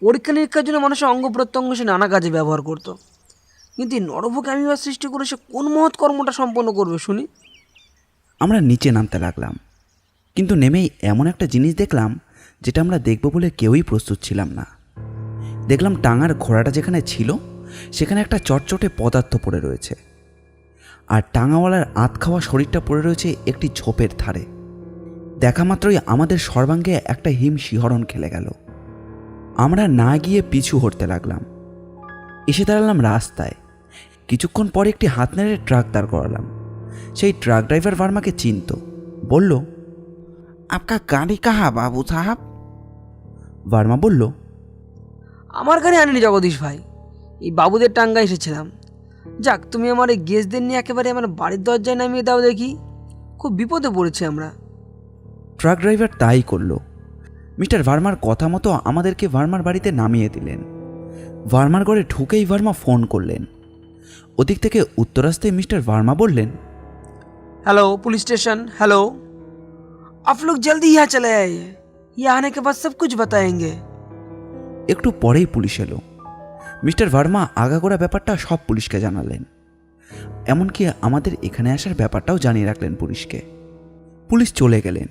পরীক্ষা নিরীক্ষার জন্য মানুষের অঙ্গ প্রত্যঙ্গ সে নানা কাজে ব্যবহার করত। কিন্তু এই নরভোগ অ্যামিবার সৃষ্টি করে সে কোন মহৎ কর্মটা সম্পন্ন করবে শুনি? আমরা নিচে নামতে লাগলাম, কিন্তু নেমেই এমন একটা জিনিস দেখলাম যেটা আমরা দেখব বলে কেউই প্রস্তুত ছিলাম না। দেখলাম টাঙার ঘোড়াটা যেখানে ছিল সেখানে একটা চটচটে পদার্থ পড়ে রয়েছে, আর টাঙাওয়ালার আধ খাওয়া শরীরটা পড়ে রয়েছে একটি ঝোপের ধারে। দেখা মাত্রই আমাদের সর্বাঙ্গে একটা হিম শিহরণ খেলে গেল। আমরা না গিয়ে পিছু হটতে লাগলাম। এসে দাঁড়ালাম রাস্তায়। কিছুক্ষণ পরে একটি হাত নেড়ে ট্রাক দাঁড় করালাম। সেই ট্রাক ড্রাইভার ভার্মাকে চিনত। বলল, आपका गाड़ी कहाँ बाबू साहब? ভার্মা বলল, আমার গাড়ি আনিনি জগদীশ ভাই, এই বাবুদের টাঙ্গা এসেছিলাম। যাক, তুমি আমার এই গেস্টদের নিয়ে একেবারে আমার বাড়ির দরজায় নামিয়ে দাও দেখি। খুব বিপদে পড়েছি আমরা। ট্রাক ড্রাইভার তাই করলো। মিস্টার ভার্মার কথা মতো আমাদেরকে ভার্মার বাড়িতে নামিয়ে দিলেন। ভার্মার ঘরে ঢুকেই ভার্মা ফোন করলেন। ওদিক থেকে উত্তরাস্তে মিস্টার ভার্মা বললেন, हेलो पुलिस स्टेशन, हेलो, आप लोग जल्दी यहाँ चले आइए। यहाँ आने के बाद सब कुछ बताएंगे। একটু পরেই পুলিশ এলো। মিস্টার ভার্মা আগাগোড়া ব্যাপারটা সব পুলিশকে জানালেন। এমনকি আমাদের এখানে আসার ব্যাপারটাও জানিয়ে রাখলেন পুলিশকে। পুলিশ চলে গেলেন।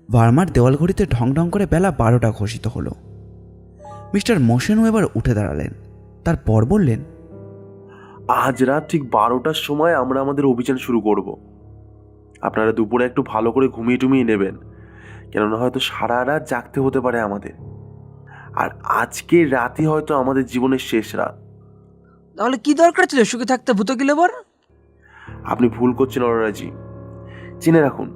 ভার্মার দেওয়াল ঘড়িতে ঢং ঢং করে বেলা 12টা ঘোষিত হলো। মিস্টার মোশেনু এবার উঠে দাঁড়ালেন। তারপর বললেন, আজ রাত ঠিক 12টার সময় আমরা আমাদের অভিযান শুরু করব। আপনারা দুপুরে একটু ভালো করে ঘুমিয়ে টুমিয়ে নেবেন, কেননা হয়তো সারা রাত জাগতে হতে পারে আমাদের। আর আজকের রাতই হয়তো আমাদের জীবনের শেষ রাত। তাহলে কি দরকার ছিল সুখে থাকতে ভূত কি লেবার? আপনি ভুল করছেন অররাজি। জেনে রাখুন,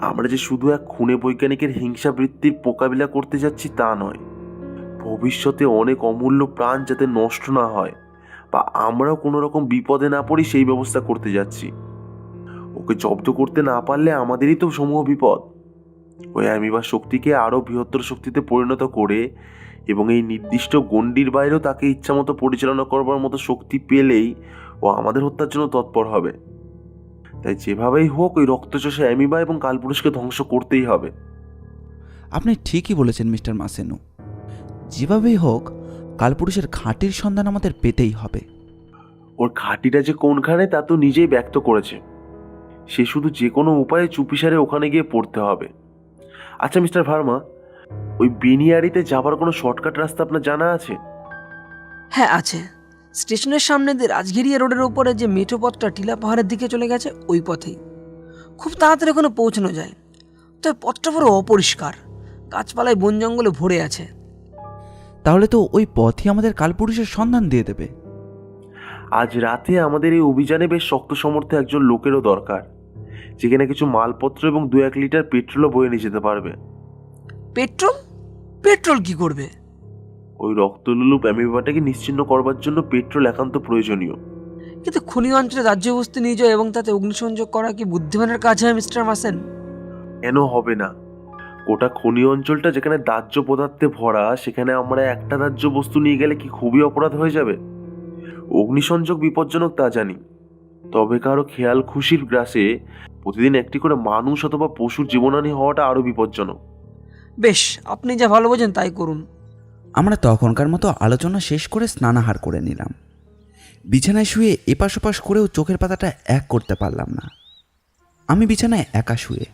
আমরা যে শুধু এক খুনে বৈজ্ঞানিকের হিংসা বৃত্তির মোকাবিলা করতে যাচ্ছি তা নয়। ভবিষ্যতে অনেক অমূল্য প্রাণ যাতে নষ্ট না হয় বা আমরাও কোনো রকম বিপদে না পড়ি সেই ব্যবস্থা করতে যাচ্ছি। ওকে জব্দ করতে না পারলে আমাদেরই তো সমূহ বিপদ। ওই অ্যামিবার শক্তিকে আরও বৃহত্তর শক্তিতে পরিণত করে এবং এই নির্দিষ্ট গণ্ডির বাইরেও তাকে ইচ্ছামতো পরিচালনা করবার মতো শক্তি পেলেই ও আমাদের হত্যার জন্য তৎপর হবে। তাই যেভাবেই হোক ওই রক্তচোষা অ্যামিবা এবং কালপুরুষকে ধ্বংস করতেই হবে। আপনি ঠিকই বলেছেন মিস্টার মাসেনু। যেভাবেই হোক কালপুরুষের ঘাঁটির সন্ধান আমাদের পেতেই হবে। ওর ঘাঁটিটা যে কোনখানে তা তো নিজেই ব্যক্ত করেছে। সে শুধু যে কোনো উপায়ে চুপিসারে ওখানে গিয়ে পড়তে হবে। আচ্ছা মিস্টার ভার্মা, ওই বেনিয়ারিতে যাবার কোনো শর্টকাট রাস্তা আপনার জানা আছে? হ্যাঁ আছে। স্টেশনের সামনে দিয়ে রাজগিরিয়া রোডের উপরে যে মেঠো পথটা টিলা পাহাড়ের দিকে চলে গেছে ওই পথেই খুব তাড়াতাড়ি ওখানে পৌঁছানো যায়। তবে পথটা পুরো অপরিষ্কার, গাছপালায় বন জঙ্গলে ভরে আছে। তাহলে তো ওই পথই আমাদের কালপুরুষের সন্ধান দিয়ে দেবে। আজ রাতে আমাদের এই অভিযানে বেশ শক্ত সমর্থে একজন লোকেরও দরকার, যেখানে কিছু মালপত্র এবং 2-1 লিটার পেট্রোলও বয়ে নিয়ে যেতে পারবে। পেট্রোল? পেট্রোল কি করবে? ওই রক্তলোলুপ অ্যামিবাটাকে নিশ্চিহ্ন করবার জন্য পেট্রোল একান্ত প্রয়োজনীয়। কিন্তু খনি অঞ্চলে দাহ্য বস্তু নিয়ে যাওয়া এবং তাতে অগ্নিসংযোগ করা কি বুদ্ধিমানের কাজ হয় মিস্টার মাসেন? কেন হবে না? গোটা খনি অঞ্চলটা যেখানে দাহ্য পদার্থে ভরা, সেখানে আমরা একটা দাহ্য বস্তু নিয়ে গেলে কি খুবই অপরাধ হয়ে যাবে? অগ্নিসংযোগ বিপজ্জনক তা জানি, তবে কারো খেয়াল খুশির গ্রাসে প্রতিদিন একটি করে মানুষ অথবা পশুর জীবনহানি হওয়াটা আরো বিপজ্জনক। বেশ, আপনি যা ভালো বোঝেন তাই করুন। আমরা তখনকার মতো আলোচনা শেষ করে স্নানাহার করে নিলাম। বিছানায় শুয়ে এপাশ ওপাশ করেও চোখের পাতাটা এক করতে পারলাম না। আমি বিছানায় একা শুয়ে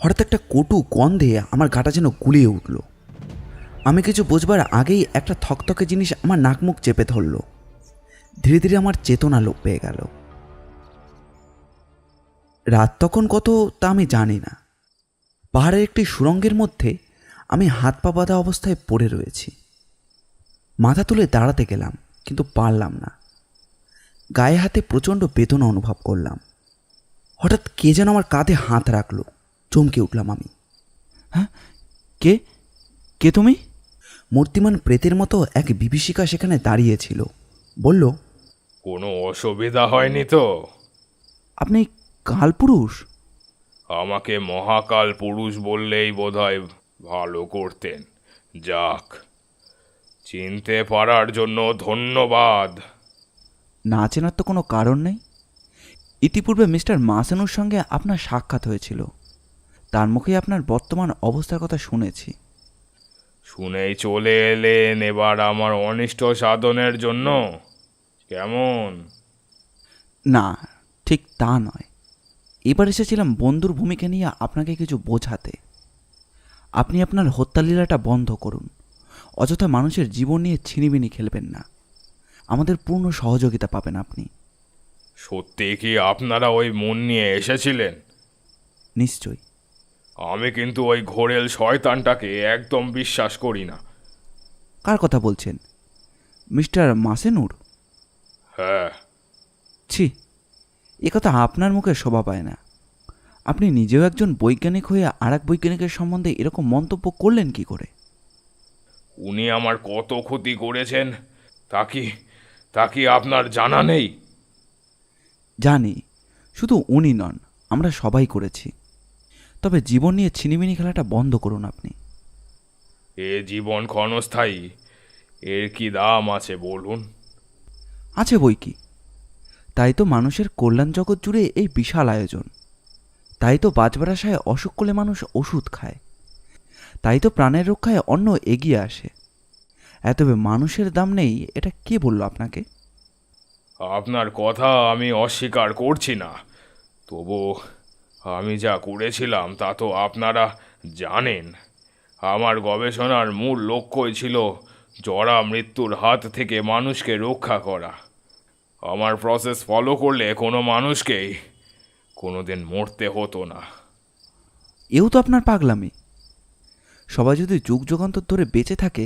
হঠাৎ একটা কটু গন্ধে আমার গাটা যেন গুলিয়ে উঠল। আমি কিছু বোঝবার আগেই একটা থকথকে জিনিস আমার নাক মুখ চেপে ধরল। ধীরে ধীরে আমার চেতনা লোপ পেয়ে গেল। রাত তখন কত তা আমি জানি না। পাহাড়ের একটি সুড়ঙ্গের মধ্যে আমি হাত পা বাঁধা অবস্থায় পড়ে রয়েছি। মাথা তুলে দাঁড়াতে গেলাম, কিন্তু পারলাম না। গায়ে হাতে প্রচণ্ড বেদনা অনুভব করলাম। হঠাৎ কে যেন আমার কাঁধে হাত রাখলো। চমকে উঠলাম আমি। হ্যাঁ, কে কে তুমি? মূর্তিমান প্রেতের মতো এক বিভীষিকা সেখানে দাঁড়িয়েছিল। বলল, কোনো অসুবিধা হয়নি তো? আপনি কালপুরুষ? আমাকে মহাকাল পুরুষ বললেই বোধহয় ভালো করতেন। যাক, চিনতে পারার জন্য ধন্যবাদ। না চেনার তো কোনো কারণ নেই। ইতিপূর্বে মিস্টার মাসানুর সঙ্গে আপনার সাক্ষাৎ হয়েছিল। তার মুখে আপনার বর্তমান অবস্থার কথা শুনেছি। শুনেই চলে এলেন এবার আমার অনিষ্ট সাধনের জন্য? কেমন? না, ঠিক তা নয়। এবার এসেছিলাম বন্ধুর ভূমিকা নিয়ে আপনাকে কিছু বোঝাতে। আপনি আপনার হত্যালীলাটা বন্ধ করুন। অযথা মানুষের জীবন নিয়ে ছিনিমিনি খেলবেন না। আমাদের পূর্ণ সহযোগিতা পাবেন আপনি। সত্যি কি আপনারা ওই মন নিয়ে এসেছিলেন? নিশ্চয়ই। আমি কিন্তু ওই ঘোরেল শয়তানটাকে একদম বিশ্বাস করি না। কার কথা বলছেন? মিস্টার মাসেনুর? হ্যাঁ। ছি, এ কথা আপনার মুখে শোভা পায় না। আপনি নিজেও একজন বৈজ্ঞানিক হয়ে আর এক বৈজ্ঞানিকের সম্বন্ধে এরকম মন্তব্য করলেন কি করে? উনি আমার কত ক্ষতি করেছেন তা কি আপনার জানা নেই? জানি, শুধু উনি নন, আমরা সবাই করেছি। তবে জীবন নিয়ে ছিনিমিনি খেলাটা বন্ধ করুন আপনি। এ জীবন ক্ষণস্থায়ী, এর কি দাম আছে বলুন? আছে বই কি। তাই তো মানুষের কল্যাণ জগৎ জুড়ে এই বিশাল আয়োজন। তাই তো বাঁচবার আশায় অসুখ করলে মানুষ ওষুধ খায়। তাই তো প্রাণের রক্ষায় অন্য এগিয়ে আসে। এতবে মানুষের দাম নেই, এটা কে বলল আপনাকে? আপনার কথা আমি অস্বীকার করছি না, তবু আমি যা করেছিলাম তা তো আপনারা জানেন। আমার গবেষণার মূল লক্ষ্যই ছিল জরা মৃত্যুর হাত থেকে মানুষকে রক্ষা করা। আমার প্রসেস ফলো করলে কোনো মানুষকেই কোনোদিন মরতে হতো না। এও তো আপনার পাগলামি। সবাই যদি যুগ যুগান্তর ধরে বেঁচে থাকে,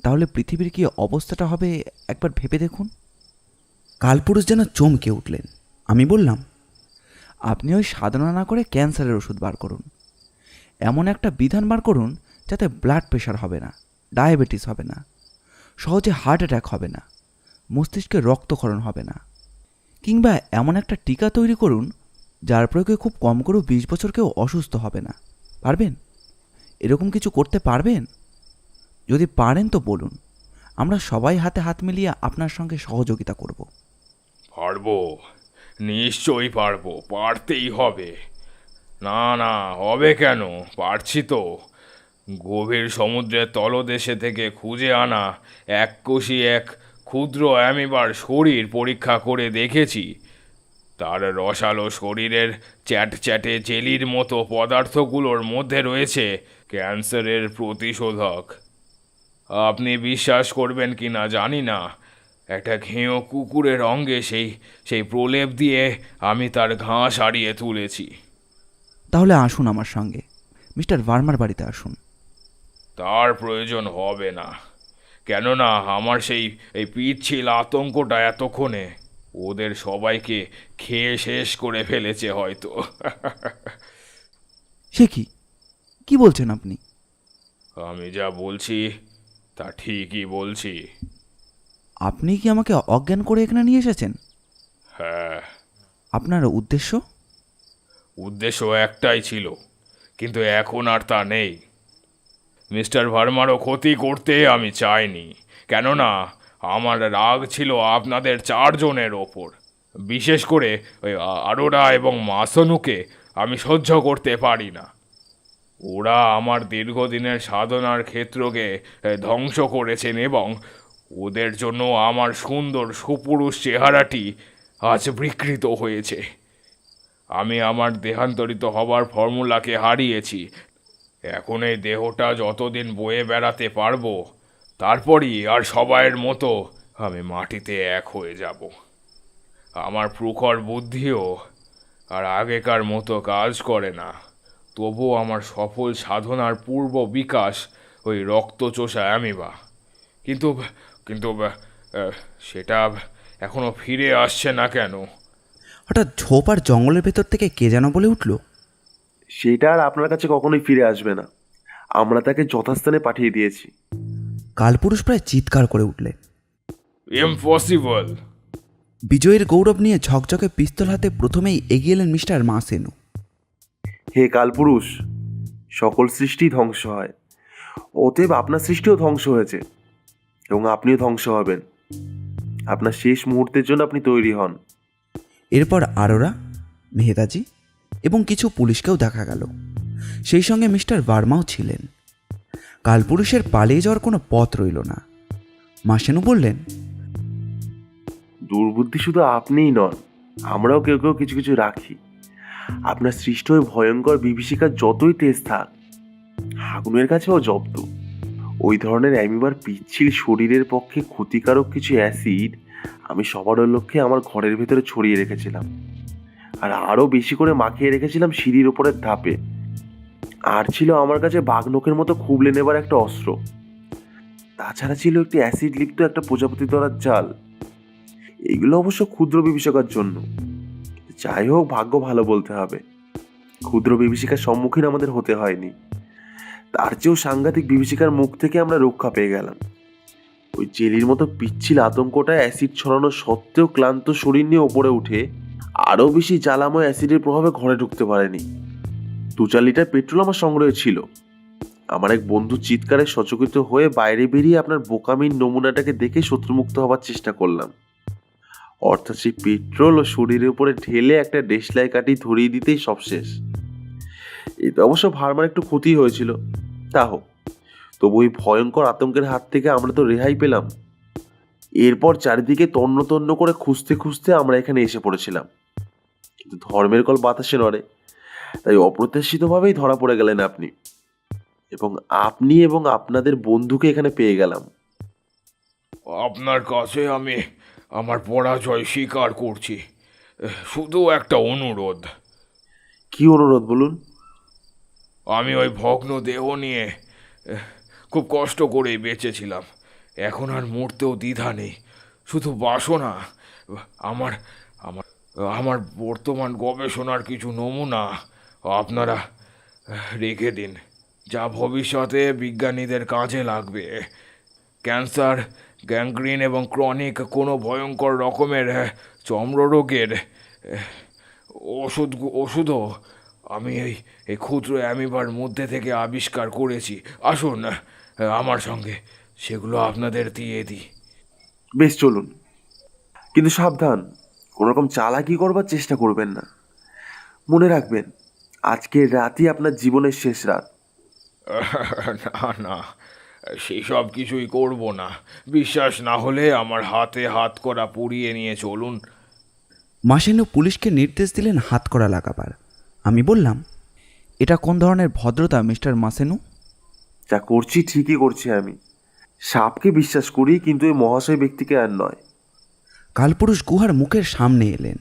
তাহলে পৃথিবীর কি অবস্থাটা হবে একবার ভেবে দেখুন। কালপুরুষ যেন চমকে উঠলেন। আমি বললাম, আপনি ওই সাধনা না করে ক্যান্সারের ওষুধ বার করুন। এমন একটা বিধান বার করুন যাতে ব্লাড প্রেশার হবে না, ডায়াবেটিস হবে না, সহজে হার্ট অ্যাটাক হবে না, মস্তিষ্কে রক্তক্ষরণ হবে না। কিংবা এমন একটা টিকা তৈরি করুন যার প্রয়োগে খুব কম করেও 20 বছর কেউ অসুস্থ হবে না। পারবেন? এরকম কিছু করতে পারবেন? যদি পারেন তো বলুন, আমরা সবাই হাতে হাত মিলিয়ে আপনার সঙ্গে সহযোগিতা করব। পারবো, নিশ্চয়ই পারবো, পারতেই হবে। না না, হবে কেন, পারছি তো। গভীর সমুদ্রের তলদেশে থেকে খুঁজে আনা এককোষী এক ক্ষুদ্র অ্যামিবার শরীর পরীক্ষা করে দেখেছি। তার রসালো শরীরের চ্যাটচ্যাটে জেলির মতো পদার্থগুলোর মধ্যে রয়েছে ক্যান্সারের প্রতিশোধক। আপনি বিশ্বাস করবেন কি না জানি না, একটা ঘেঁয়ো কুকুরের অঙ্গে সেই প্রলেপ দিয়ে আমি তার ঘাঁ সারিয়ে তুলেছি। তাহলে আসুন আমার সঙ্গে, মিস্টার ভার্মার বাড়িতে আসুন। তার প্রয়োজন হবে না, কেননা আমার এই পিচ্ছিল আতঙ্কটা এতক্ষণে ওদের সবাইকে খেয়ে শেষ করে ফেলেছে হয়তো। সে কি, কি বলছেন আপনি? আমি যা বলছি তা ঠিকই বলছি। আপনি কি আমাকে অজ্ঞান করে এখানে নিয়ে এসেছেন? হ্যাঁ, আপনার উদ্দেশ্য? উদ্দেশ্য একটাই ছিল, কিন্তু এখন আর তা নেই। মিস্টার ভার্মারও ক্ষতি করতে আমি চাইনি, কেননা আমার রাগ ছিল আপনাদের চারজনের ওপর। বিশেষ করে ওই আরোরা এবং মাসনুকে আমি সহ্য করতে পারি না। ওরা আমার দীর্ঘদিনের সাধনার ক্ষেত্রকে ধ্বংস করেছেন এবং ওদের জন্য আমার সুন্দর সুপুরুষ চেহারাটি আজ বিকৃত হয়েছে। আমি আমার দেহান্তরিত হবার ফর্মুলাকে হারিয়েছি। এখন এই দেহটা যতদিন বয়ে বেড়াতে পারবো, তারপরই আর সবাইয়ের মতো আমি মাটিতে এক হয়ে যাব। আমার প্রখর বুদ্ধিও আর আগেকার মতো কাজ করে না। তবুও আমার সফল সাধনার পূর্ব বিকাশ ওই রক্তচোষা অ্যামিবা। কিন্তু কিন্তু সেটা এখনো ফিরে আসছে না কেন? হঠাৎ ঝোপ আর জঙ্গলের ভেতর থেকে কে যেন বলে উঠল, সেটা আর আপনার কাছে কখনোই ফিরে আসবে না। আমরা তাকে যথাস্থানে পাঠিয়ে দিয়েছি। কালপুরুষ প্রায় চিৎকার করে উঠলেন। ইম্পসিবল! বিজয়ের গৌরব নিয়ে ঝকঝকে পিস্তল হাতে প্রথমেই এগিয়ে এলেন মিস্টার মাসেনু। হে কালপুরুষ, সকল সৃষ্টি ধ্বংস হয়, অতএব আপনার সৃষ্টিও ধ্বংস হয়েছে এবং আপনিও ধ্বংস হবেন। আপনার শেষ মুহূর্তের জন্য আপনি তৈরি হন। এরপর আরোরা, মেহেদাজি এবং কিছু পুলিশকেও দেখা গেল। সেই সঙ্গে মিস্টার ভার্মাও ছিলেন। কালপুরুষের পালিয়ে যাওয়ার কোনো পথ রইল না। মাসেনু বললেন, দুর্বুদ্ধি শুধু আপনিই নন, আমরাও কেউ কেউ কিছু কিছু রাখি। আপনার সৃষ্ট ওই ভয়ঙ্কর বিভীষিকার যতই তেজ থাক, আগুনের কাছেও জব্দ। ওই ধরনের অ্যামিবার পিচ্ছিল শরীরের পক্ষে ক্ষতিকারক কিছু অ্যাসিড আমি সবার লক্ষ্যে আমার ঘরের ভেতরে ছড়িয়ে রেখেছিলাম, আর আরও বেশি করে মাখিয়ে রেখেছিলাম সিঁড়ির ওপরের ধাপে। আর ছিল আমার কাছে বাঘনখের মতো খুবলে নেবার একটা অস্ত্র। তাছাড়া ছিল একটি অ্যাসিড লিপ্ত একটা প্রজাপতি ধরার জাল। এগুলো অবশ্য ক্ষুদ্র বিভীষিকার জন্য। যাই হোক, ভাগ্য ভালো বলতে হবে, ক্ষুদ্র বিভীষিকার সম্মুখীন আমাদের হতে হয়নি। তার চেয়েও সাংঘাতিক বিভীষিকার মুখ থেকে আমরা রক্ষা পেয়ে গেলাম। ওই জেলির মতো পিচ্ছিল আতঙ্কটা অ্যাসিড ছড়ানো সত্ত্বেও ক্লান্ত শরীর নিয়ে ওপরে উঠে আরও বেশি জ্বালাময় অ্যাসিডের প্রভাবে ঘরে ঢুকতে পারেনি। 2-4 লিটার পেট্রোল আমার সংগ্রহে ছিল। আমার এক বন্ধু চিৎকারে সচকিত হয়ে বাইরে বেরিয়ে আপনার বোকামির নমুনাটাকে দেখে শত্রুমুক্ত হবার চেষ্টা করলাম। অর্থাৎ সেই পেট্রোল ও শরীরের উপরে ঢেলে একটা দেশলাই কাঠি ধরিয়ে দিতেই সব শেষ। এতে অবশ্য ভার্মার একটু ক্ষতি হয়েছিল, তা হোক, তবু ওই ভয়ঙ্কর আতঙ্কের হাত থেকে আমরা তো রেহাই পেলাম। এরপর চারিদিকে তন্ন তন্ন করে খুঁজতে খুঁজতে আমরা এখানে এসে পড়েছিলাম, কিন্তু ধর্মের কল বাতাসে নড়ে, তাই অপ্রত্যাশিতভাবেই ধরা পড়ে গেলেন আপনি, এবং আপনাদের বন্ধুকে এখানে পেয়ে গেলাম। আপনার কাছে আমি আমার পরাজয় স্বীকার করছি। শুধু একটা অনুরোধ। কি অনুরোধ বলুন? আমি ওই ভগ্ন দেহ নিয়ে খুব কষ্ট করেই বেঁচেছিলাম। এখন আর মরতেও দ্বিধা নেই, শুধু বাসনা। আমার আমার আমার বর্তমান গবেষণার কিছু নমুনা আপনারা রেখে দিন, যা ভবিষ্যতে বিজ্ঞানীদের কাজে লাগবে। ক্যান্সার, গ্যাংগ্রিন এবং ক্রনিক কোনো ভয়ঙ্কর রকমের চর্মরোগের ওষুধও আমি এই ক্ষুদ্র অ্যামিবার মধ্যে থেকে আবিষ্কার করেছি। আসুন আমার সঙ্গে, সেগুলো আপনাদের দিয়ে দিই। বেশ, চলুন, কিন্তু সাবধান, কোনো রকম চালাকি করবার চেষ্টা করবেন না। মনে রাখবেন, আজকের রাতই আপনার জীবনের শেষ রাত। না না, সেই সব কিছুই করব না। বিশ্বাস না হলে আমার হাতে হাত করা পুড়িয়ে নিয়ে চলুন। মাসেনু পুলিশকে নির্দেশ দিলেন হাতকড়া লাগাবার। আমি বললাম, এটা কোন ধরনের ভদ্রতা মিস্টার মাসেনু? যা করছি ঠিকই করছি আমি। সাপকে বিশ্বাস করি, কিন্তু এই মহাশয় ব্যক্তিকে আর নয়। কালপুরুষ গুহার মুখের সামনে এলেন।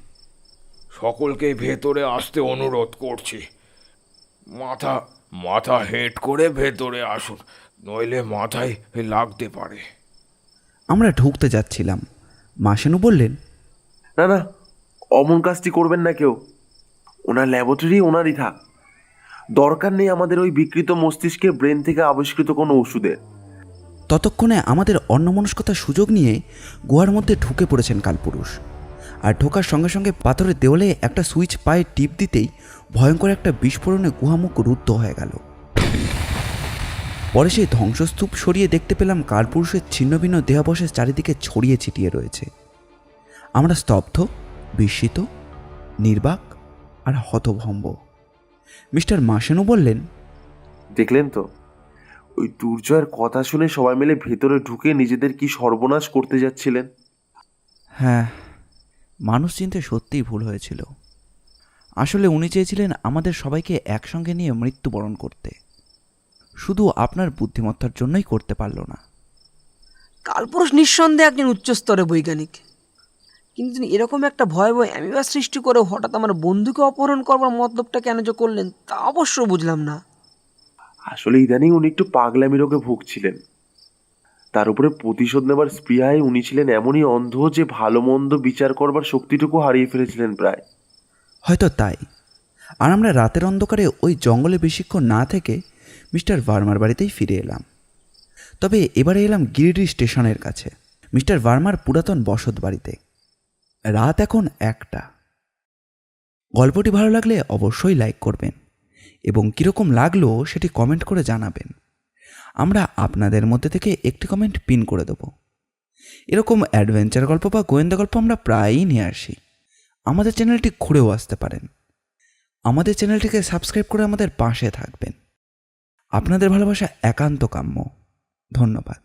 সকলকে ভেতরে আসতে অনুরোধ করছি। মাথা মাথা হেঁট করে ভেতরে আসুন, নইলে মাথায় লাগতে পারে। আমরা ঢুকতে যাচ্ছিলাম। মাসেনু বললেন, না না, অমন কাজটি করবেন না কেউ। ওনার ল্যাবরেটরি ওনারই থাক। দরকার নেই আমাদের ওই বিকৃত মস্তিষ্কে ব্রেন থেকে আবিষ্কৃত কোনো ওষুধের। ততক্ষণে আমাদের অন্যমনস্কতার সুযোগ নিয়ে গুহার মধ্যে ঢুকে পড়েছেন কালপুরুষ। আর ঢোকার সঙ্গে সঙ্গে পাথরের দেওয়ালে একটা সুইচ পায়ে টিপ দিতেই ভয়ঙ্কর একটা বিস্ফোরণে গুহামুখ রুদ্ধ হয়ে গেল। পরে সেই ধ্বংসস্তূপ সরিয়ে দেখতে পেলাম কালপুরুষের ছিন্নভিন্ন দেহাবশেষ চারিদিকে ছড়িয়ে ছিটিয়ে রয়েছে। আমরা স্তব্ধ, বিস্মিত, নির্বাক আর হতভম্ব। মিস্টার মাসেনু বললেন, দেখলেন তো, ওই দুর্জয়ের কথা শুনে সবাই মিলে ভেতরে ঢুকে নিজেদের কি সর্বনাশ করতে যাচ্ছিলেন। হ্যাঁ, মানুষ চিনতে সত্যিই ভুল হয়েছিল। আসলে উনি চেয়েছিলেন আমাদের সবাইকে একসঙ্গে নিয়ে মৃত্যুবরণ করতে। শুধু আপনার বুদ্ধিমত্তার জন্যই করতে পারল না। কালপুরুষ নিঃসন্দেহে একজন উচ্চস্তরের বৈজ্ঞানিক, কিন্তু তিনি এরকম একটা ভয়াবহ অ্যামিবা সৃষ্টি করে হঠাৎ আমার বন্ধুকে অপহরণ করবার মতলবটা কেন যে করলেন তা অবশ্য বুঝলাম না। আসলে ইদানিং উনি একটু পাগলামি রোগে ভুগছিলেন। তার উপরে প্রতিশোধ নেবার স্পৃহায় উনি ছিলেন এমনই অন্ধ যে ভালো মন্দ বিচার করবার শক্তিটুকু হারিয়ে ফেলেছিলেন প্রায়। হয়তো তাই। আর আমরা রাতের অন্ধকারে ওই জঙ্গলে বেশিক্ষণ না থেকে মিস্টার ভার্মার বাড়িতেই ফিরে এলাম। তবে এবারে এলাম গিরিডি স্টেশনের কাছে, মিস্টার ভার্মার পুরাতন বসত বাড়িতে। রাত এখন 1টা। গল্পটি ভালো লাগলে অবশ্যই লাইক করবেন এবং কীরকম লাগলো সেটি কমেন্ট করে জানাবেন। আমরা আপনাদের মধ্যে থেকে একটি কমেন্ট পিন করে দেব। এরকম অ্যাডভেঞ্চার গল্প বা গোয়েন্দা গল্প আমরা প্রায়ই নিয়ে আসি। আমাদের চ্যানেলটি ঘুরেও আসতে পারেন। আমাদের চ্যানেলটিকে সাবস্ক্রাইব করে আমাদের পাশে থাকবেন। আপনাদের ভালোবাসা একান্ত কাম্য। ধন্যবাদ।